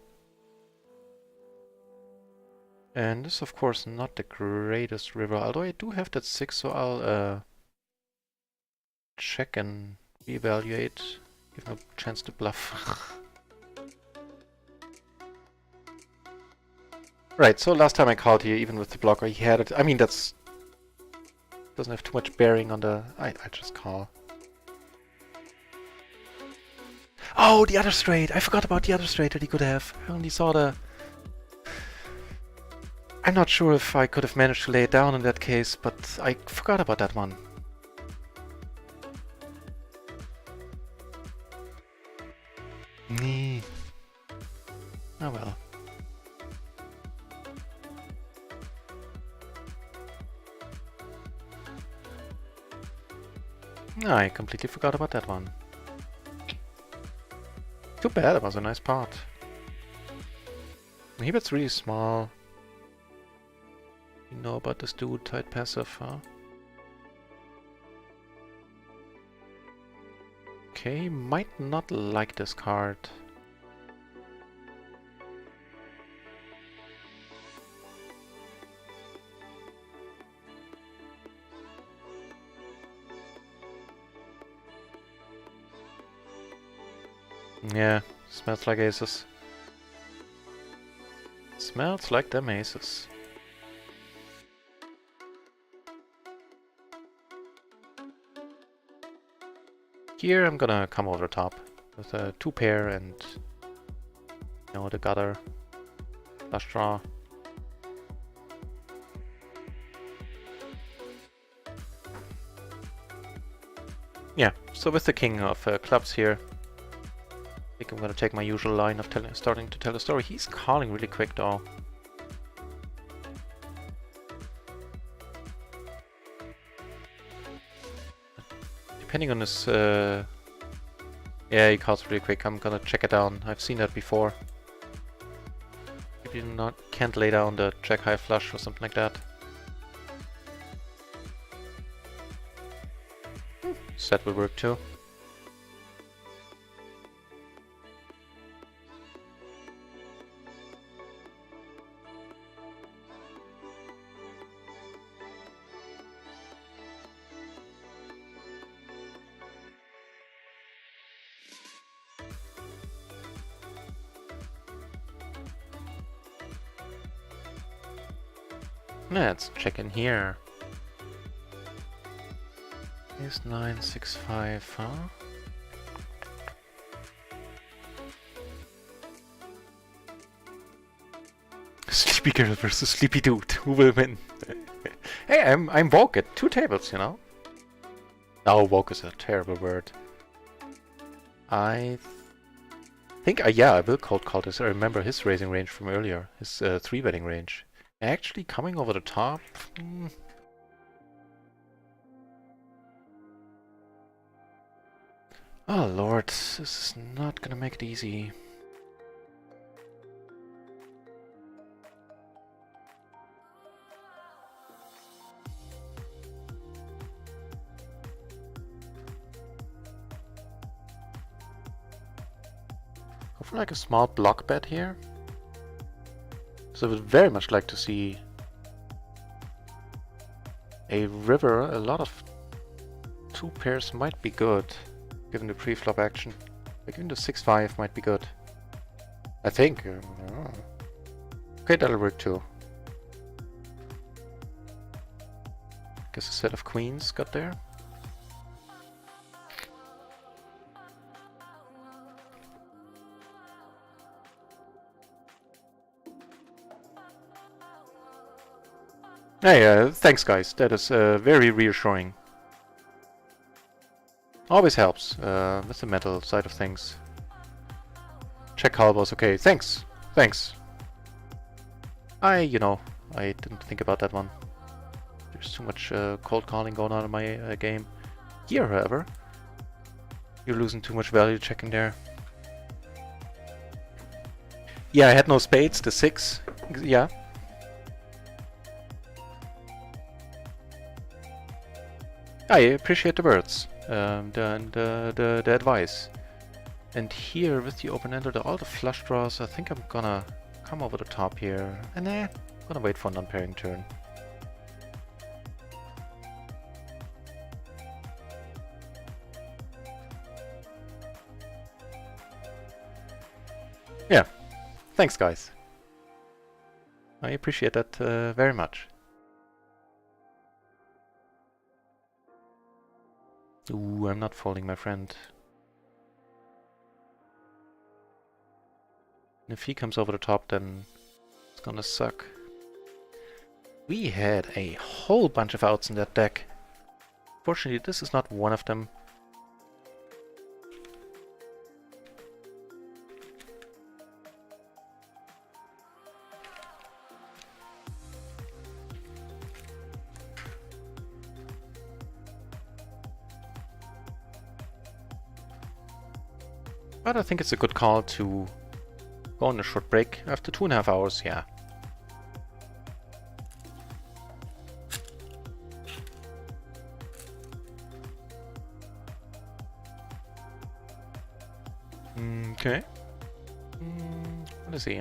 And this is of course not the greatest river, although I do have that 6, so I'll check and reevaluate. Give him a chance to bluff. Right, so last time I called here, even with the blocker, he had it. I mean, that's... doesn't have too much bearing on the... I just call. Oh, the other straight! I forgot about the other straight that he could have. I only saw the... I'm not sure if I could have managed to lay it down in that case, but I forgot about that one. Nee. Oh well. I completely forgot about that one. Too bad, it was a nice part. He bet's really small. You know about this dude, tight passive, huh? Okay, might not like this card. Yeah, smells like aces. Smells like them aces. Here I'm gonna come over the top with a 2 pair and, you know, the gutter, flush draw. Yeah, so with the king of clubs here, I think I'm gonna take my usual line of starting to tell a story. He's calling really quick though. Depending on his Yeah, he calls really quick. I'm gonna check it down. I've seen that before. If you can't lay down the check high flush or something like that. Set will work too. Let's check in here. Is 965, huh? Sleepy girl versus sleepy dude. Who will win? Hey, I'm woke at 2 tables, you know? Oh, woke is a terrible word. I think, yeah, I will cold call this. I remember his raising range from earlier. His 3-betting range. Actually, coming over the top? Oh lord, this is not gonna make it easy. Go for like a small block bet here. So I would very much like to see a river. A lot of 2 pairs might be good, given the pre-flop action. Like even the 6-5 might be good. I think. Okay, that'll work too. Guess a set of queens got there. Hey, thanks guys, that is very reassuring. Always helps with the mental side of things. Check combos, okay, thanks, thanks. I didn't think about that one. There's too much cold calling going on in my game. Here, however, you're losing too much value checking there. Yeah, I had no spades, the 6, yeah. I appreciate the words and the advice. And here with the open-ended, all the flush draws, I think I'm gonna come over the top here. And I'm gonna wait for an unpairing turn. Yeah, thanks guys. I appreciate that very much. Ooh, I'm not folding, my friend. And if he comes over the top, then it's gonna suck. We had a whole bunch of outs in that deck. Fortunately, this is not one of them. But I think it's a good call to go on a short break after 2.5 hours, yeah. Okay. What is he?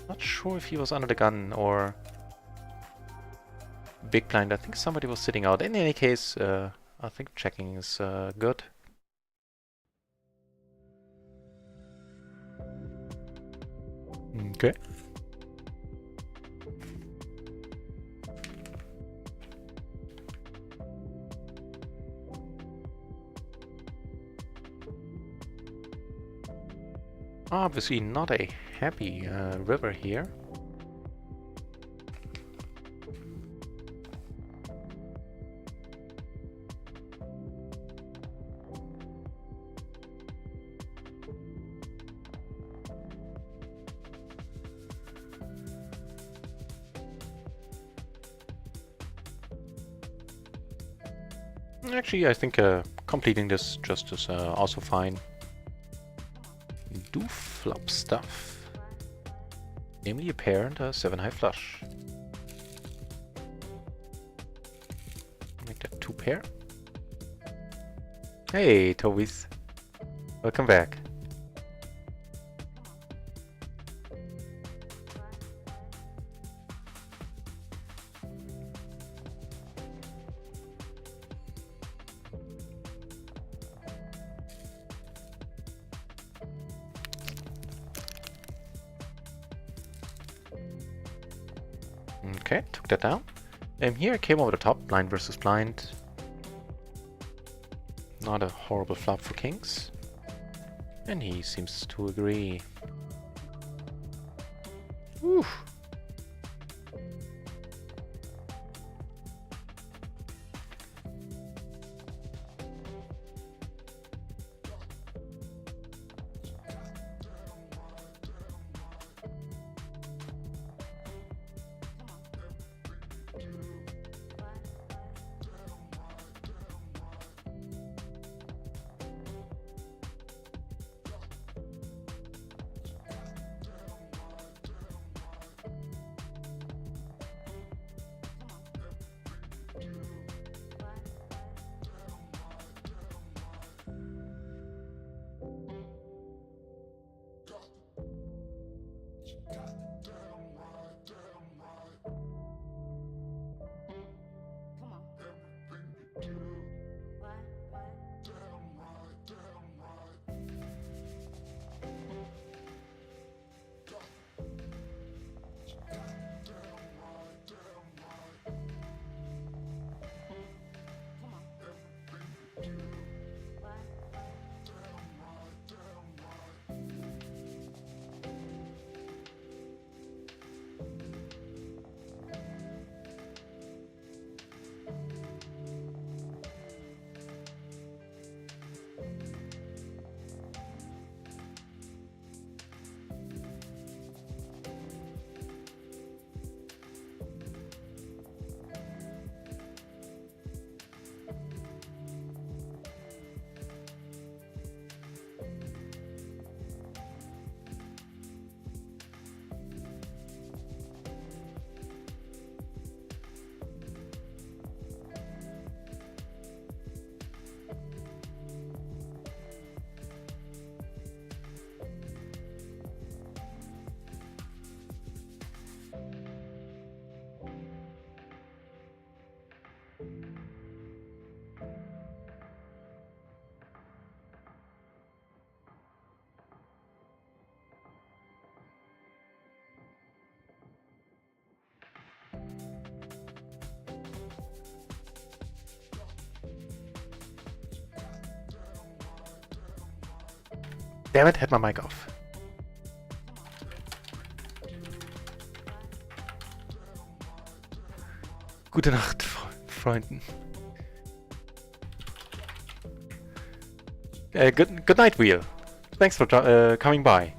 Not sure if he was under the gun or big blind. I think somebody was sitting out. In any case, I think checking is good. Okay. Obviously not a happy river here. Actually, I think completing this just is also fine. do flop stuff. Namely a pair and a 7 high flush. Make that 2 pair. Hey, Tobies. Welcome back. Okay, took that down. Here I came over the top, blind versus blind. Not a horrible flop for kings. And he seems to agree. Whew. Damn it, had my mic off. Gute Nacht, Freunden. Good night, Wheel. Thanks for coming by.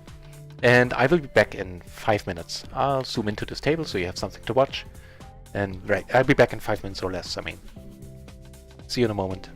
And I will be back in 5 minutes. I'll zoom into this table so you have something to watch. And right, I'll be back in 5 minutes or less, I mean. See you in a moment.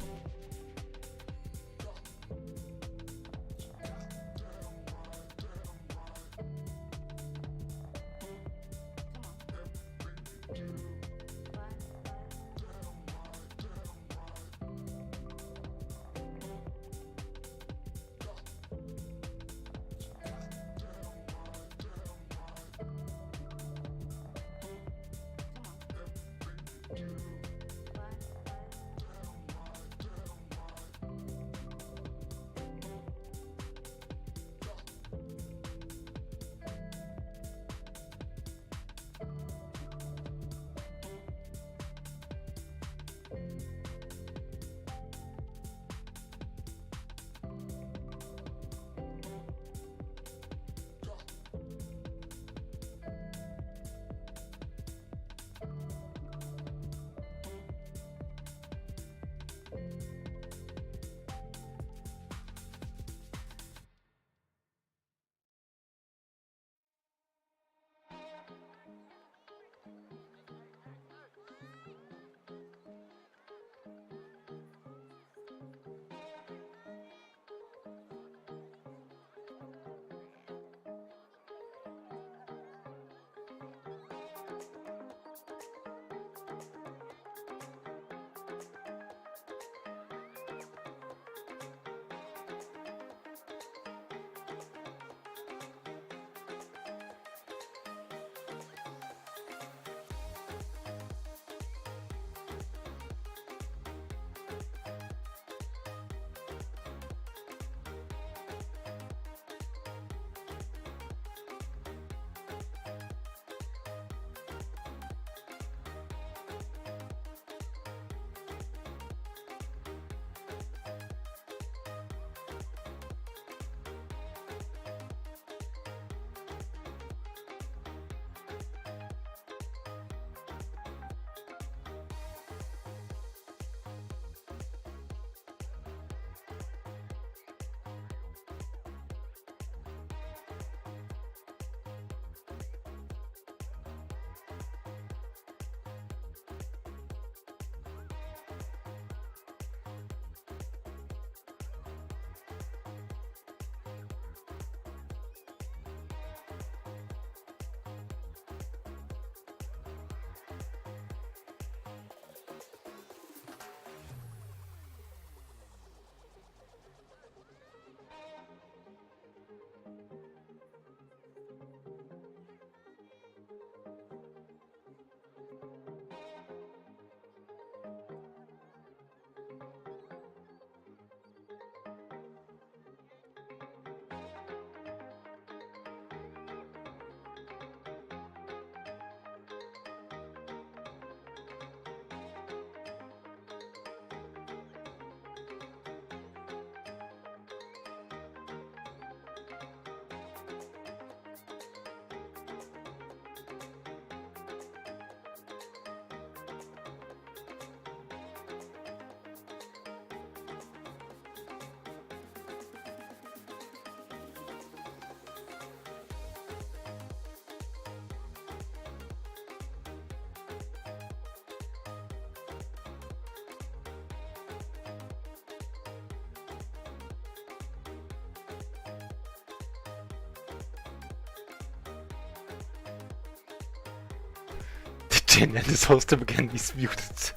Jin and his host him again, he's muted.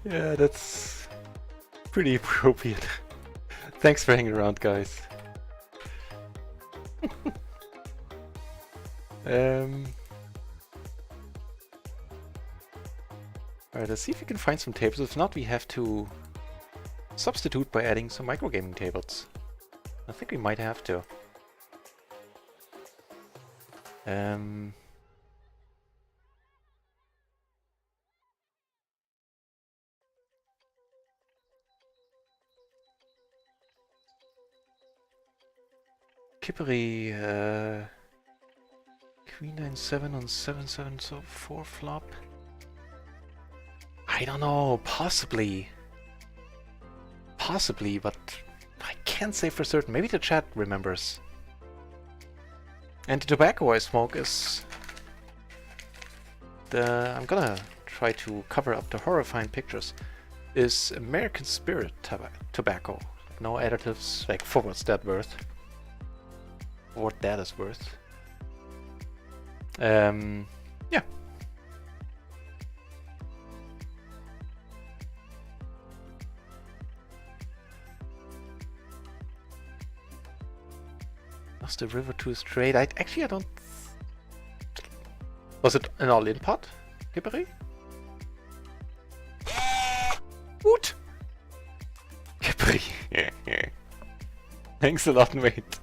Yeah, that's pretty appropriate. Thanks for hanging around, guys. Alright, let's see if we can find some tables. If not, we have to substitute by adding some microgaming tables. I think we might have to. Kippery, Queen 9-7 on 7-7, so 4 flop. I don't know, possibly. Possibly, but I can't say for certain. Maybe the chat remembers. And the tobacco I smoke is I'm gonna try to cover up the horrifying pictures. Is American Spirit tobacco. No additives, like for what's that worth. For what that is worth. Yeah. Lost the river to a straight. I don't. Was it an all-in pot, Kippery? Woot! Kippery. Thanks a lot, mate.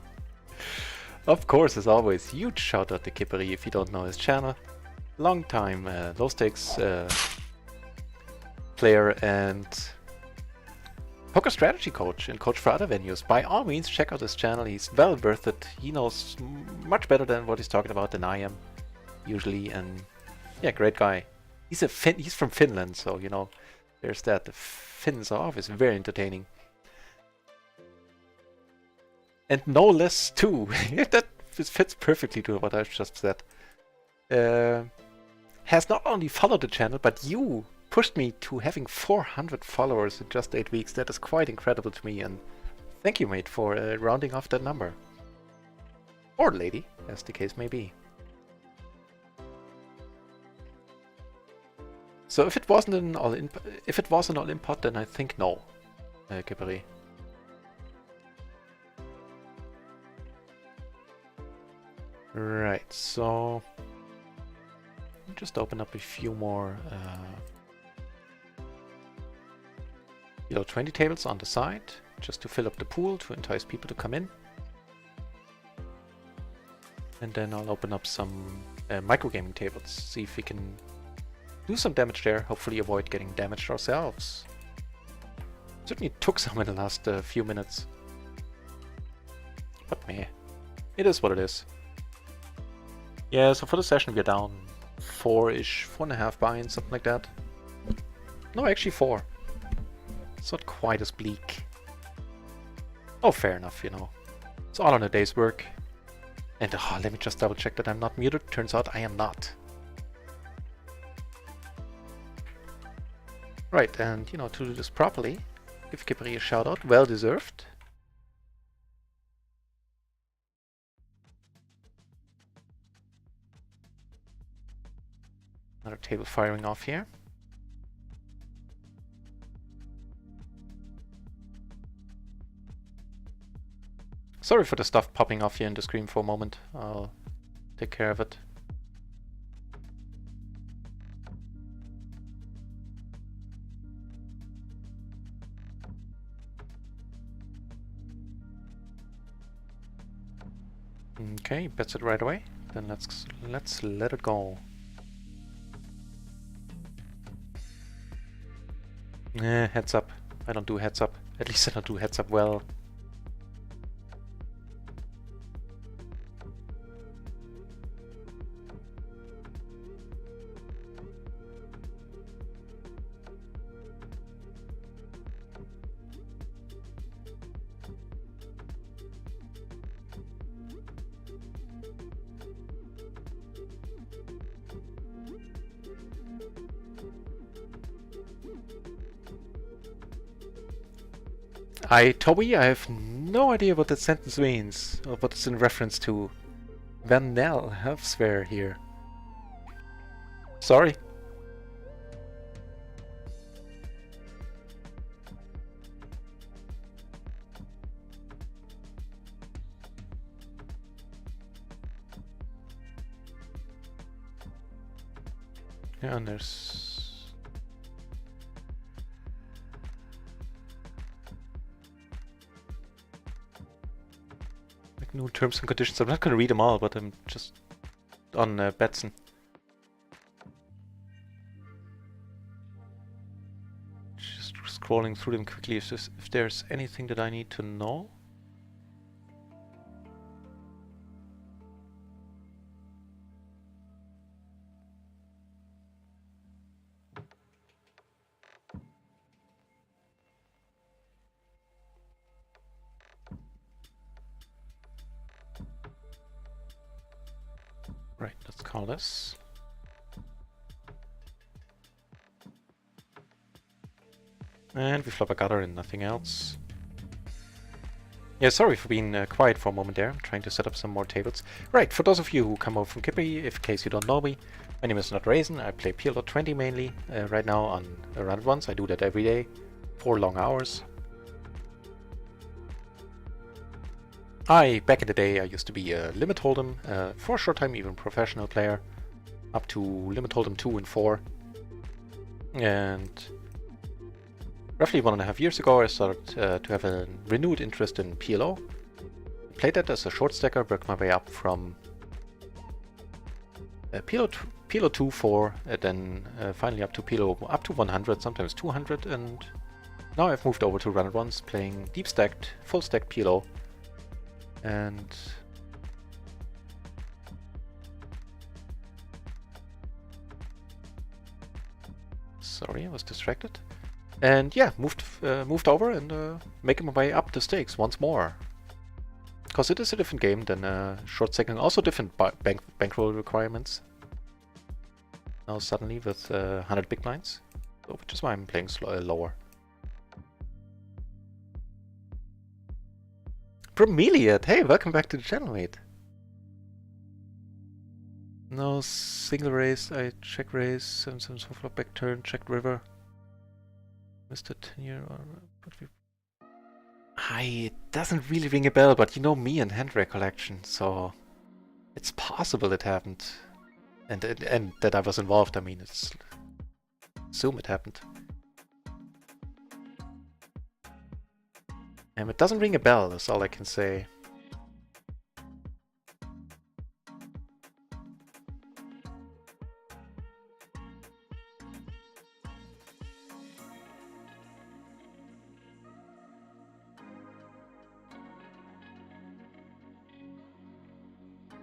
Of course, as always, huge shout out to Kippery if you don't know his channel. Long time low stakes player and poker strategy coach and coach for other venues. By all means, check out his channel. He's well worth it. He knows much better than what he's talking about than I am, usually. And yeah, great guy. He's from Finland, so you know, there's that. The Finns are always very entertaining. And no less too. That fits perfectly to what I've just said. Has not only followed the channel, but you pushed me to having 400 followers in just 8 weeks. That is quite incredible to me, and thank you, mate, for rounding off that number. Or lady, as the case may be. So if it wasn't an all-in, pot, then I think no, Kippery. Right, so just open up a few more PLO 20 tables on the side, just to fill up the pool, to entice people to come in. And then I'll open up some microgaming tables, see if we can do some damage there, hopefully avoid getting damaged ourselves. Certainly took some in the last few minutes. But meh, it is what it is. Yeah, so for the session we're down 4-ish, 4.5 buy-ins, something like that. No, actually 4. It's not quite as bleak. Oh, fair enough, you know. It's all on a day's work. And let me just double check that I'm not muted. Turns out I am not. Right, and you know, to do this properly, give Kippery a shout out, well deserved. Another table firing off here. Sorry for the stuff popping off here in the screen for a moment. I'll take care of it. Okay, bets it right away. Then let's let it go. Heads up. I don't do heads up. At least I don't do heads up well. Toby, I have no idea what that sentence means, or what it's in reference to. Van Nel Hufswear here. Sorry. Yeah, and there's... like new terms and conditions. I'm not gonna read them all, but I'm just on Betson. Just scrolling through them quickly if there's anything that I need to know. Right, let's call this. And we flop a gutter and nothing else. Yeah, sorry for being quiet for a moment there. I'm trying to set up some more tables. Right, for those of you who come over from Kipri, in case you don't know me, my name is Not Raisin. I play PLO 20 mainly right now on Round Ones. I do that every day, 4 long hours. Back in the day, I used to be a Limit Hold'em, for a short time even professional player, up to Limit Hold'em 2 and 4. And roughly 1.5 years ago, I started to have a renewed interest in PLO. Played that as a short stacker, worked my way up from PLO 2, 4, then finally up to PLO up to 100, sometimes 200, and now I've moved over to Run It Once, playing deep stacked, full stacked PLO. And sorry, I was distracted. And yeah, moved over and making my way up the stakes once more. Because it is a different game than short stacking, also different bankroll requirements. Now suddenly with 100 big blinds, which is why I'm playing lower. Bromeliad, hey, welcome back to the channel, mate. No single raise, I check raise, 7/7 so flop back turn, checked river. Mr. Tenure or it doesn't really ring a bell, but you know me and hand recollection, so it's possible it happened. And that I was involved, I mean, it's assume it happened. It doesn't ring a bell, that's all I can say.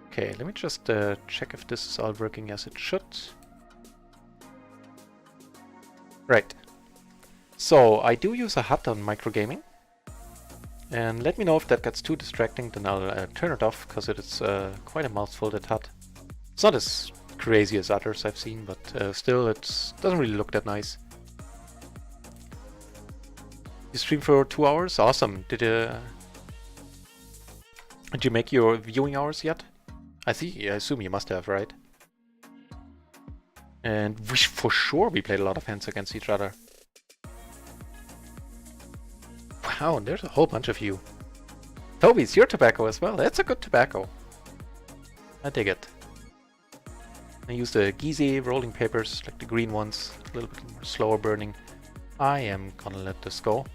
Okay, let me just check if this is all working as it should. Right. So, I do use a HUD on microgaming. And let me know if that gets too distracting, then I'll turn it off, because it is quite a mouthful, that HUD. It's not as crazy as others I've seen, but still it doesn't really look that nice. You stream for 2 hours? Awesome. Did you make your viewing hours yet? I assume you must have, right? And for sure we played a lot of hands against each other. Wow, and there's a whole bunch of you. Toby, it's your tobacco as well. That's a good tobacco. I dig it. I use the Gize rolling papers, like the green ones, a little bit more slower burning. I am gonna let this go.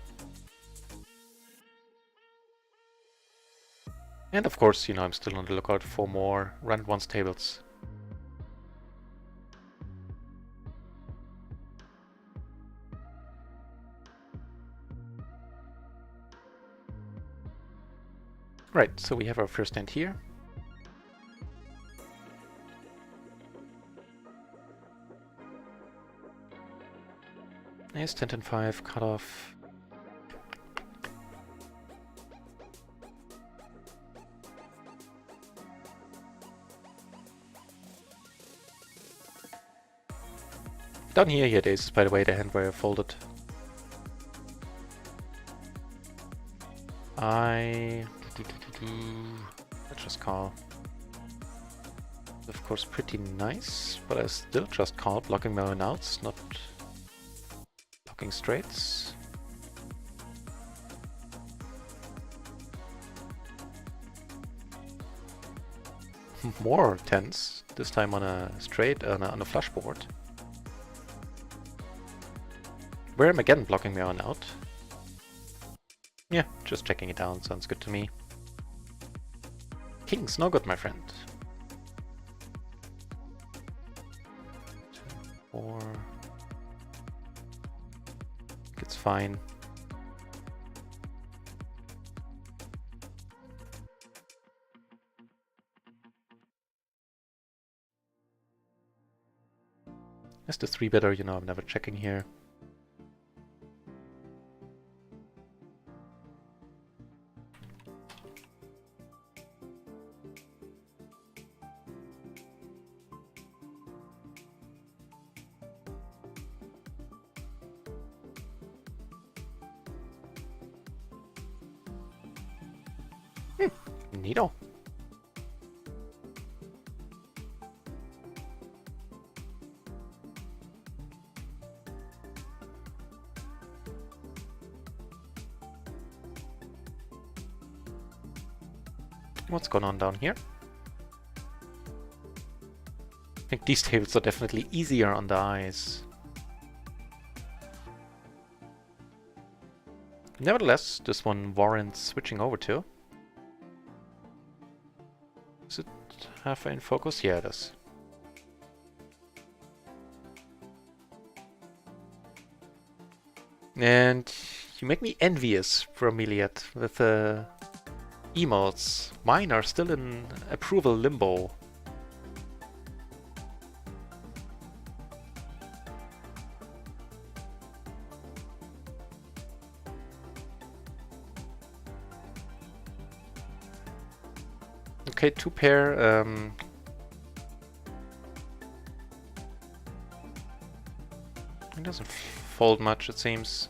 And of course, you know, I'm still on the lookout for more Run It Once tables. Right, so we have our first hand here. Nice, 10-10-5, cut off. Down here, he had aces, by the way, the hand where I folded. Let's just call. Of course, pretty nice, but I still just call blocking my own outs, not blocking straights. More tens, this time on a straight, on a flush board. Where I'm again blocking my own out. Yeah, just checking it down, sounds good to me. King's no good, my friend. 2, 4. I think it's fine. As the 3-better, you know, I'm never checking here. Neato. What's going on down here? I think these tables are definitely easier on the eyes. Nevertheless, this one warrants switching over to. Does it have in focus? Yeah, it does. And you make me envious, Bromeliad, with emotes. Mine are still in approval limbo. Okay, 2 pair. It doesn't fold much, it seems.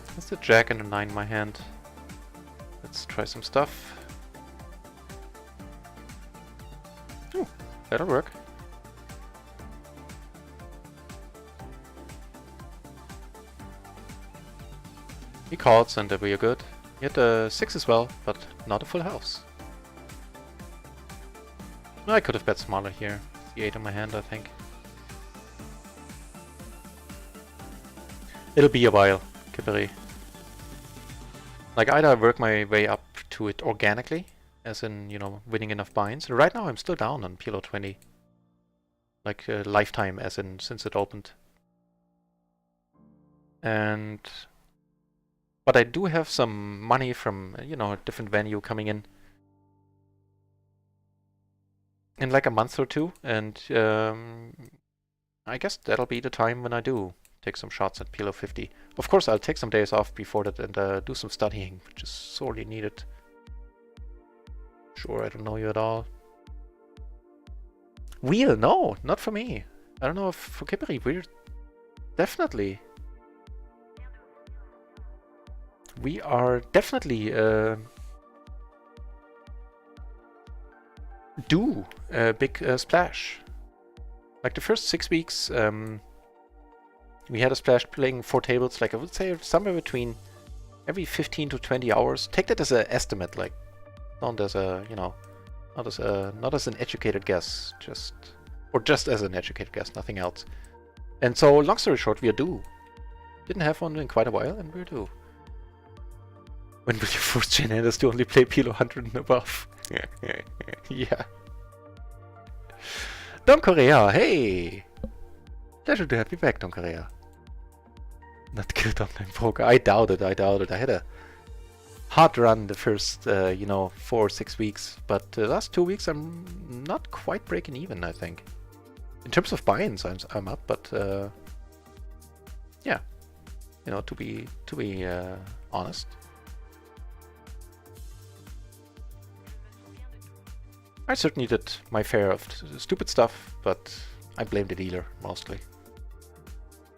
There's the jack and a 9 in my hand. Let's try some stuff. Ooh, that'll work. He calls and we are good. He had a 6 as well, but not a full house. I could have bet smaller here. The 8 in my hand, I think. It'll be a while, Kippery. Like, either I work my way up to it organically, as in, you know, winning enough binds. Right now I'm still down on PLO 20. Like, lifetime, as in, since it opened. But I do have some money from, you know, a different venue coming in like a month or two, and I guess that'll be the time when I do take some shots at PLO 50. Of course, I'll take some days off before that and do some studying, which is sorely needed. Sure, I don't know you at all. Wheel? No, not for me. I don't know if for Kippery, we're definitely... We are definitely due a big splash. Like the first 6 weeks, we had a splash playing 4 tables, like I would say somewhere between every 15 to 20 hours. Take that as an estimate, like not as a, you know, not as an educated guess, just as an educated guess, nothing else. And so, long story short, we are due. Didn't have one in quite a while, and we're due. When will you force Jananders to only play PLO 100 and above? Yeah. Don Korea, hey! Pleasure to have you back, Don Korea. Not good online poker. I doubt it. I had a hard run the first, you know, 4 or 6 weeks, but the last 2 weeks I'm not quite breaking even, I think. In terms of buy-ins, I'm up, but yeah, you know, to be honest. I certainly did my fair of stupid stuff, but I blame the dealer, mostly.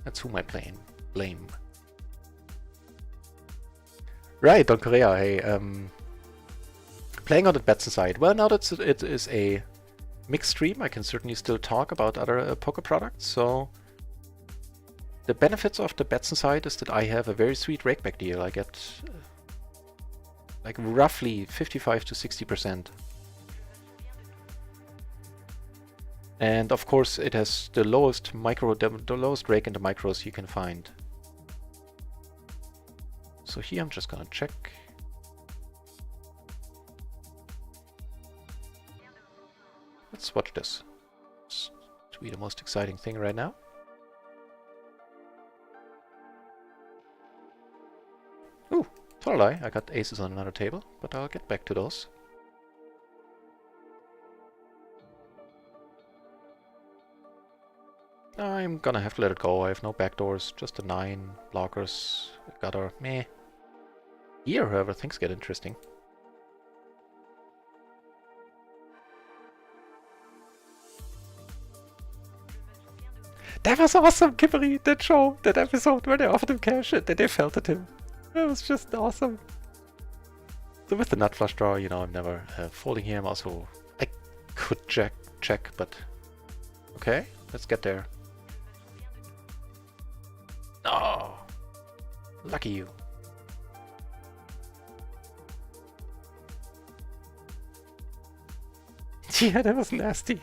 That's whom I blame. Right, Don Korea, hey, playing on the Betson side. Well, now that it is a mixed stream, I can certainly still talk about other poker products, so... The benefits of the Betson side is that I have a very sweet rakeback deal. I get like roughly 55 to 60%. And of course it has the lowest the lowest rake in the micros you can find. So here I'm just gonna check. Let's watch this. It's to be the most exciting thing right now. Ooh, total lie, I got aces on another table, but I'll get back to those. I'm gonna have to let it go. I have no backdoors, just a 9, blockers, gutter, meh. Here, however, things get interesting. That was awesome, Kimberly, that show, that episode where they offered him cash and then they felt at him. That was just awesome. So with the nut flush draw, you know, I'm never folding here. I'm also... I could check, but... Okay, let's get there. Oh! Lucky you. Yeah, that was nasty.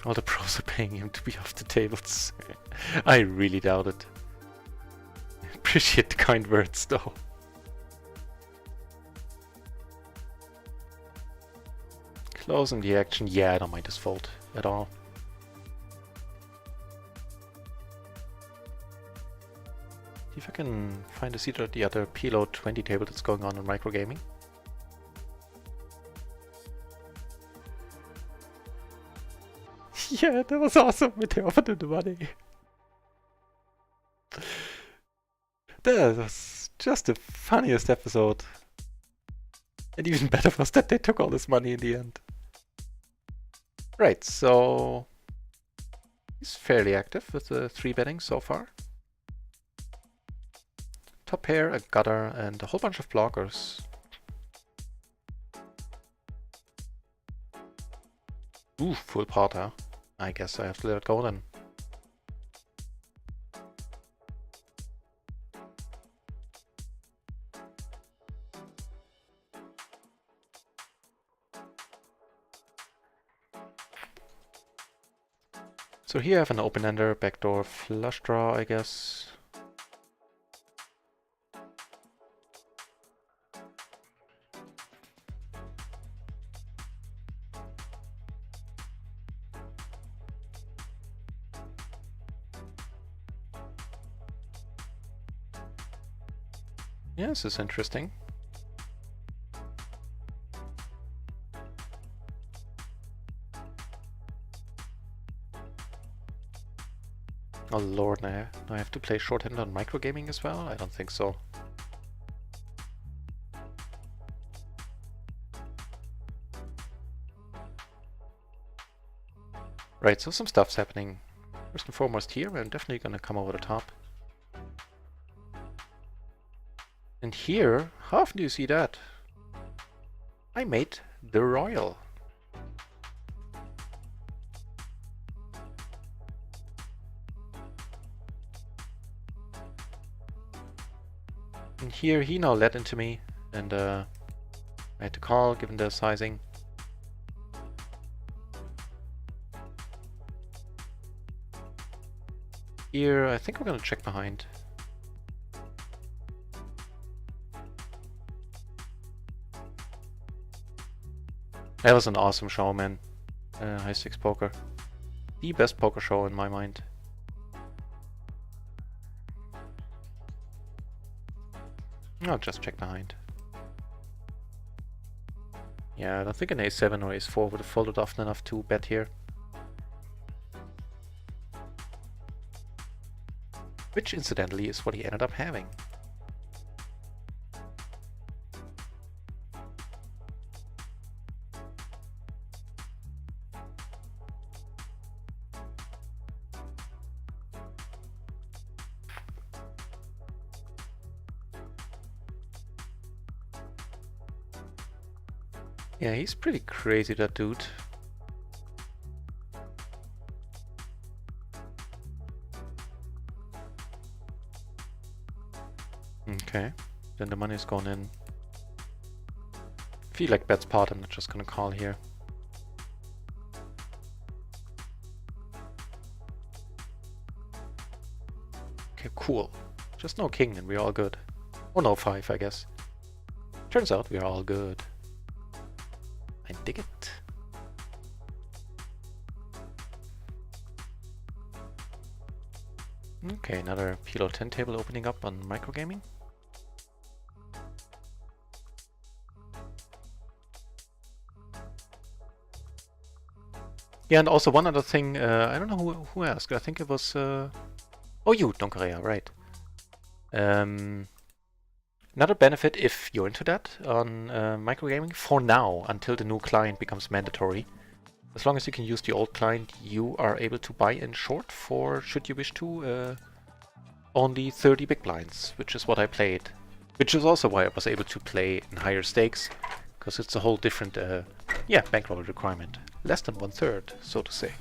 All the pros are paying him to be off the tables. I really doubt it. Appreciate the kind words, though. Closing the action. Yeah, I don't mind this fold at all. See if I can find a seat at the other PLO 20 table that's going on in microgaming. Yeah, that was awesome when they offered him the money. That was just the funniest episode. And even better was that they took all this money in the end. Right, so... he's fairly active with the 3 betting so far. Top pair, a gutter, and a whole bunch of blockers. Ooh, full pot, huh? I guess I have to let it go then. So here I have an open-ender, backdoor flush draw, I guess. Yeah, this is interesting. Oh lord, now I have to play shorthand on microgaming as well? I don't think so. Right, so some stuff's happening. First and foremost here, I'm definitely gonna come over the top. And here, how often do you see that? I made the royal. And here he now led into me, and I had to call given the sizing. Here, I think we're gonna check behind. That was an awesome show, man. High Stakes Poker. The best poker show in my mind. I'll just check behind. Yeah, I don't think an A7 or A4 would have folded often enough to bet here. Which, incidentally, is what he ended up having. Yeah, he's pretty crazy, that dude. Okay, then the money's gone in. Feel like bet's part, I'm not just gonna call here. Okay, cool. Just no king and we're all good. Oh no, 5 I guess. Turns out we're all good. I dig it. Okay, another PLO 10 table opening up on microgaming. Yeah, and also one other thing, I don't know who asked, I think it was, oh you, Don Correa, right. Another benefit, if you're into that, on microgaming, for now, until the new client becomes mandatory, as long as you can use the old client, you are able to buy in short for, should you wish to, only 30 big blinds, which is what I played. Which is also why I was able to play in higher stakes, because it's a whole different, bankroll requirement. Less than 1/3, so to say.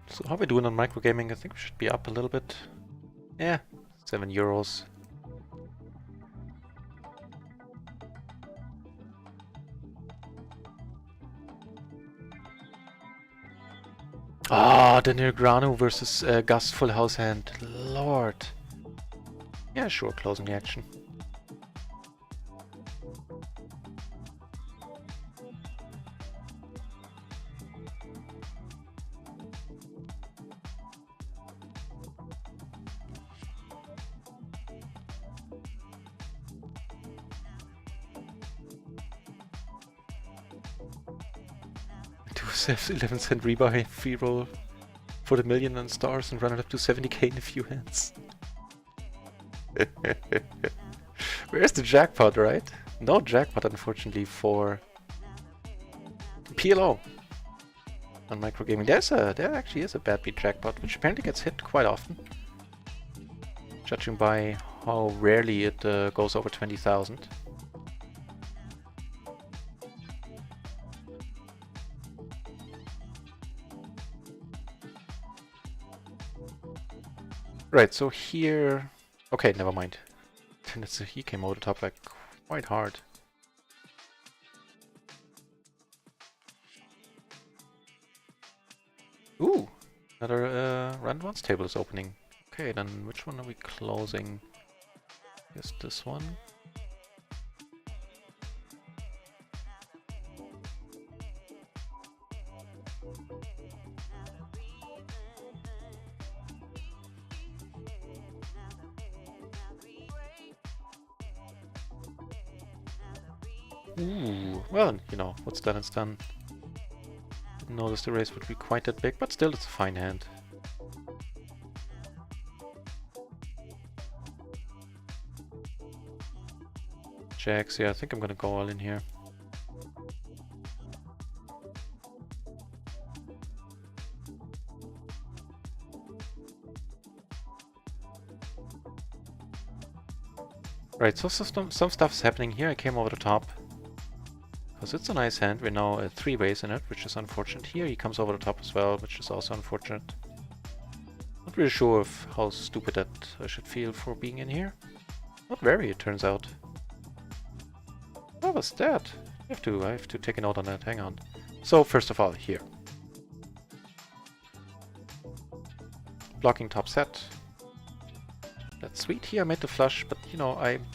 So how are we doing on microgaming? I think we should be up a little bit. Yeah, €7. Ah, the Negrano versus Gus full house hand. Lord. Yeah, sure, closing the action. Do 11-cent rebuy, free roll for the million on stars and run it up to 70k in a few hands. Where's the jackpot, right? No jackpot, unfortunately, for PLO on microgaming. There actually is a bad beat jackpot, which apparently gets hit quite often, judging by how rarely it goes over 20,000. Right, so here... Okay, never mind. He came over the top like quite hard. Ooh! Another round ones table is opening. Okay, then which one are we closing? Guess this one. Ooh, well, you know, what's done is done. Didn't notice the raise would be quite that big, but still it's a fine hand. Jacks, yeah, I think I'm gonna go all in here. Right, so some stuff's happening here. I came over the top. Because it's a nice hand. We're now 3 ways in it, which is unfortunate. Here he comes over the top as well, which is also unfortunate. Not really sure of how stupid that I should feel for being in here. Not very, it turns out. What was that? I have to take a note on that. Hang on. So first of all, here. Blocking top set. That's sweet. Here I made the flush, but you know, I'm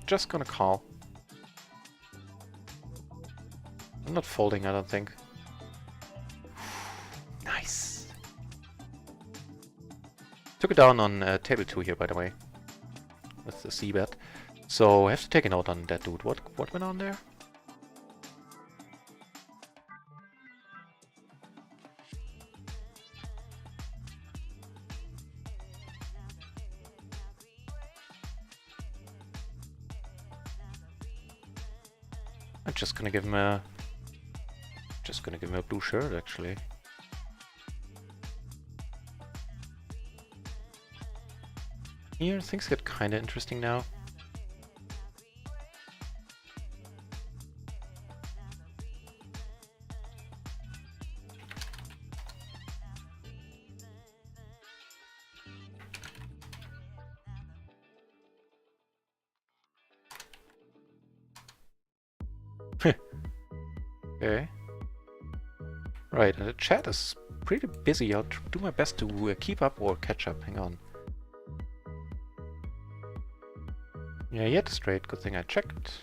just gonna call. I'm not folding, I don't think. Nice. Took it down on table 2 here, by the way. with the c-bet. So I have to take a note on that dude. What went on there? I'm just gonna give him a blue shirt actually. Here things get kinda interesting now. Okay. Right, and the chat is pretty busy. I'll do my best to keep up or catch up. Hang on. Yeah, he had it straight. Good thing I checked.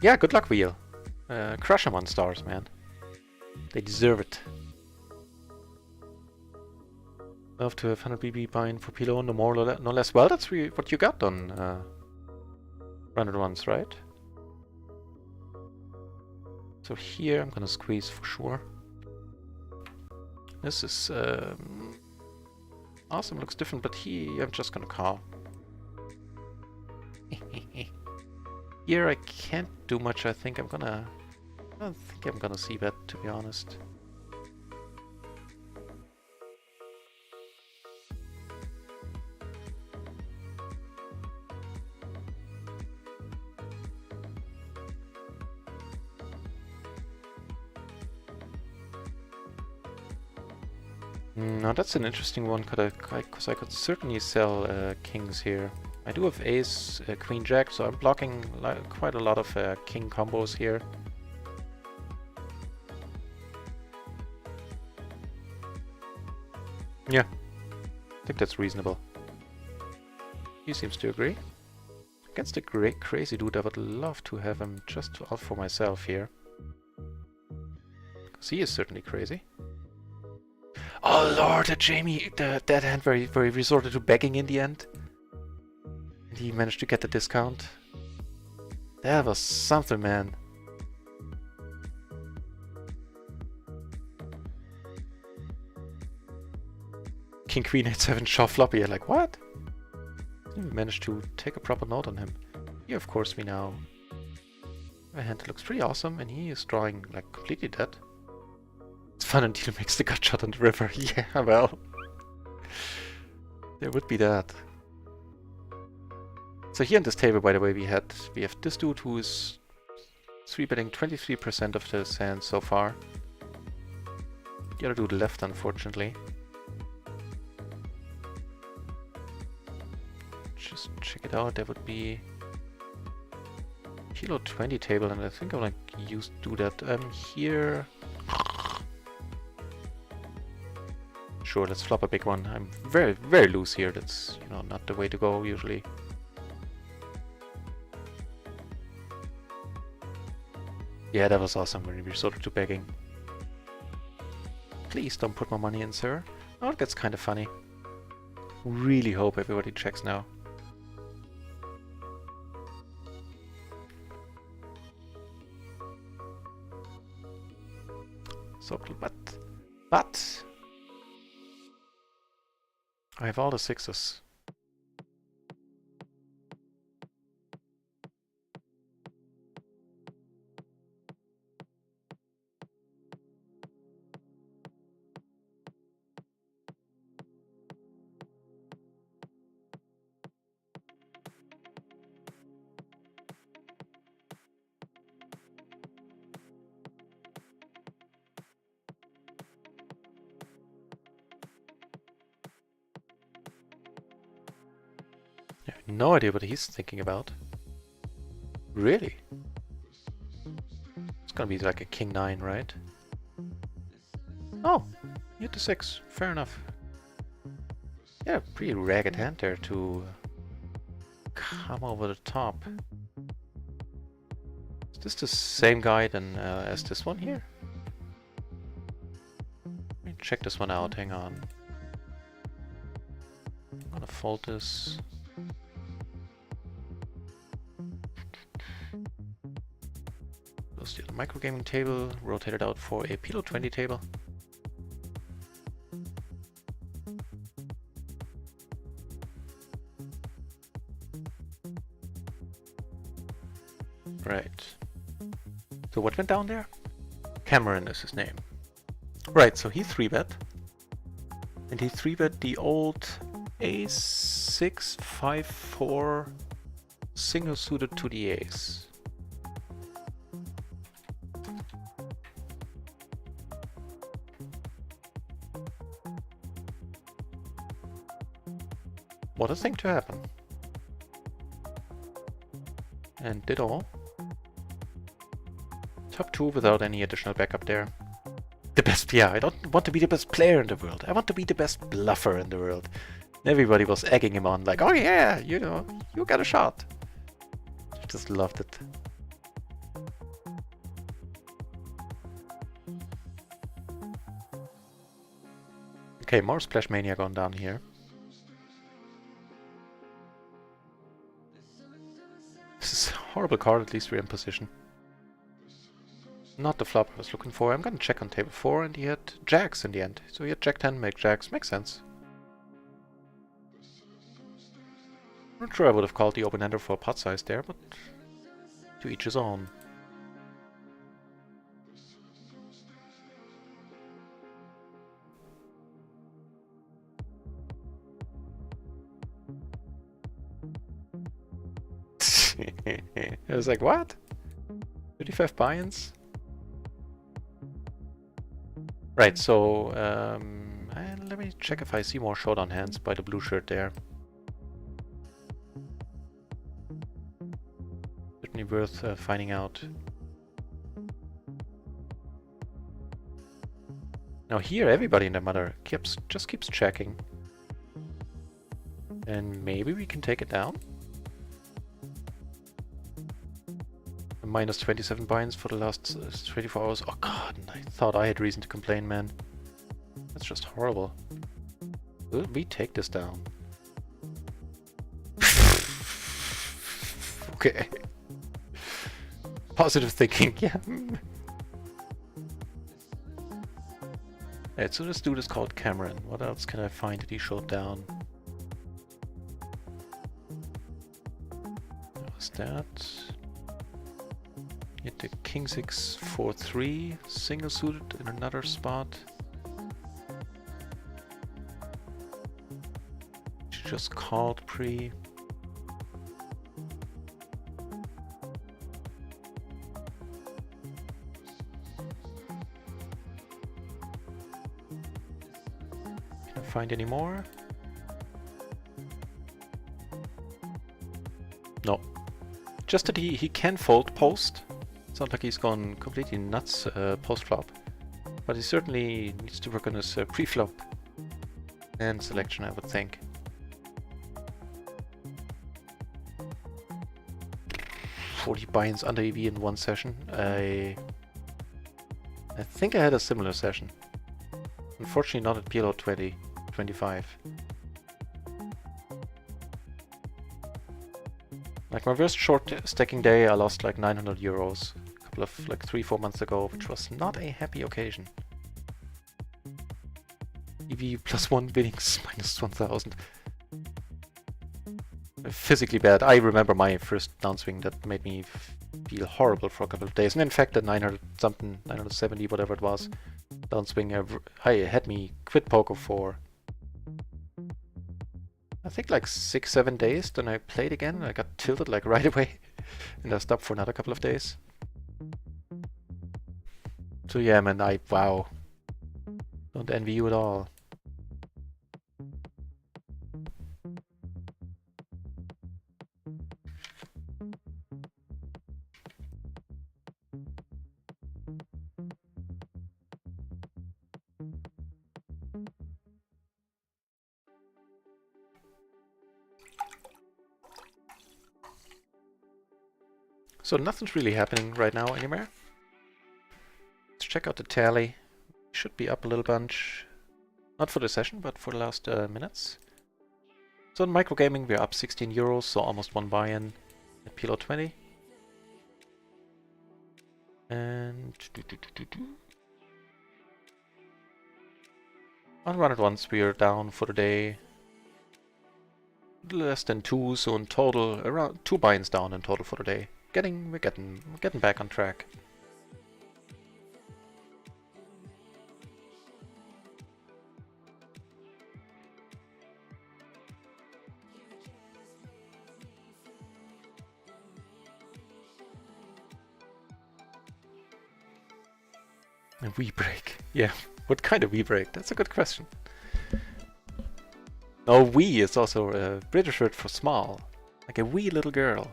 Yeah, good luck, Wheel. Crush them on stars, man. They deserve it. Love to have 100 BB buying for PLO, no more, no less. Well, that's what you got on Run It Once, right? So here I'm gonna squeeze for sure. This is awesome, looks different, but here I'm just gonna call. Here I can't do much. I don't think I'm gonna see that, to be honest. Now that's an interesting one, because I could certainly sell kings here. I do have ace, queen, jack, so I'm blocking quite a lot of king combos here. Yeah, I think that's reasonable. He seems to agree. Against a great crazy dude, I would love to have him just out for myself here. Because he is certainly crazy. Oh lord, that hand where he resorted to begging in the end. And he managed to get the discount. That was something, man. King Queen 8-7 shove floppy. I'm like, what? We managed to take a proper note on him. Here, of course, we now a hand that looks pretty awesome, and he is drawing like completely dead. It's fun until he makes the gut shot on the river. Yeah, well, there would be that. So here on this table, by the way, we have this dude who is 3-betting 23% of the sands so far. The other dude left, unfortunately. Just check it out. There would be Kilo 20 table, and I think I'll do that. Here. Sure, let's flop a big one. I'm very, very loose here. That's, you know, not the way to go usually. Yeah, that was awesome when we resorted to begging. Please don't put more money in, sir. Oh, that's kind of funny. Really hope everybody checks now. So, but I have all the sixes. I have no idea what he's thinking about. Really? It's gonna be like a king 9, right? Oh, you hit the 6. Fair enough. Yeah, pretty ragged hand there to come over the top. Is this the same guy as this one here? Let me check this one out, hang on. I'm gonna fold this. Close the other micro gaming table, rotate it out for a PLO 20 table. Right. So what went down there? Cameron is his name. Right, so he 3-bet. And he 3-bet the old A654 single suited to the ace. What a thing to happen. And did all. Top 2 without any additional backup there. The best, yeah, I don't want to be the best player in the world. I want to be the best bluffer in the world. Everybody was egging him on like, oh yeah, you know, you got a shot. Just loved it. Okay, more Splash Mania gone down here. This is a horrible card, at least we're in position. Not the flop I was looking for. I'm gonna check on table 4 and he had jacks in the end. So he had jack 10, make jacks. Makes sense. Not sure I would have called the open-ender for a pot size there, but to each his own. I was like, what? 35 buy-ins? Right, so let me check if I see more showdown hands by the blue shirt there. Certainly worth finding out. Now here, everybody in the mother just keeps checking. And maybe we can take it down? Minus 27 buy-ins for the last 24 hours. Oh god, I thought I had reason to complain, man. That's just horrible. Will we take this down? Okay. Positive thinking, yeah. Alright, so this dude is called Cameron. What else can I find that he showed down? What was that? Hit the King 6 4-3 single suited in another spot. She just called pre. Can I find any more? No. Just that he can fold post. It's not like he's gone completely nuts post-flop, but he certainly needs to work on his pre-flop and selection, I would think. $40 buy-ins under EV in one session. I think I had a similar session. Unfortunately not at PLO 25. Like my worst short stacking day, I lost like 900 euros. Couple of like 3-4 months ago, which was not a happy occasion. EV +1 winnings minus 1000. Physically bad. I remember my first downswing that made me feel horrible for a couple of days. And in fact, that 900 something, 970, whatever it was, downswing had me quit poker for I think like 6-7 days. Then I played again. I got tilted like right away, and I stopped for another couple of days. So yeah, man, wow. Don't envy you at all. So nothing's really happening right now anywhere. Let's check out the tally. Should be up a little bunch. Not for the session, but for the last minutes. So in microgaming we're up 16 euros, so almost one buy-in at PLO 20. And on Run It Once we are down for the day. Less than 2, so in total around 2 buy-ins down in total for the day. We're getting back on track. A wee break. Yeah, what kind of wee break? That's a good question. No, wee is also a British word for small. Like a wee little girl.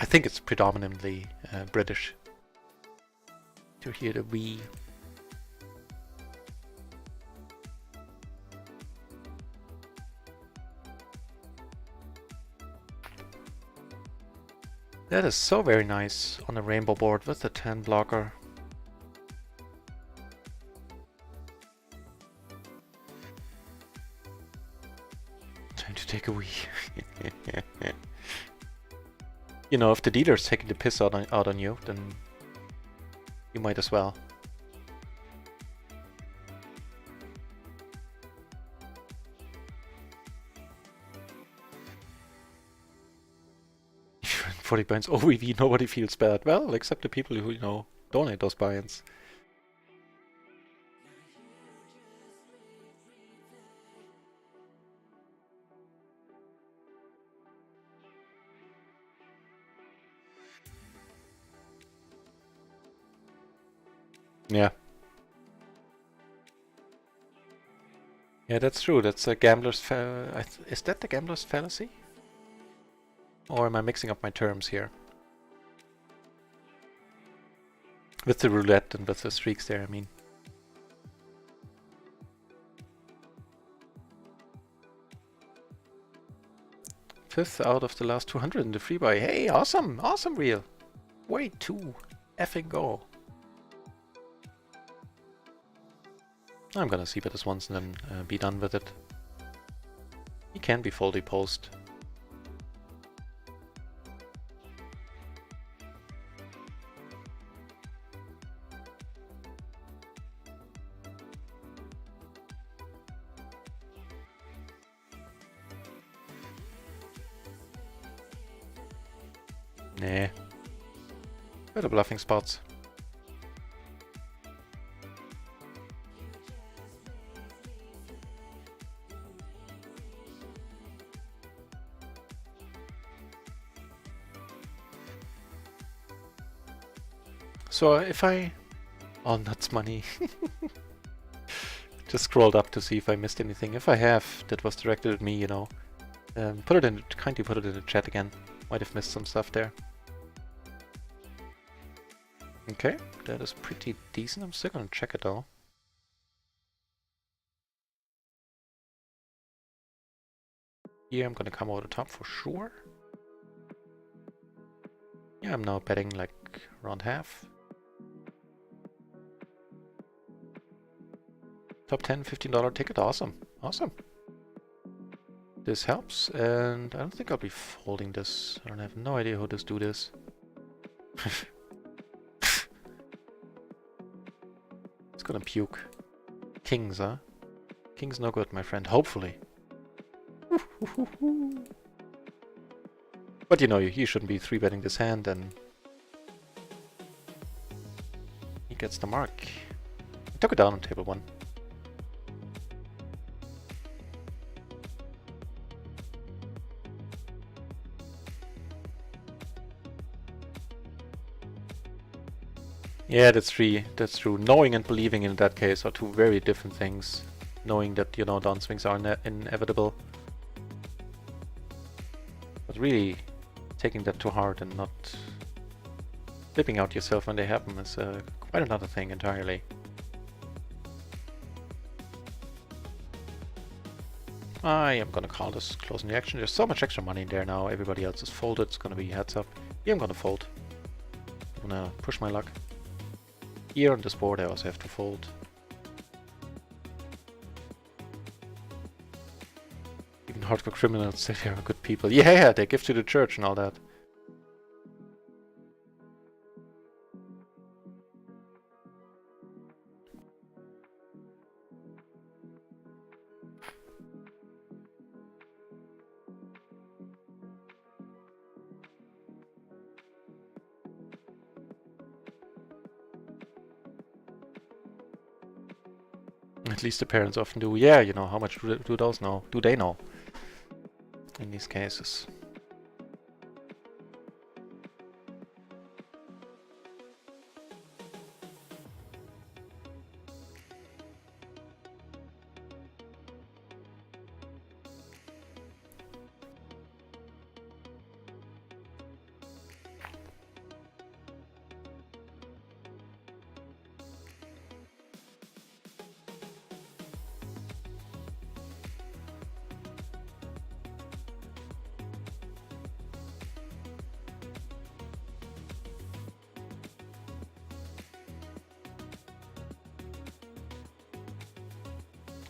I think it's predominantly British to hear the wee. That is so very nice on a rainbow board with the 10 blocker. Time to take a wee. You know, if the dealer's taking the piss out on you, then you might as well. £40 OEV, nobody feels bad. Well, except the people who, you know, donate those buy-ins. Yeah. Yeah, that's true. That's a gambler's is that the gambler's fallacy? Or am I mixing up my terms here? With the roulette and with the streaks there, I mean. Fifth out of the last 200 in the free buy. Hey, awesome! Awesome reel! Way to effing go. I'm gonna see bet this once and then be done with it. He can be foldy post. Nah. Better bluffing spots. So if I... Oh, nuts money. Just scrolled up to see if I missed anything. If I have, that was directed at me, you know. Kindly put it in the chat again. Might have missed some stuff there. Okay, that is pretty decent. I'm still gonna check it though. Here I'm gonna come over the top for sure. Yeah, I'm now betting like around half. Top 10, $15 ticket, awesome, awesome. This helps, and I don't think I'll be folding this. I don't have no idea how this do this. It's gonna puke. Kings, huh? Kings no good, my friend, hopefully. But you know, you shouldn't be 3-betting this hand, and he gets the mark. I took it down on table 1. Yeah, that's true. Knowing and believing in that case are two very different things. Knowing that, you know, downswings are inevitable. But really taking that to heart and not flipping out yourself when they happen is quite another thing entirely. I am gonna call this closing the action. There's so much extra money in there now. Everybody else is folded. It's gonna be heads up. Yeah, I'm gonna fold. I'm gonna push my luck. Here on this board I also have to fold. Even hardcore criminals say they are good people. Yeah, they give to the church and all that. At least the parents often do. Yeah, you know, how much do those know? Do they know? In these cases.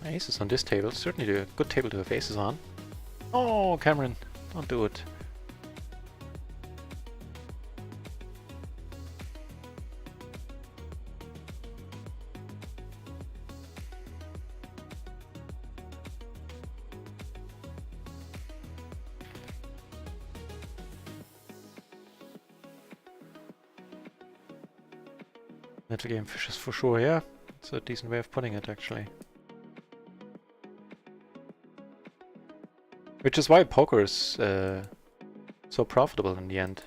Aces on this table. Certainly a good table to have aces on. Oh, Cameron, don't do it. That's a game fishes for sure, yeah. It's a decent way of putting it, actually. Which is why poker is so profitable in the end.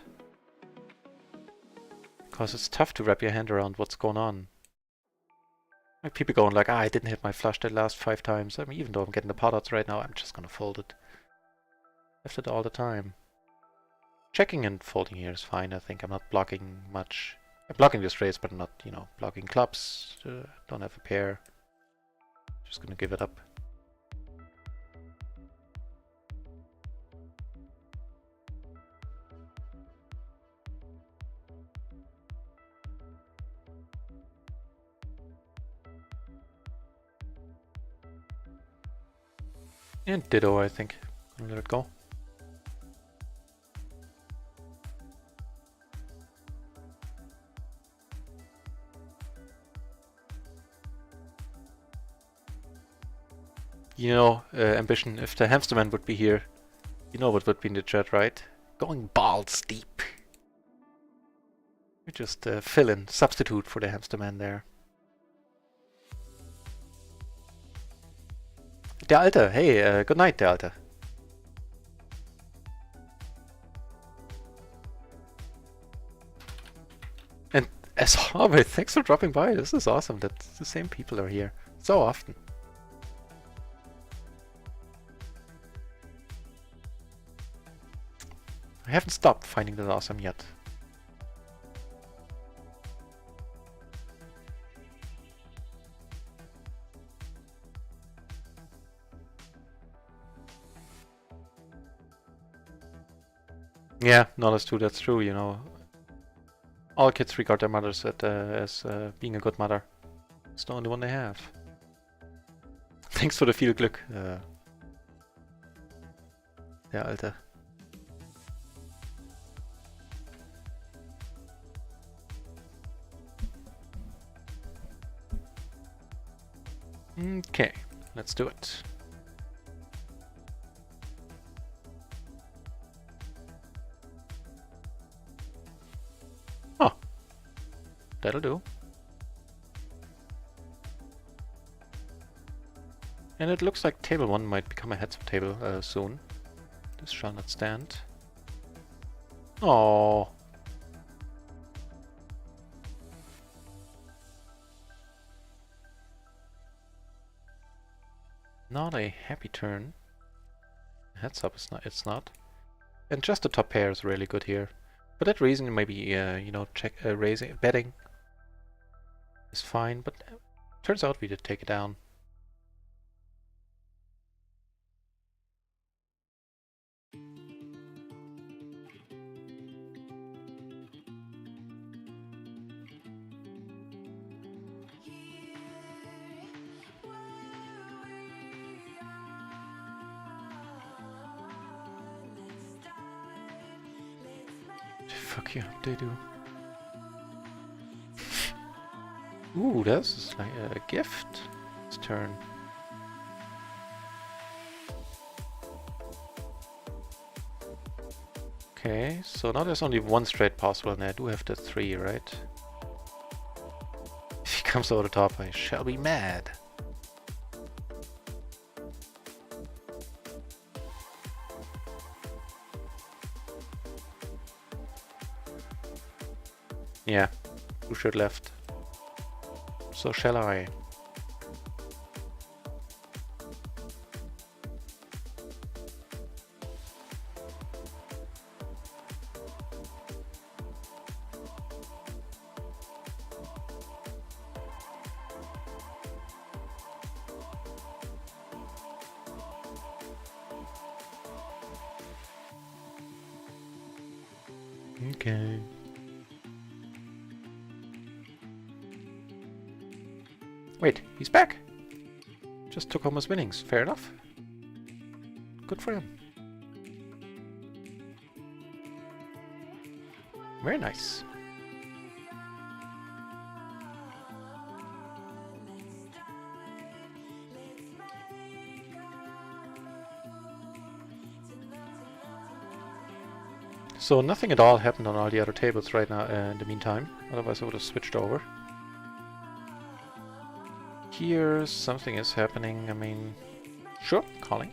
Because it's tough to wrap your hand around what's going on. Like people going like, I didn't hit my flush the last 5 times. I mean, even though I'm getting the pot odds right now, I'm just gonna fold it. Left it all the time. Checking and folding here is fine, I think. I'm not blocking much. I'm blocking the straights, but I'm not, you know, blocking clubs. Don't have a pair. Just gonna give it up. And ditto, I think. Gonna let it go. You know, Ambition, if the hamster man would be here, you know what would be in the chat, right? Going balls deep. We just fill in, substitute for the hamster man there. Der Alte, hey, good night, der Alte. And as always, thanks for dropping by. This is awesome that the same people are here so often. I haven't stopped finding that awesome yet. Yeah, no, that's true, you know. All kids regard their mothers as being a good mother. It's the only one they have. Thanks for the viel Glück, der Alte. Okay, let's do it. Oh, that'll do. And it looks like table 1 might become a heads-up table soon. This shall not stand. Oh. Not a happy turn. Heads up, it's not. And just the top pair is really good here. For that reason, maybe you know, raising, betting is fine. But turns out we did take it down. fuck you, they do. Ooh, that's like a gift. It's turn. Okay, so now there's only one straight possible, and I do have the 3, right? If he comes over the top, I shall be mad. Yeah, 2 should left. So shall I. Okay. Wait, he's back! Just took home his winnings. Fair enough. Good for him. Very nice. So nothing at all happened on all the other tables right now in the meantime. Otherwise I would have switched over. Here something is happening. I mean, sure, calling.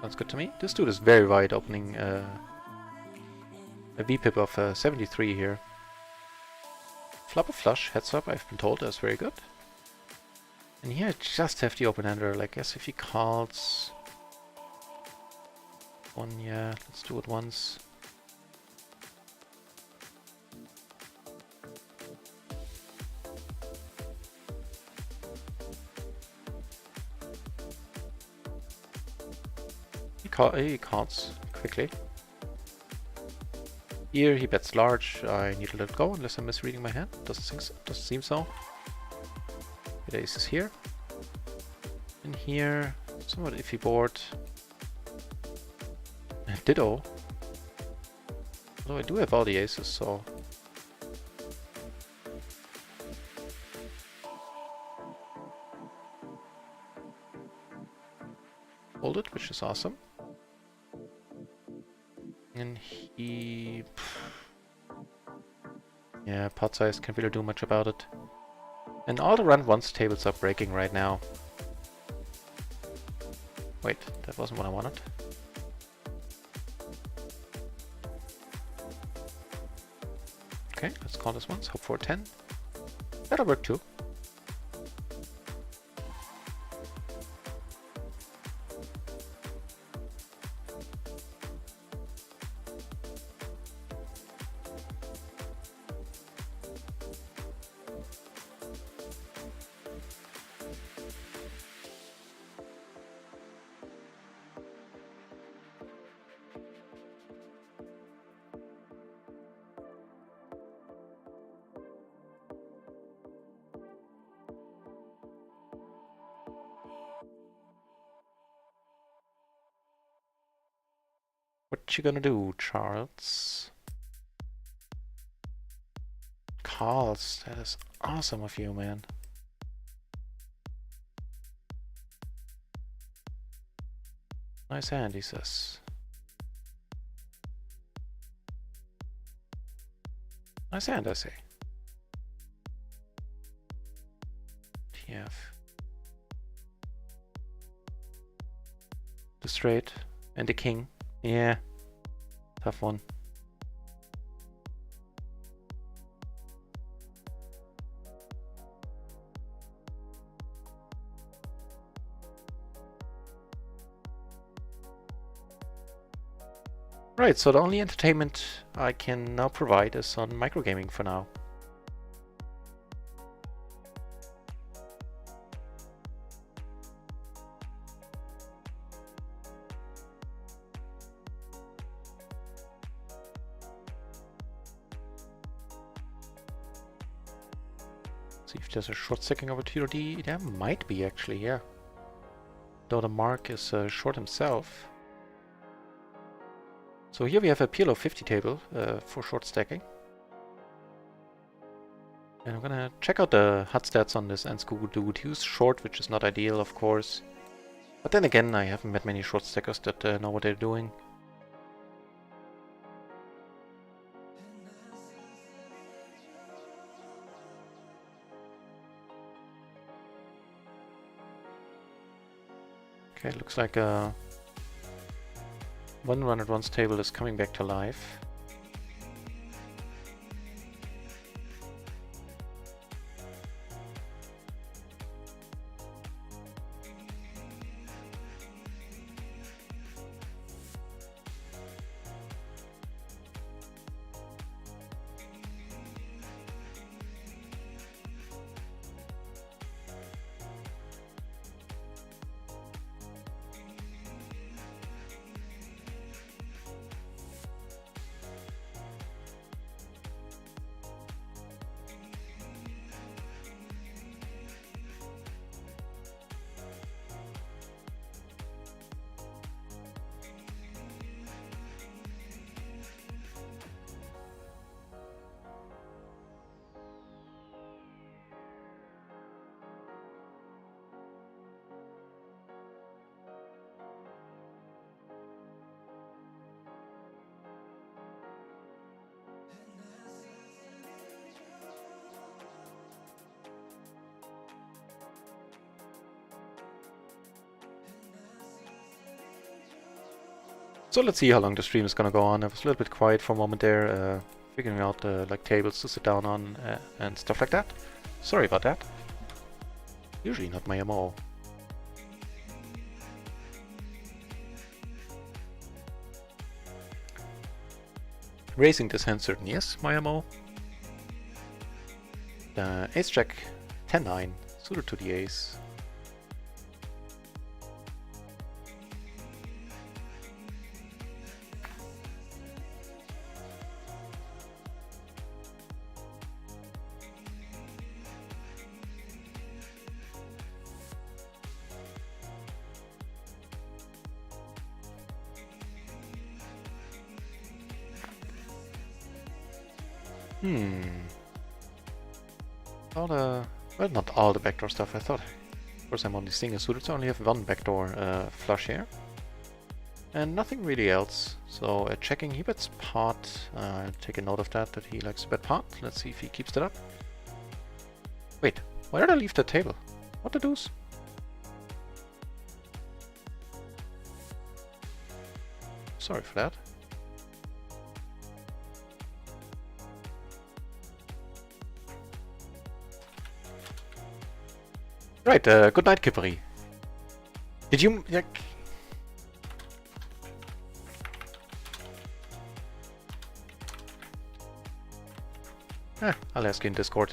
Sounds good to me. This dude is very wide, opening a VPIP of 73 here. Flop a flush, heads up, I've been told, that's very good. And here I just have the open-ender. Like, I guess if he calls... one, yeah, let's do it once. He calls quickly. Here he bets large. I need to let it go unless I'm misreading my hand. Doesn't seem so. The ace is here. And here, somewhat iffy board. Ditto. Although I do have all the aces, so... hold it, which is awesome. And he... yeah, pot size, can't really do much about it. And all the run once tables are breaking right now. Wait, that wasn't what I wanted. Okay, let's call this once, hope for a 10. That'll work too. What you gonna do, Charles? Calls. That is awesome of you, man. Nice hand, he says. Nice hand, I say. TF. The straight and the king. Yeah. Tough one. Right, so the only entertainment I can now provide is on microgaming for now. See if there's a short stacking opportunity. There might be, actually, yeah. Though the mark is short himself. So here we have a PLO 50 table for short stacking. And I'm gonna check out the HUD stats on this and Scooby-Doo use short, which is not ideal, of course. But then again, I haven't met many short stackers that know what they're doing. Okay, looks like one run at once table is coming back to life. So let's see how long the stream is gonna go on. I was a little bit quiet for a moment there, figuring out like tables to sit down on and stuff like that. Sorry about that. Usually not my MO. Raising this hand certainly is my MO. Ace jack 10-9, suited to the ace. Well, not all the backdoor stuff. I thought, of course, I'm only single suited, so I only have one backdoor flush here. And nothing really else. So checking, he bets pot. Take a note of that he likes to bet pot. Let's see if he keeps that up. Wait, why did I leave the table? What the deuce? Sorry for that. Right, good night, Kippery. Did you... I'll ask you in Discord.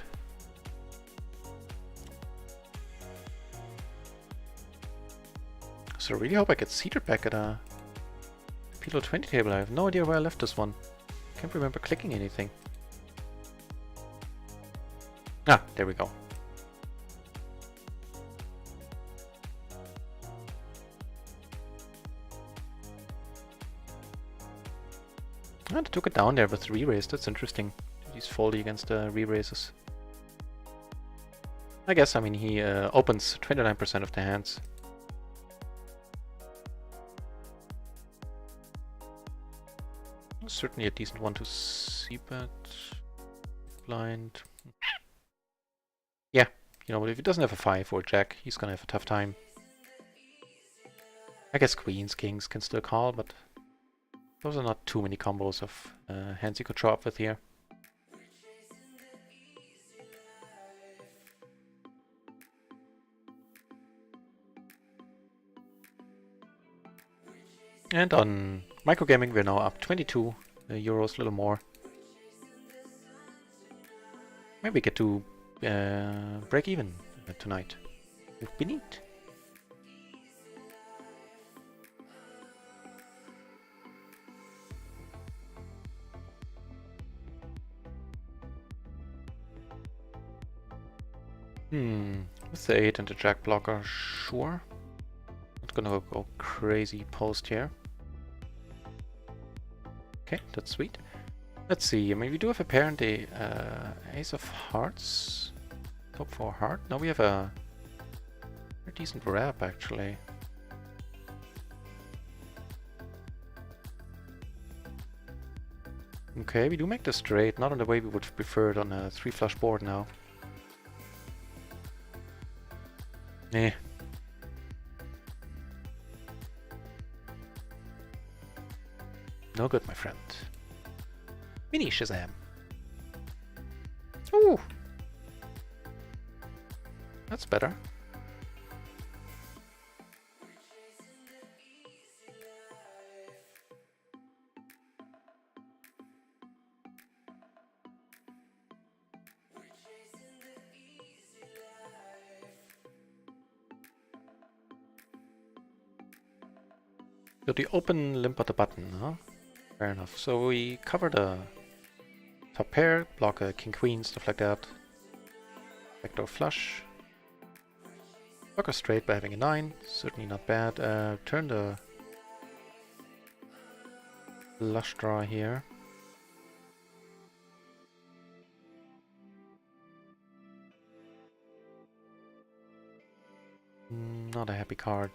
So I really hope I get seated back at a PLO 20 table. I have no idea where I left this one. Can't remember clicking anything. Ah, there we go. And I took it down there with re-raise. That's interesting. He's folding against the re-raises. I guess, I mean, he opens 29% of the hands. Certainly a decent one to c-bet. Blind. Yeah, you know, if he doesn't have a 5 or a jack, he's gonna have a tough time. I guess queens, kings can still call, but those are not too many combos of hands you could draw up with here. And on microgaming, we're now up 22 euros, a little more. Maybe get to break even tonight. Would be neat. With the 8 and the jack blocker, sure. Not gonna go crazy post here. Okay, that's sweet. Let's see, I mean, we do have apparently Ace of Hearts. Top 4 heart. Now we have a decent wrap, actually. Okay, we do make the straight, not in the way we would prefer it on a 3 flush board now. Eh. No good, my friend. Mini Shazam. Ooh! That's better. So the open limp at the button, huh? Fair enough. So we cover the top pair, block a king queen, stuff like that. Backdoor flush. Block a straight by having a 9, certainly not bad. Turn the flush draw here. Not a happy card.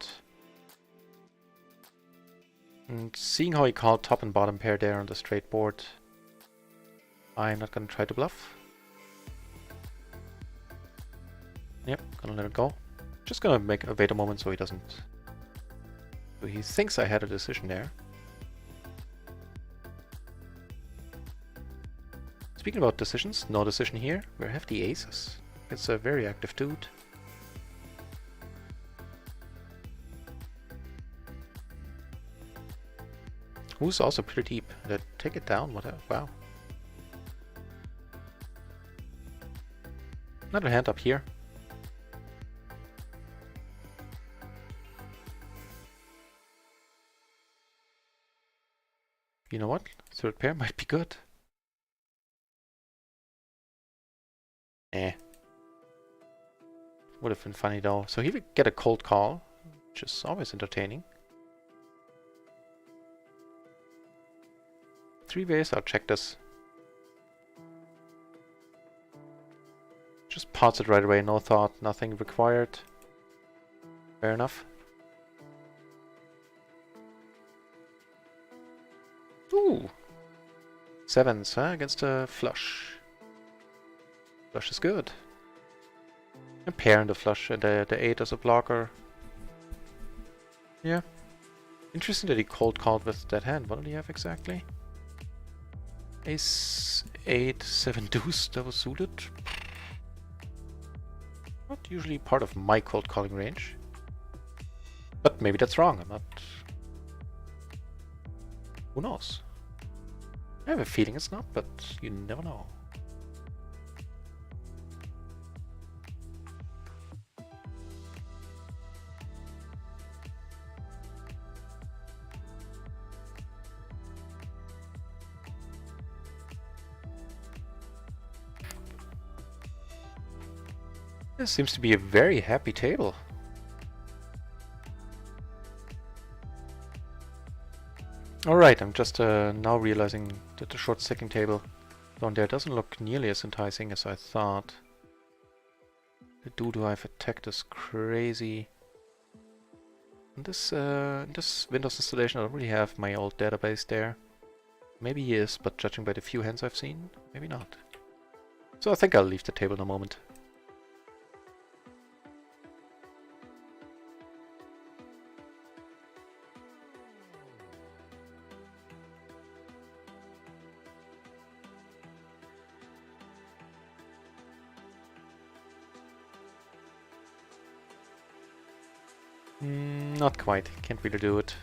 And seeing how he called top and bottom pair there on the straight board, I'm not gonna try to bluff. Yep, gonna let it go. Just gonna wait a moment so he doesn't... So he thinks I had a decision there. Speaking about decisions, no decision here. We have the aces. It's a very active dude. Who's also pretty deep. Take it down, what a... wow. Another hand up here. You know what? Third pair might be good. Eh. Would have been funny though. So he would get a cold call, which is always entertaining. 3 ways, I'll check this. Just pots it right away, no thought, nothing required. Fair enough. Ooh! 7s, huh? Against a flush. Flush is good. A pair in the flush and the 8 as a blocker. Yeah. Interesting that he cold called with that hand. What did he have exactly? Ace 8, 7 deuce that was suited. Not usually part of my cold calling range. But maybe that's wrong. I'm not... Who knows? I have a feeling it's not, but you never know. This seems to be a very happy table. Alright, I'm just now realizing that the short second table down there doesn't look nearly as enticing as I thought. The dude who I've attacked is crazy. In this Windows installation I don't really have my old database there. Maybe he is, but judging by the few hands I've seen, maybe not. So I think I'll leave the table in a moment. Not quite, can't really do it.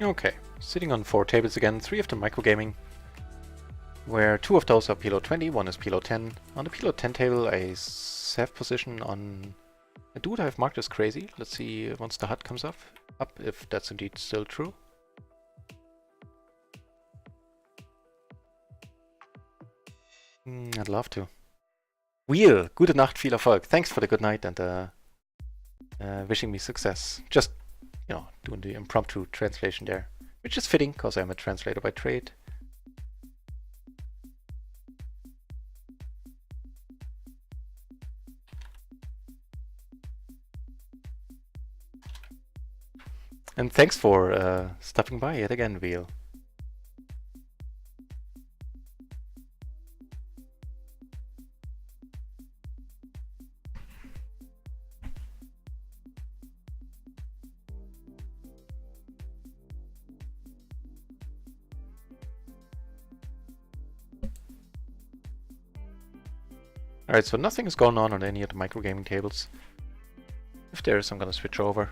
Okay, sitting on 4 tables again, 3 of them microgaming, where 2 of those are PLO 20, 1 is PLO 10. On the PLO 10 table, I have position on a dude I've marked as crazy. Let's see once the HUD comes up if that's indeed still true. I'd love to. Wheel, gute Nacht, viel Erfolg. Thanks for the good night and wishing me success. Just, you know, doing the impromptu translation there, which is fitting because I'm a translator by trade. And thanks for stopping by yet again, Wheel. Alright, so nothing is going on any of the microgaming tables. If there is, I'm gonna switch over.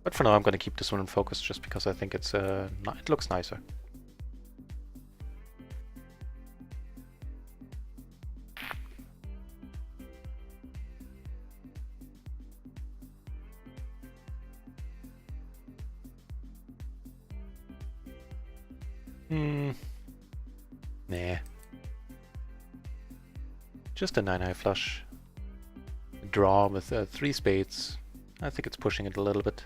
But for now, I'm gonna keep this one in focus just because I think it's it looks nicer. Nah. Just a 9-high flush. A draw with 3 spades. I think it's pushing it a little bit.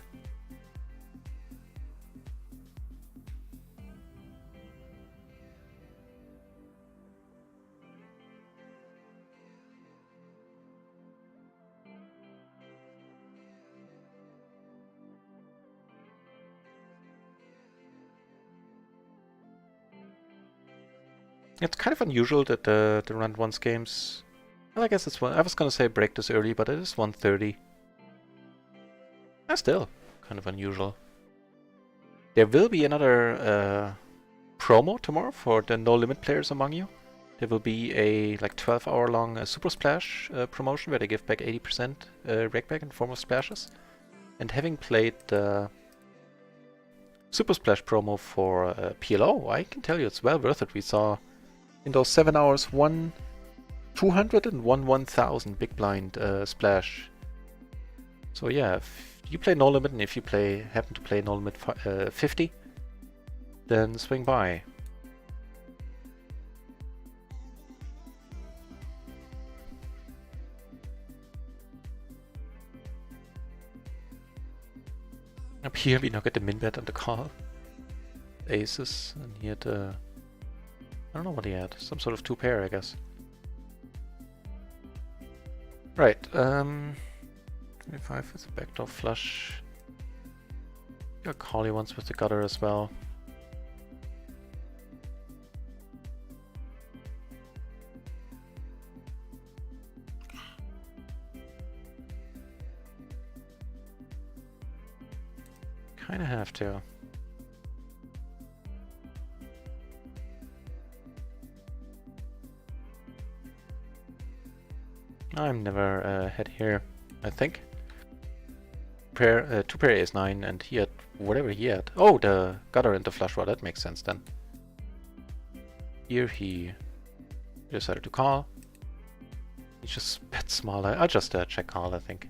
It's kind of unusual that the round 1's games... Well, I guess it's one. I was gonna say break this early, but it is 1:30. That's still kind of unusual. There will be another promo tomorrow for the No Limit players among you. There will be a like 12-hour long Super Splash promotion where they give back 80% rake back in form of splashes. And having played the Super Splash promo for PLO, I can tell you it's well worth it. We saw in those 7 hours 200 and 1000 big blind splash. So yeah, if you play No Limit and if you happen to play No Limit 50, then swing by. Up here we now get the min bet and the call. Aces, and he had I don't know what he had, some sort of 2-pair I guess. Right, 25 with a backdoor flush. Got Collie once with the gutter as well. Kinda have to. I'm never head here, I think. 2-pair ace 9 and he had whatever he had. Oh, the gutter and the flush draw, that makes sense then. Here he decided to call. He just bet small. I'll just check call, I think.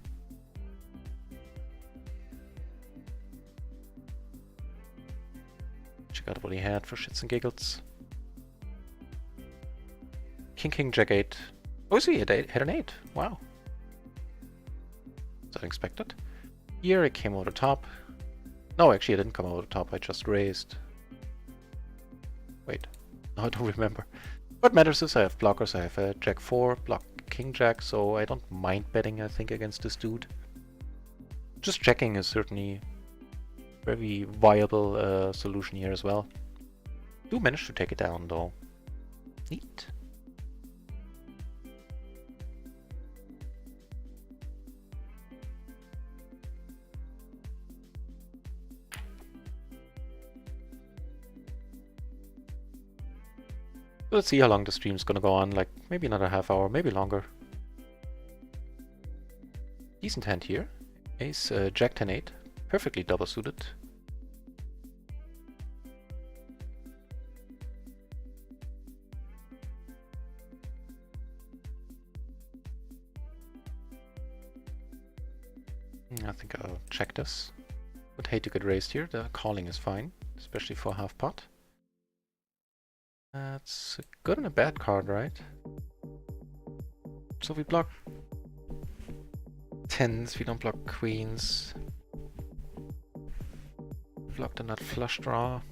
Check out what he had for shits and giggles. King, Jack 8. Oh, so he had an 8. Wow. Is that expected? Here it came over the top. No, actually I didn't come over the top, I just raised. Wait, no, I don't remember. What matters is I have blockers, I have a Jack 4, block King Jack, so I don't mind betting, I think, against this dude. Just checking is certainly a very viable solution here as well. Do manage to take it down though. Neat. Let's see how long the stream's gonna go on, like maybe another half hour, maybe longer. Decent hand here. Ace, Jack 10-8, perfectly double suited. check this. Would hate to get raised here. The calling is fine, especially for half pot. That's a good and a bad card, right? So we block tens, we don't block queens. Block the nut flush draw.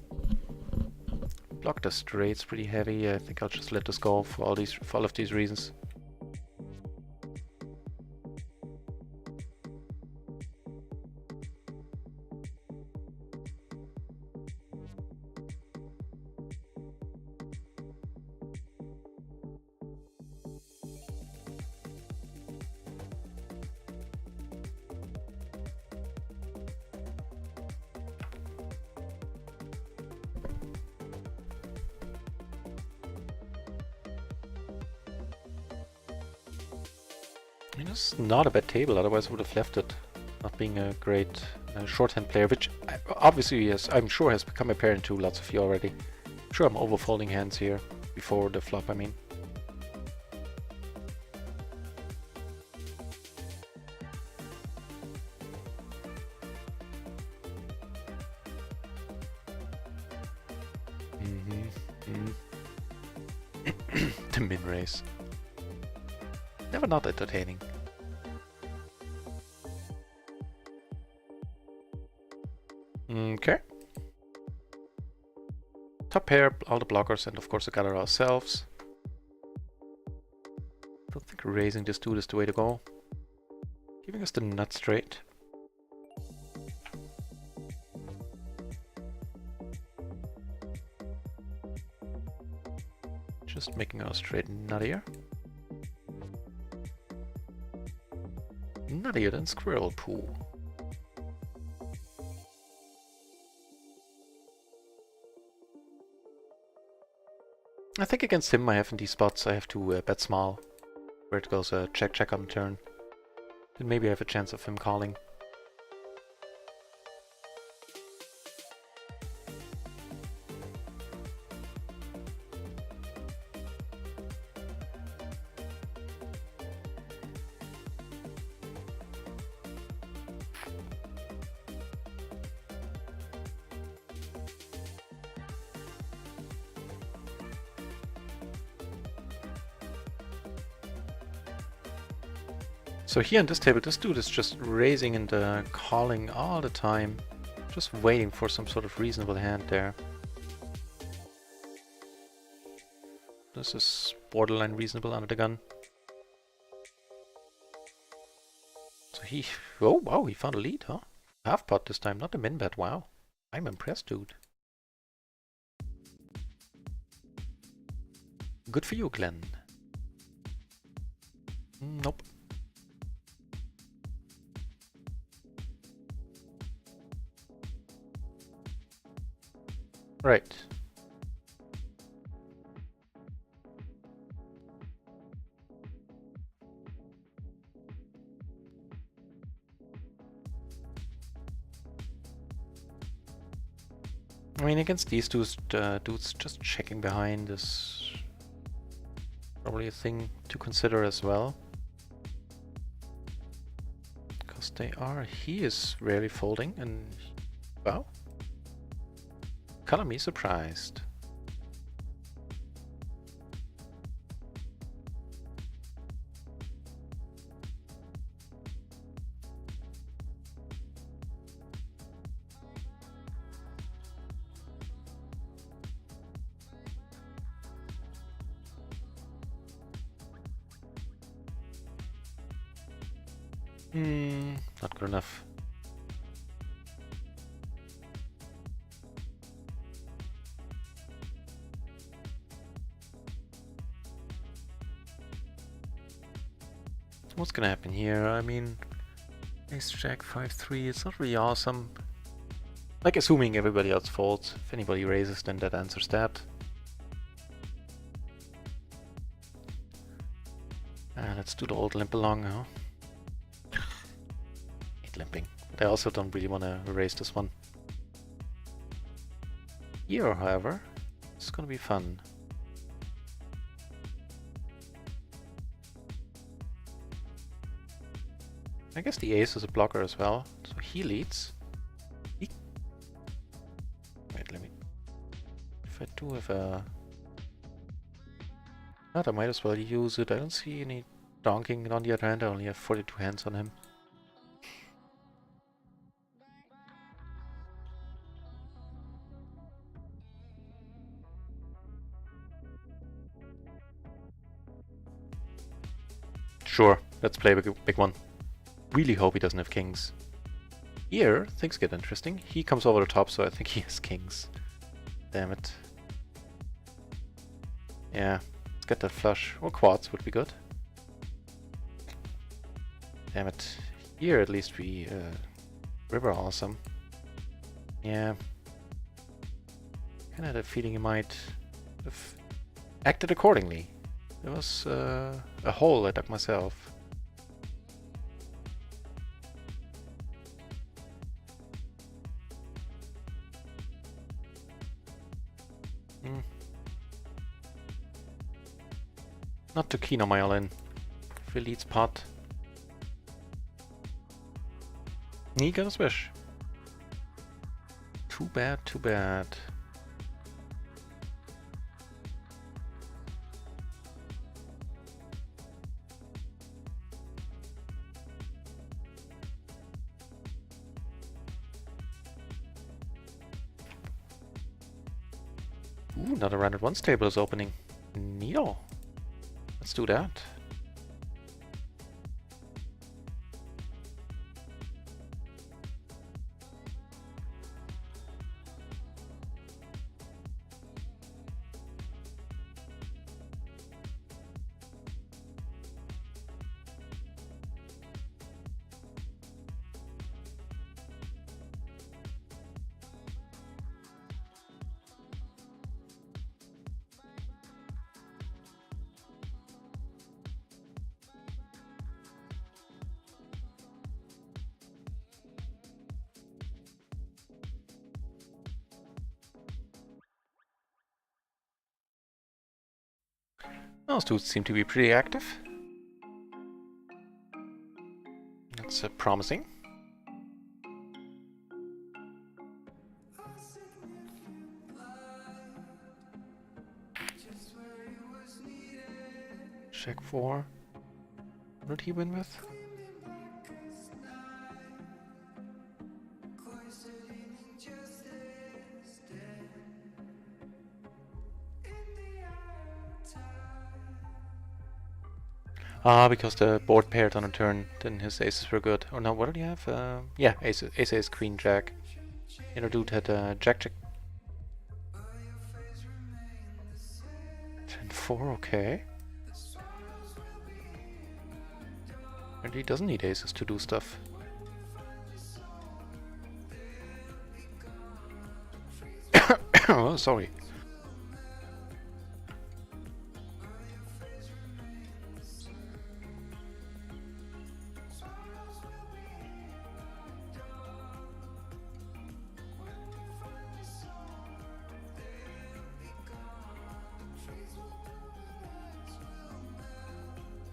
Block the straights pretty heavy. I think I'll just let this go for all of these reasons. I mean, it's not a bad table, otherwise I would have left it. Not being a great shorthand player, which obviously I'm sure has become apparent to lots of you already. I'm sure I'm overfolding hands here, before the flop I mean. The min raise. Never not entertaining. Okay. Top pair, all the blockers, and of course the gather ourselves. Don't think raising this dude is the way to go. Giving us the nut straight. Just making our straight nuttier. Nuttier than squirrel poo. I think against him I have in these spots I have to bet small, where it goes check check on the turn. Then maybe I have a chance of him calling. So here on this table, this dude is just raising and calling all the time. Just waiting for some sort of reasonable hand there. This is borderline reasonable under the gun. So he... Oh wow, he found a lead, huh? Half pot this time, not a min bet, wow. I'm impressed, dude. Good for you, Glenn. Nope. Right. I mean, against these dudes just checking behind is probably a thing to consider as well. Because he is rarely folding, and wow. Color me surprised. Not good enough. What's gonna happen here? I mean, ace jack 5-3, it's not really awesome. Like, assuming everybody else folds. If anybody raises, then that answers that. Let's do the old limp along, huh? Hate limping. But I also don't really want to erase this one. Here, however, it's gonna be fun. I guess the ace is a blocker as well. So he leads. Wait, let me... If I do have a... Not, I might as well use it. I don't see any donking on the other hand. I only have 42 hands on him. Sure, let's play a big one. Really hope he doesn't have kings. Here, things get interesting. He comes over the top, so I think he has kings. Damn it. Yeah, let's get that flush. Or quads would be good. Damn it. Here, at least we river awesome. Yeah. Kinda had a feeling he might have acted accordingly. There was a hole I dug myself. Not too keen on my all-in. If he leads pot. He got a swish. Too bad, too bad. Ooh, another round at once table is opening. Neato. Let's do that. Those two seem to be pretty active. That's promising. Check 4. What did he win with? Ah, because the board paired on a turn, then his aces were good. Or no, what did he have? Yeah, ace, queen, jack. The other dude had jack, jack. 10-4, okay. And he doesn't need aces to do stuff. Oh, sorry.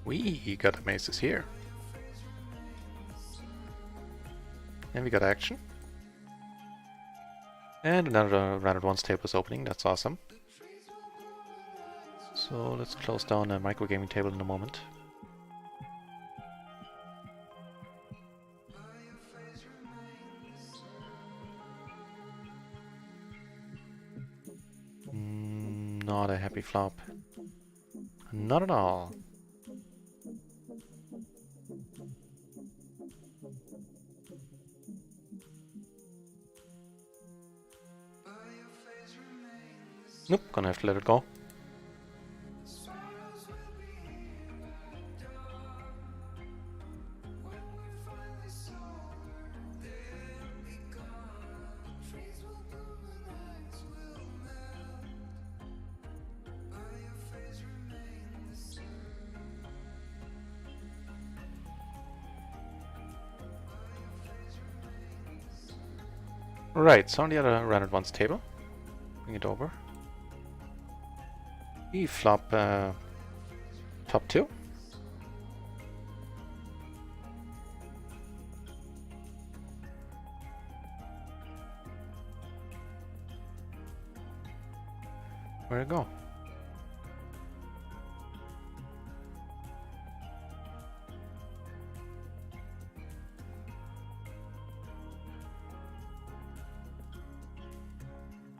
We got the aces here. And we got action. And another round at once table is opening, that's awesome. So let's close down a microgaming table in a moment. Not a happy flop. Not at all. Nope, gonna have to let it go. Right, so on the other round at once table. Bring it over. We flop top 2. Where'd it go?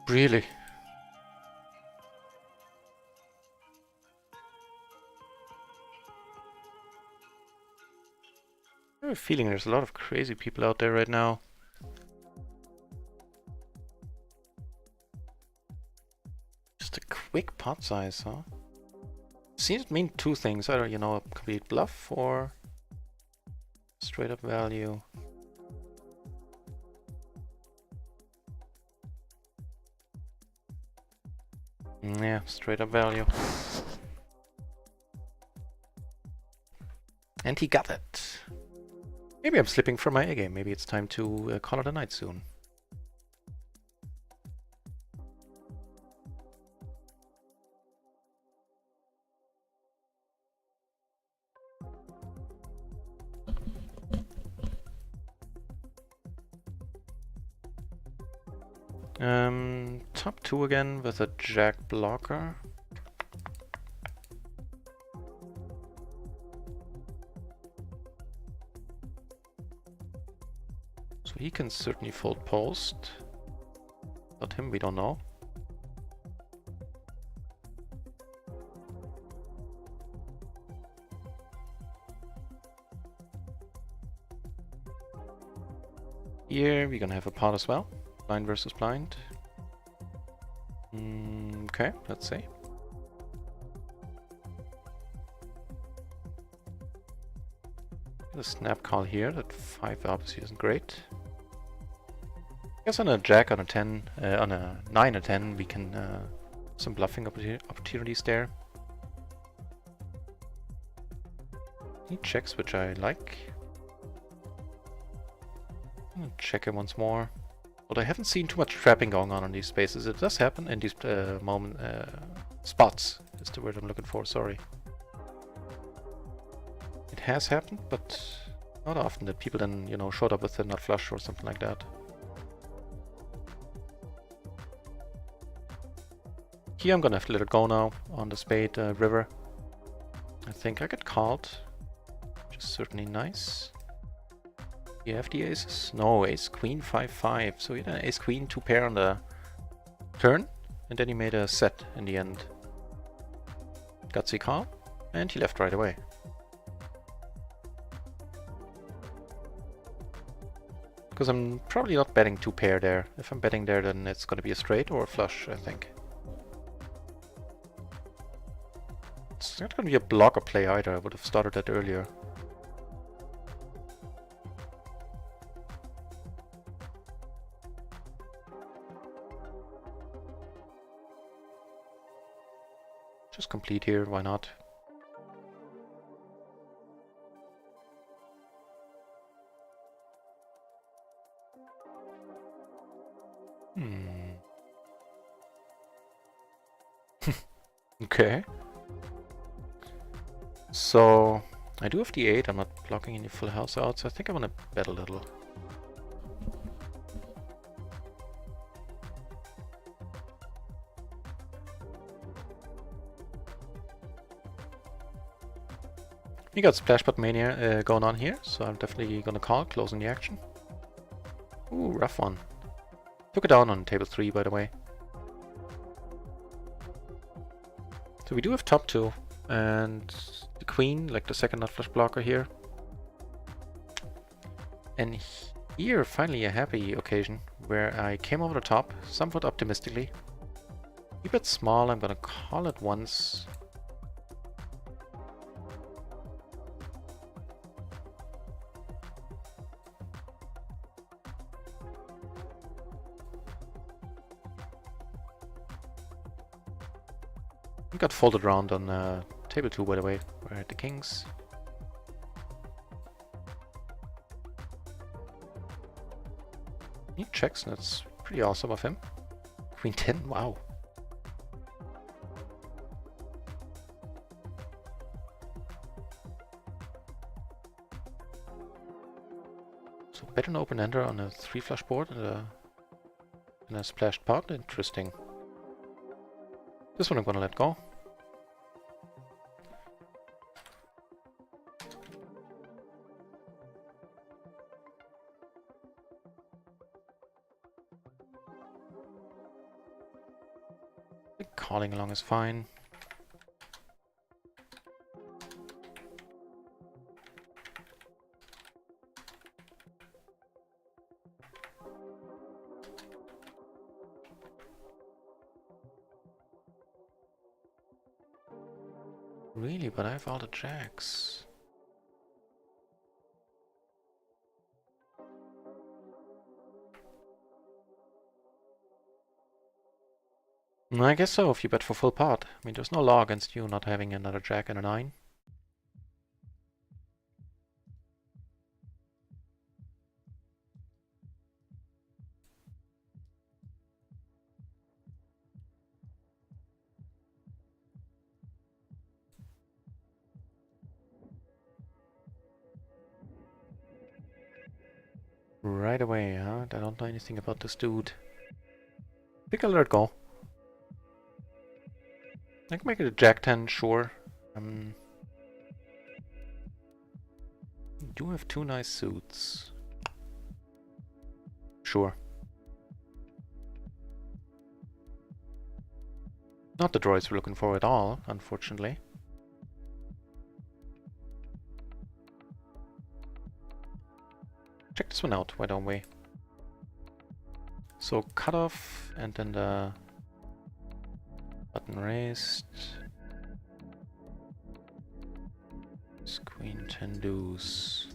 Really? I have a feeling there's a lot of crazy people out there right now. Just a quick pot size, huh? Seems to mean two things. Either, you know, a complete bluff or straight up value. Yeah, straight up value. And he got it. Maybe I'm slipping from my A game. Maybe it's time to call it a night soon. Top 2 again with a jack blocker. So he can certainly fold post. Not him, we don't know. Here we're gonna have a pot as well. Blind versus blind. Okay, let's see. The snap call here, that 5 obviously isn't great. I guess on a jack, on a 10, on a 9 or 10, we can some bluffing opportunities there. He checks, which I like. I'm gonna check him once more. But I haven't seen too much trapping going on in these spaces. It does happen in these spots, is the word I'm looking for, sorry. It has happened, but not often that people then, you know, showed up with a nut flush or something like that. Here I'm gonna have to let it go now on the spade river. I think I get called, which is certainly nice. You have the aces? No, ace queen 5-5. So he had an ace queen 2 pair on the turn, and then he made a set in the end. Gutsy call, and he left right away. Because I'm probably not betting 2 pair there. If I'm betting there, then it's gonna be a straight or a flush, I think. It's not gonna be a blocker play either. I would have started that earlier. Just complete here, why not? Okay. So I do have the 8, I'm not blocking any full house out, so I think I want to bet a little. We got Splashpot Mania going on here, so I'm definitely gonna call, closing the action. Ooh, rough one. Took it down on table 3, by the way. So we do have top 2, and the queen, like the second nut flush blocker here. And here, finally a happy occasion, where I came over the top, somewhat optimistically. A bit small, I'm gonna call it once. We got folded around on table 2, by the way, where I had the kings. He checks, and that's pretty awesome of him. Queen 10, wow. So bet an open ender on a 3 flush board and a splashed pot, interesting. This one I'm gonna let go. Calling along is fine. Really, but I have all the jacks. I guess so, if you bet for full pot. I mean, there's no law against you not having another jack and a 9. Right away, huh? I don't know anything about this dude. I think I'll let it go. I can make it a jack 10, sure. You do have 2 nice suits. Sure. Not the droids we're looking for at all, unfortunately. Check this one out, why don't we? So cut off and then the button raised. Queen 10 deuce.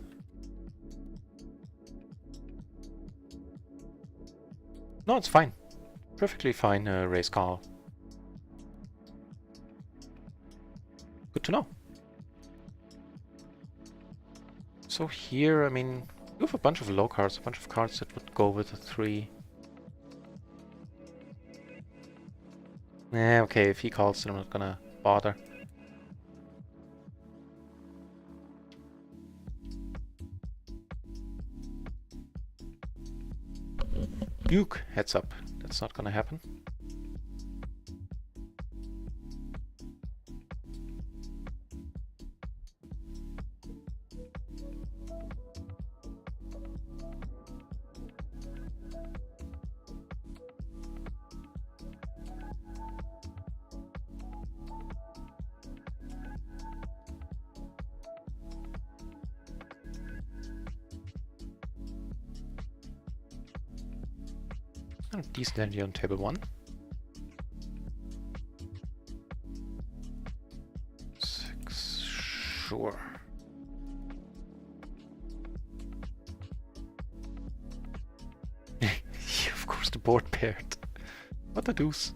No, it's fine. Perfectly fine raise call. Good to know. So here, I mean, you have a bunch of low cards, a bunch of cards that would go with a 3. Okay, if he calls, then I'm not gonna bother. Duke, heads up. That's not gonna happen. Decent energy on table 1. 6, sure. Of course the board paired. What the deuce?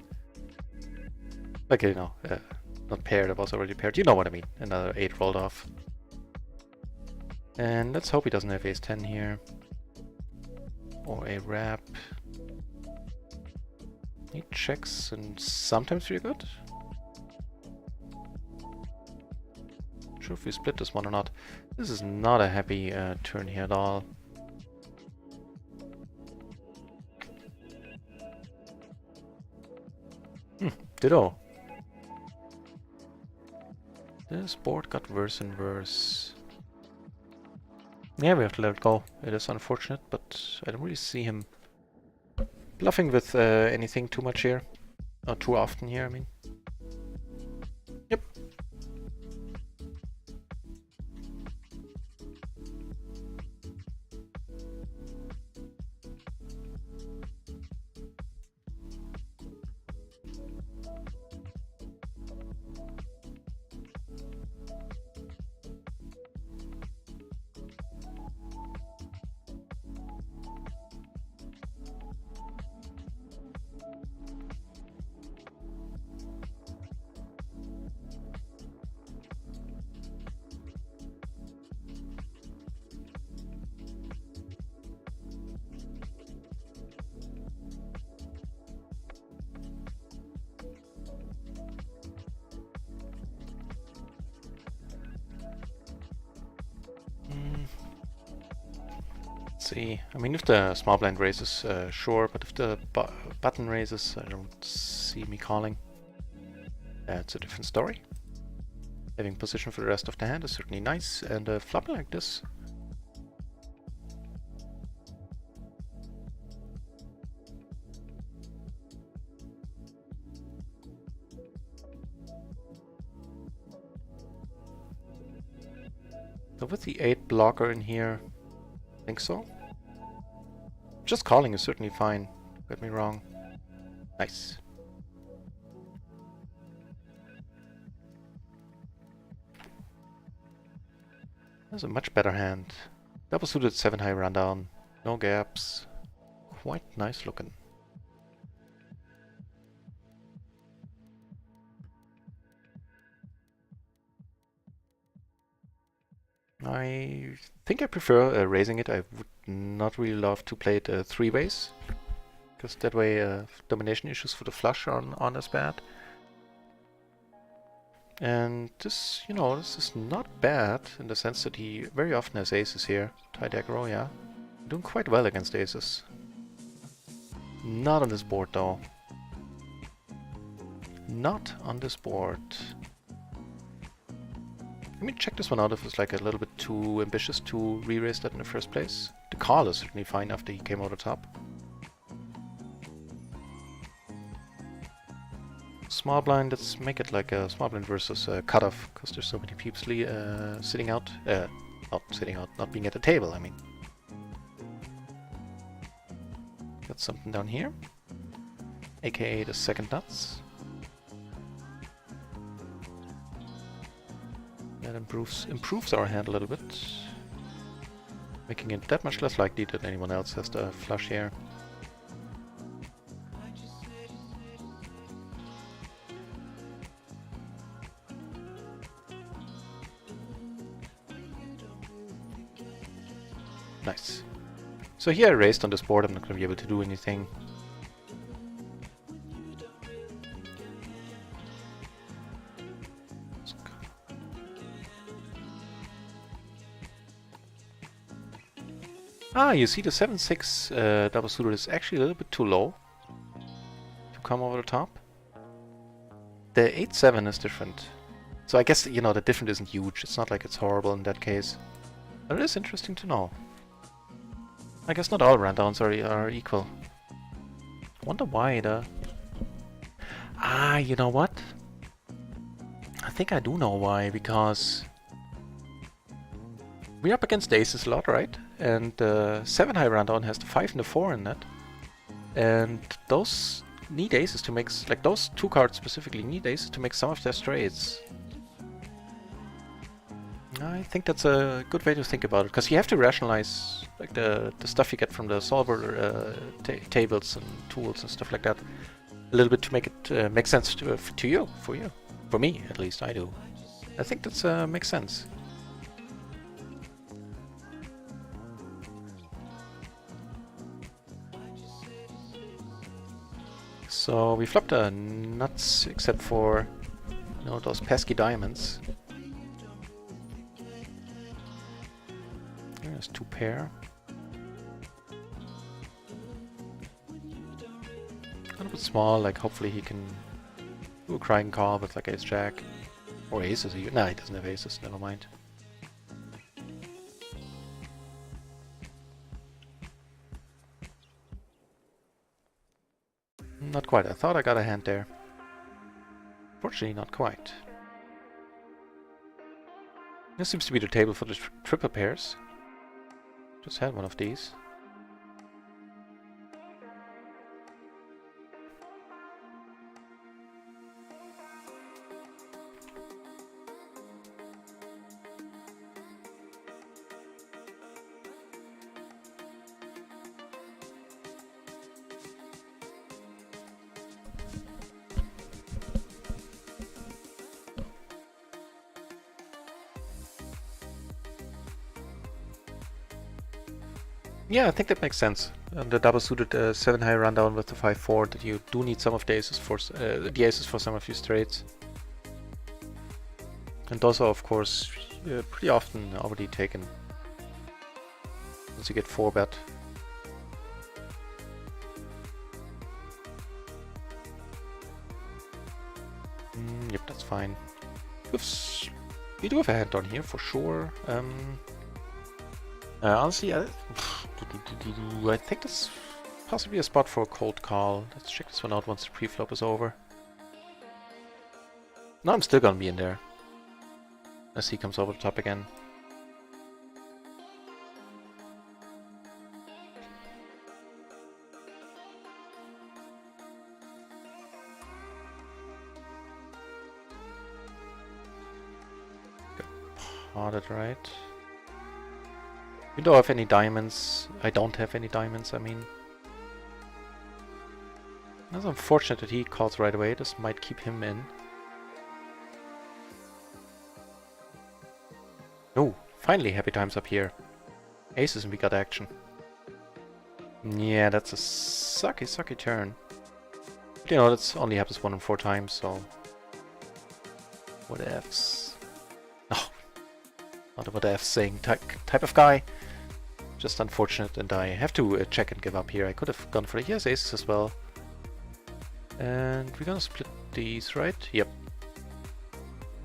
Okay, no, not paired, it was already paired. You know what I mean. Another 8 rolled off. And let's hope he doesn't have ace 10 here. Or a wrap. He checks and sometimes really good. Not sure if we split this one or not. This is not a happy turn here at all. Ditto. This board got worse and worse. Yeah, we have to let it go. It is unfortunate, but I don't really see him bluffing with anything too much here. Not too often here, I mean. Yep. See, I mean, if the small blind raises, sure, but if the button raises, I don't see me calling. That's a different story. Having position for the rest of the hand is certainly nice, and flopping like this. So with the 8 blocker in here, I think so. Just calling is certainly fine, get me wrong. Nice. That's a much better hand. Double suited 7 high rundown, no gaps, quite nice looking. I think I prefer raising it. I would not really love to play it 3 ways, because that way domination issues for the flush aren't as bad. And this, you know, this is not bad in the sense that he very often has aces here. Tight aggro, yeah. Doing quite well against aces. Not on this board though. Not on this board. Let me check this one out if it's like a little bit too ambitious to re-raise that in the first place. The call is certainly fine after he came over the top. Small blind, let's make it like a small blind versus a cutoff, because there's so many peeps sitting out. Not sitting out, not being at the table, I mean. Got something down here, aka the second nuts. That improves our hand a little bit, making it that much less likely that anyone else has the flush here. Nice. So here I raised on this board, I'm not going to be able to do anything. Ah, you see the 7-6 double suited is actually a little bit too low to come over the top. The 8-7 is different. So I guess, you know, the difference isn't huge. It's not like it's horrible in that case. But it is interesting to know. I guess not all rundowns are equal. Wonder why the... Ah, you know what? I think I do know why, because... we're up against aces a lot, right? And the 7 high rundown has the 5 and the 4 in that. And those need aces to make... like, those 2 cards specifically need aces to make some of their straights. I think that's a good way to think about it, because you have to rationalize like the stuff you get from the solver tables and tools and stuff like that a little bit to make it make sense to you, for you. For me, at least, I do. I think that makes sense. So we flopped the nuts, except for, you know, those pesky diamonds. There's 2 pair. A little bit small, like hopefully he can do a crying call with like ace-jack. Or aces. Nah, he doesn't have aces, never mind. Not quite, I thought I got a hand there. Fortunately, not quite. This seems to be the table for the triple pairs. Just had one of these. Yeah, I think that makes sense. The double suited 7 high rundown with the 5-4, that you do need some of the aces for some of your straights. And those are, of course, pretty often already taken once you get 4-bet. Yep, that's fine. We do have a hand on here for sure. Honestly, I think that's possibly a spot for a cold call. Let's check this one out once the pre-flop is over. No, I'm still gonna be in there. As he comes over the top again. Potted, right? We don't have any diamonds. I don't have any diamonds, I mean. That's unfortunate that he calls right away. This might keep him in. Oh, finally happy times up here. Aces and we got action. Yeah, that's a sucky turn. But, you know, that's only happens 1 in 4 times, so... What ifs? No. Not a what ifs saying type of guy. Just unfortunate, and I have to check and give up here. I could have gone for the... He has aces as well. And we're gonna split these, right? Yep.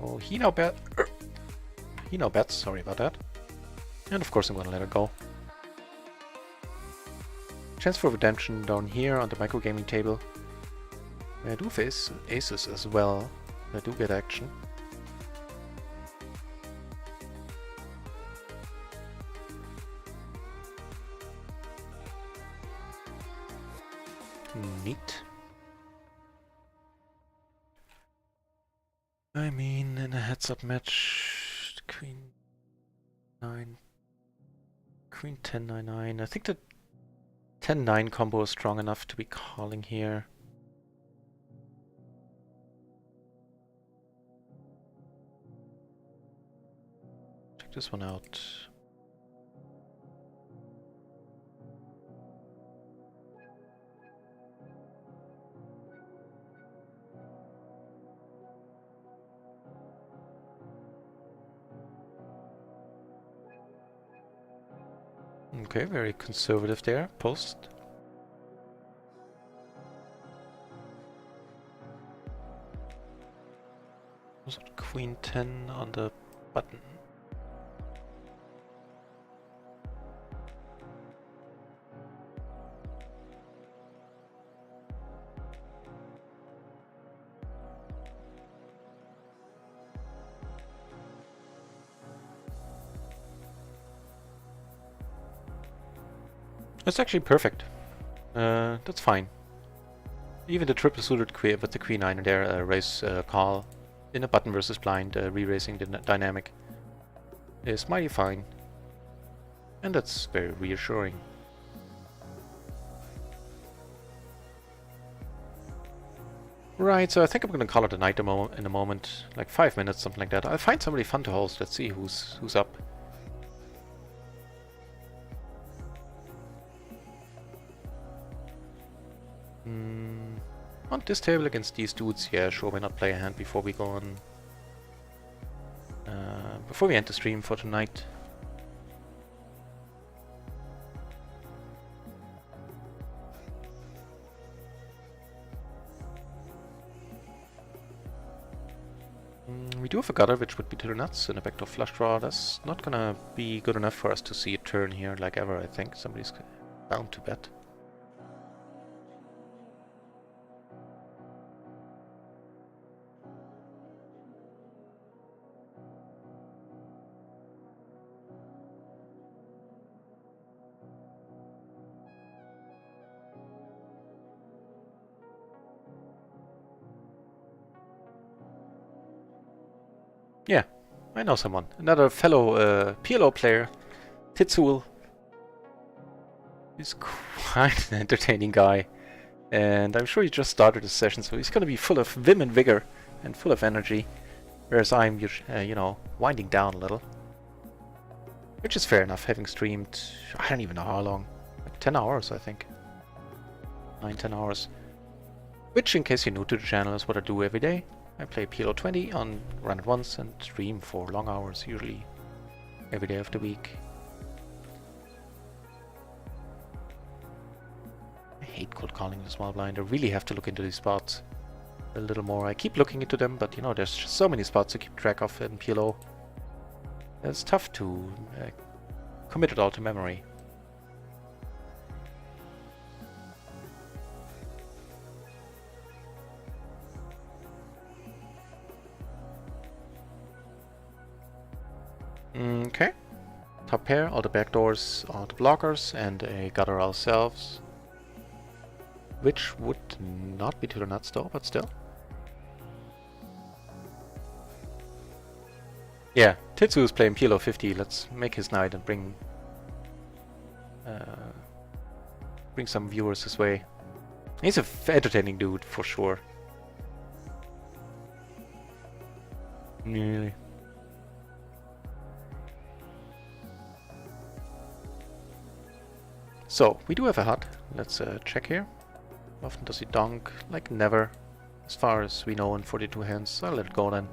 Oh, he now bets, sorry about that. And of course I'm gonna let it go. Chance for redemption down here on the microgaming table. I do face aces as well. I do get action. Neat. I mean, in a heads-up match, Queen 9, Queen 10, 9, 9. I think the 10-9 combo is strong enough to be calling here. Check this one out. Okay, very conservative there, post. Was it Queen 10 on the button? That's actually perfect. That's fine. Even the triple suited queen with the queen 9 there, raise call in a button versus blind, re-raising the dynamic is mighty fine. And that's very reassuring. Right, so I think I'm gonna call it a night in a moment, like 5 minutes, something like that. I'll find somebody fun to host. Let's see who's up. On this table against these dudes, yeah, sure, why not play a hand before we go on... before we end the stream for tonight. We do have a gutter, which would be to the nuts, and a backdoor flush draw. That's not gonna be good enough for us to see a turn here like ever, I think. Somebody's bound to bet. Yeah, I know someone. Another fellow PLO player, Titsul. He's quite an entertaining guy. And I'm sure he just started the session, so he's going to be full of vim and vigor and full of energy. Whereas I'm, you know, winding down a little. Which is fair enough, having streamed, I don't even know how long. Like 10 hours, I think. 9-10 hours. Which, in case you're new to the channel, is what I do every day. I play PLO 20 on run it once and stream for long hours, usually every day of the week. I hate cold calling the small blind. I really have to look into these spots. a little more. I keep looking into them, but you know, there's just so many spots to keep track of in PLO. It's tough to commit it all to memory. Okay. Top pair, all the back doors, all the blockers, and a gutter ourselves. Which would not be to the nuts though, but still. Yeah, Tetsu is playing PLO 50. Let's make his night and bring some viewers his way. He's a entertaining dude for sure. Really. So, we do have a hut. Let's check here. How often does he donk? Like never. As far as we know in 42 hands. I'll let it go then.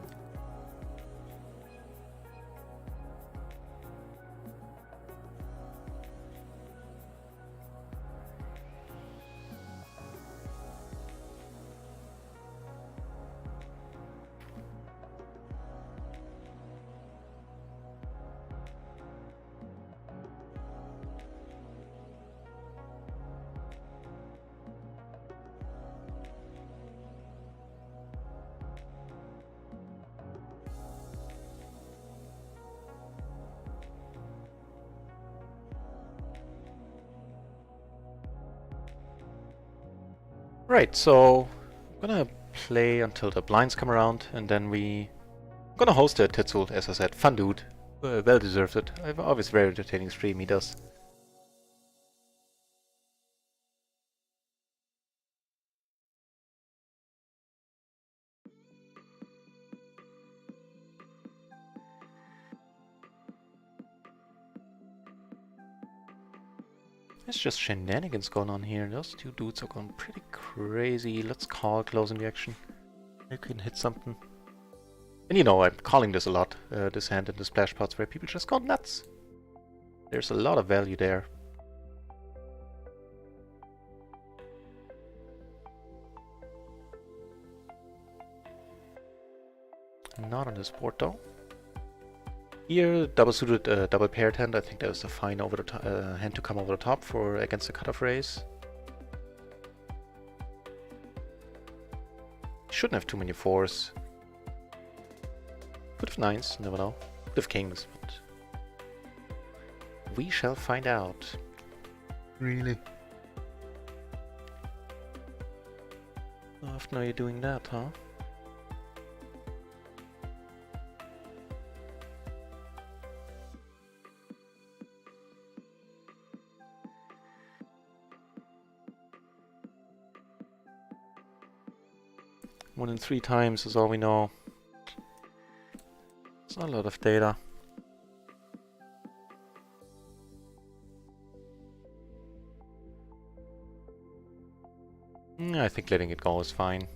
Right, so I'm gonna play until the blinds come around, and then I'm gonna host a Tetsu, as I said. Fun dude. Well deserved it. I've always very entertaining stream he does. There's just shenanigans going on here. Those two dudes are going pretty crazy. Let's call closing the action. You can hit something. And you know, I'm calling this a lot, this hand in the splash pots where people just go nuts. There's a lot of value there. Not on this board though. Here, double suited, double paired hand. I think that was a fine over the hand to come over the top for against the cutoff raise. Shouldn't have too many fours. Could have nines, never know. Could have kings, but we shall find out. Really? How often are you doing that, huh? More than 3 times is all we know. It's not a lot of data. I think letting it go is fine.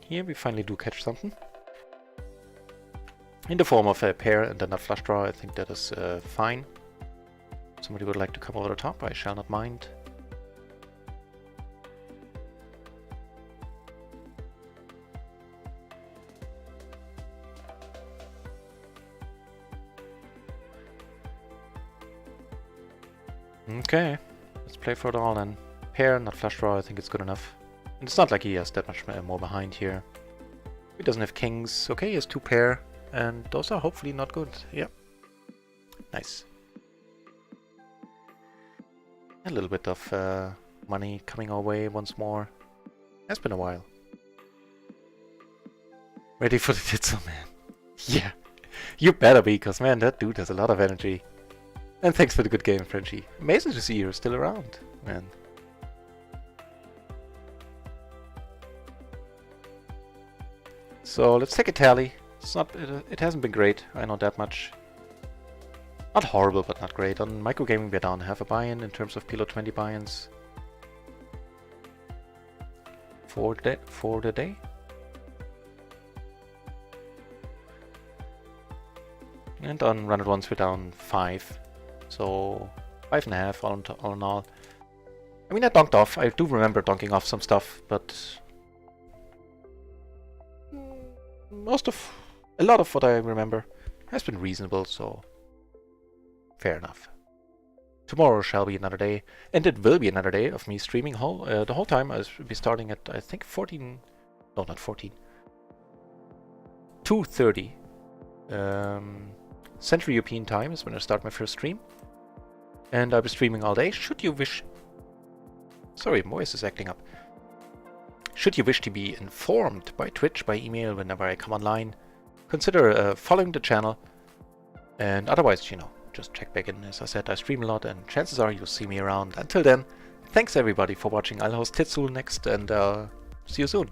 Here we finally do catch something. In the form of a pair and then a flush draw. I think that is fine. Somebody would like to come over the top, I shall not mind. Okay, let's play for it all then. Pair, not flush draw, I think it's good enough. And it's not like he has that much more behind here. He doesn't have kings. Okay, he has 2 pair, and those are hopefully not good. Yep. Nice. A little bit of money coming our way once more. Has been a while. Ready for the Titzel, man. Yeah, you better be, because man, that dude has a lot of energy. And thanks for the good game, Frenchie. Amazing to see you're still around, man. So let's take a tally. It's not. It hasn't been great. I know that much. Not horrible, but not great. On microgaming, we're down half a buy-in in terms of PLO 20 buy-ins for the day. And on run at once, we're down 5. So 5.5 all in all. I mean, I donked off. I do remember donking off some stuff, but a lot of what I remember has been reasonable, so fair enough. Tomorrow shall be another day, and it will be another day of me streaming the whole time. I'll be starting at, I think, 14... No, not 14. 2:30 Central European time is when I start my first stream. And I'll be streaming all day. Should you wish... Sorry, my voice is acting up. Should you wish to be informed by Twitch, by email, whenever I come online, consider following the channel. And otherwise, you know, just check back in. As I said, I stream a lot, and chances are you'll see me around. Until then, thanks everybody for watching. I'll host Titsul next, and see you soon.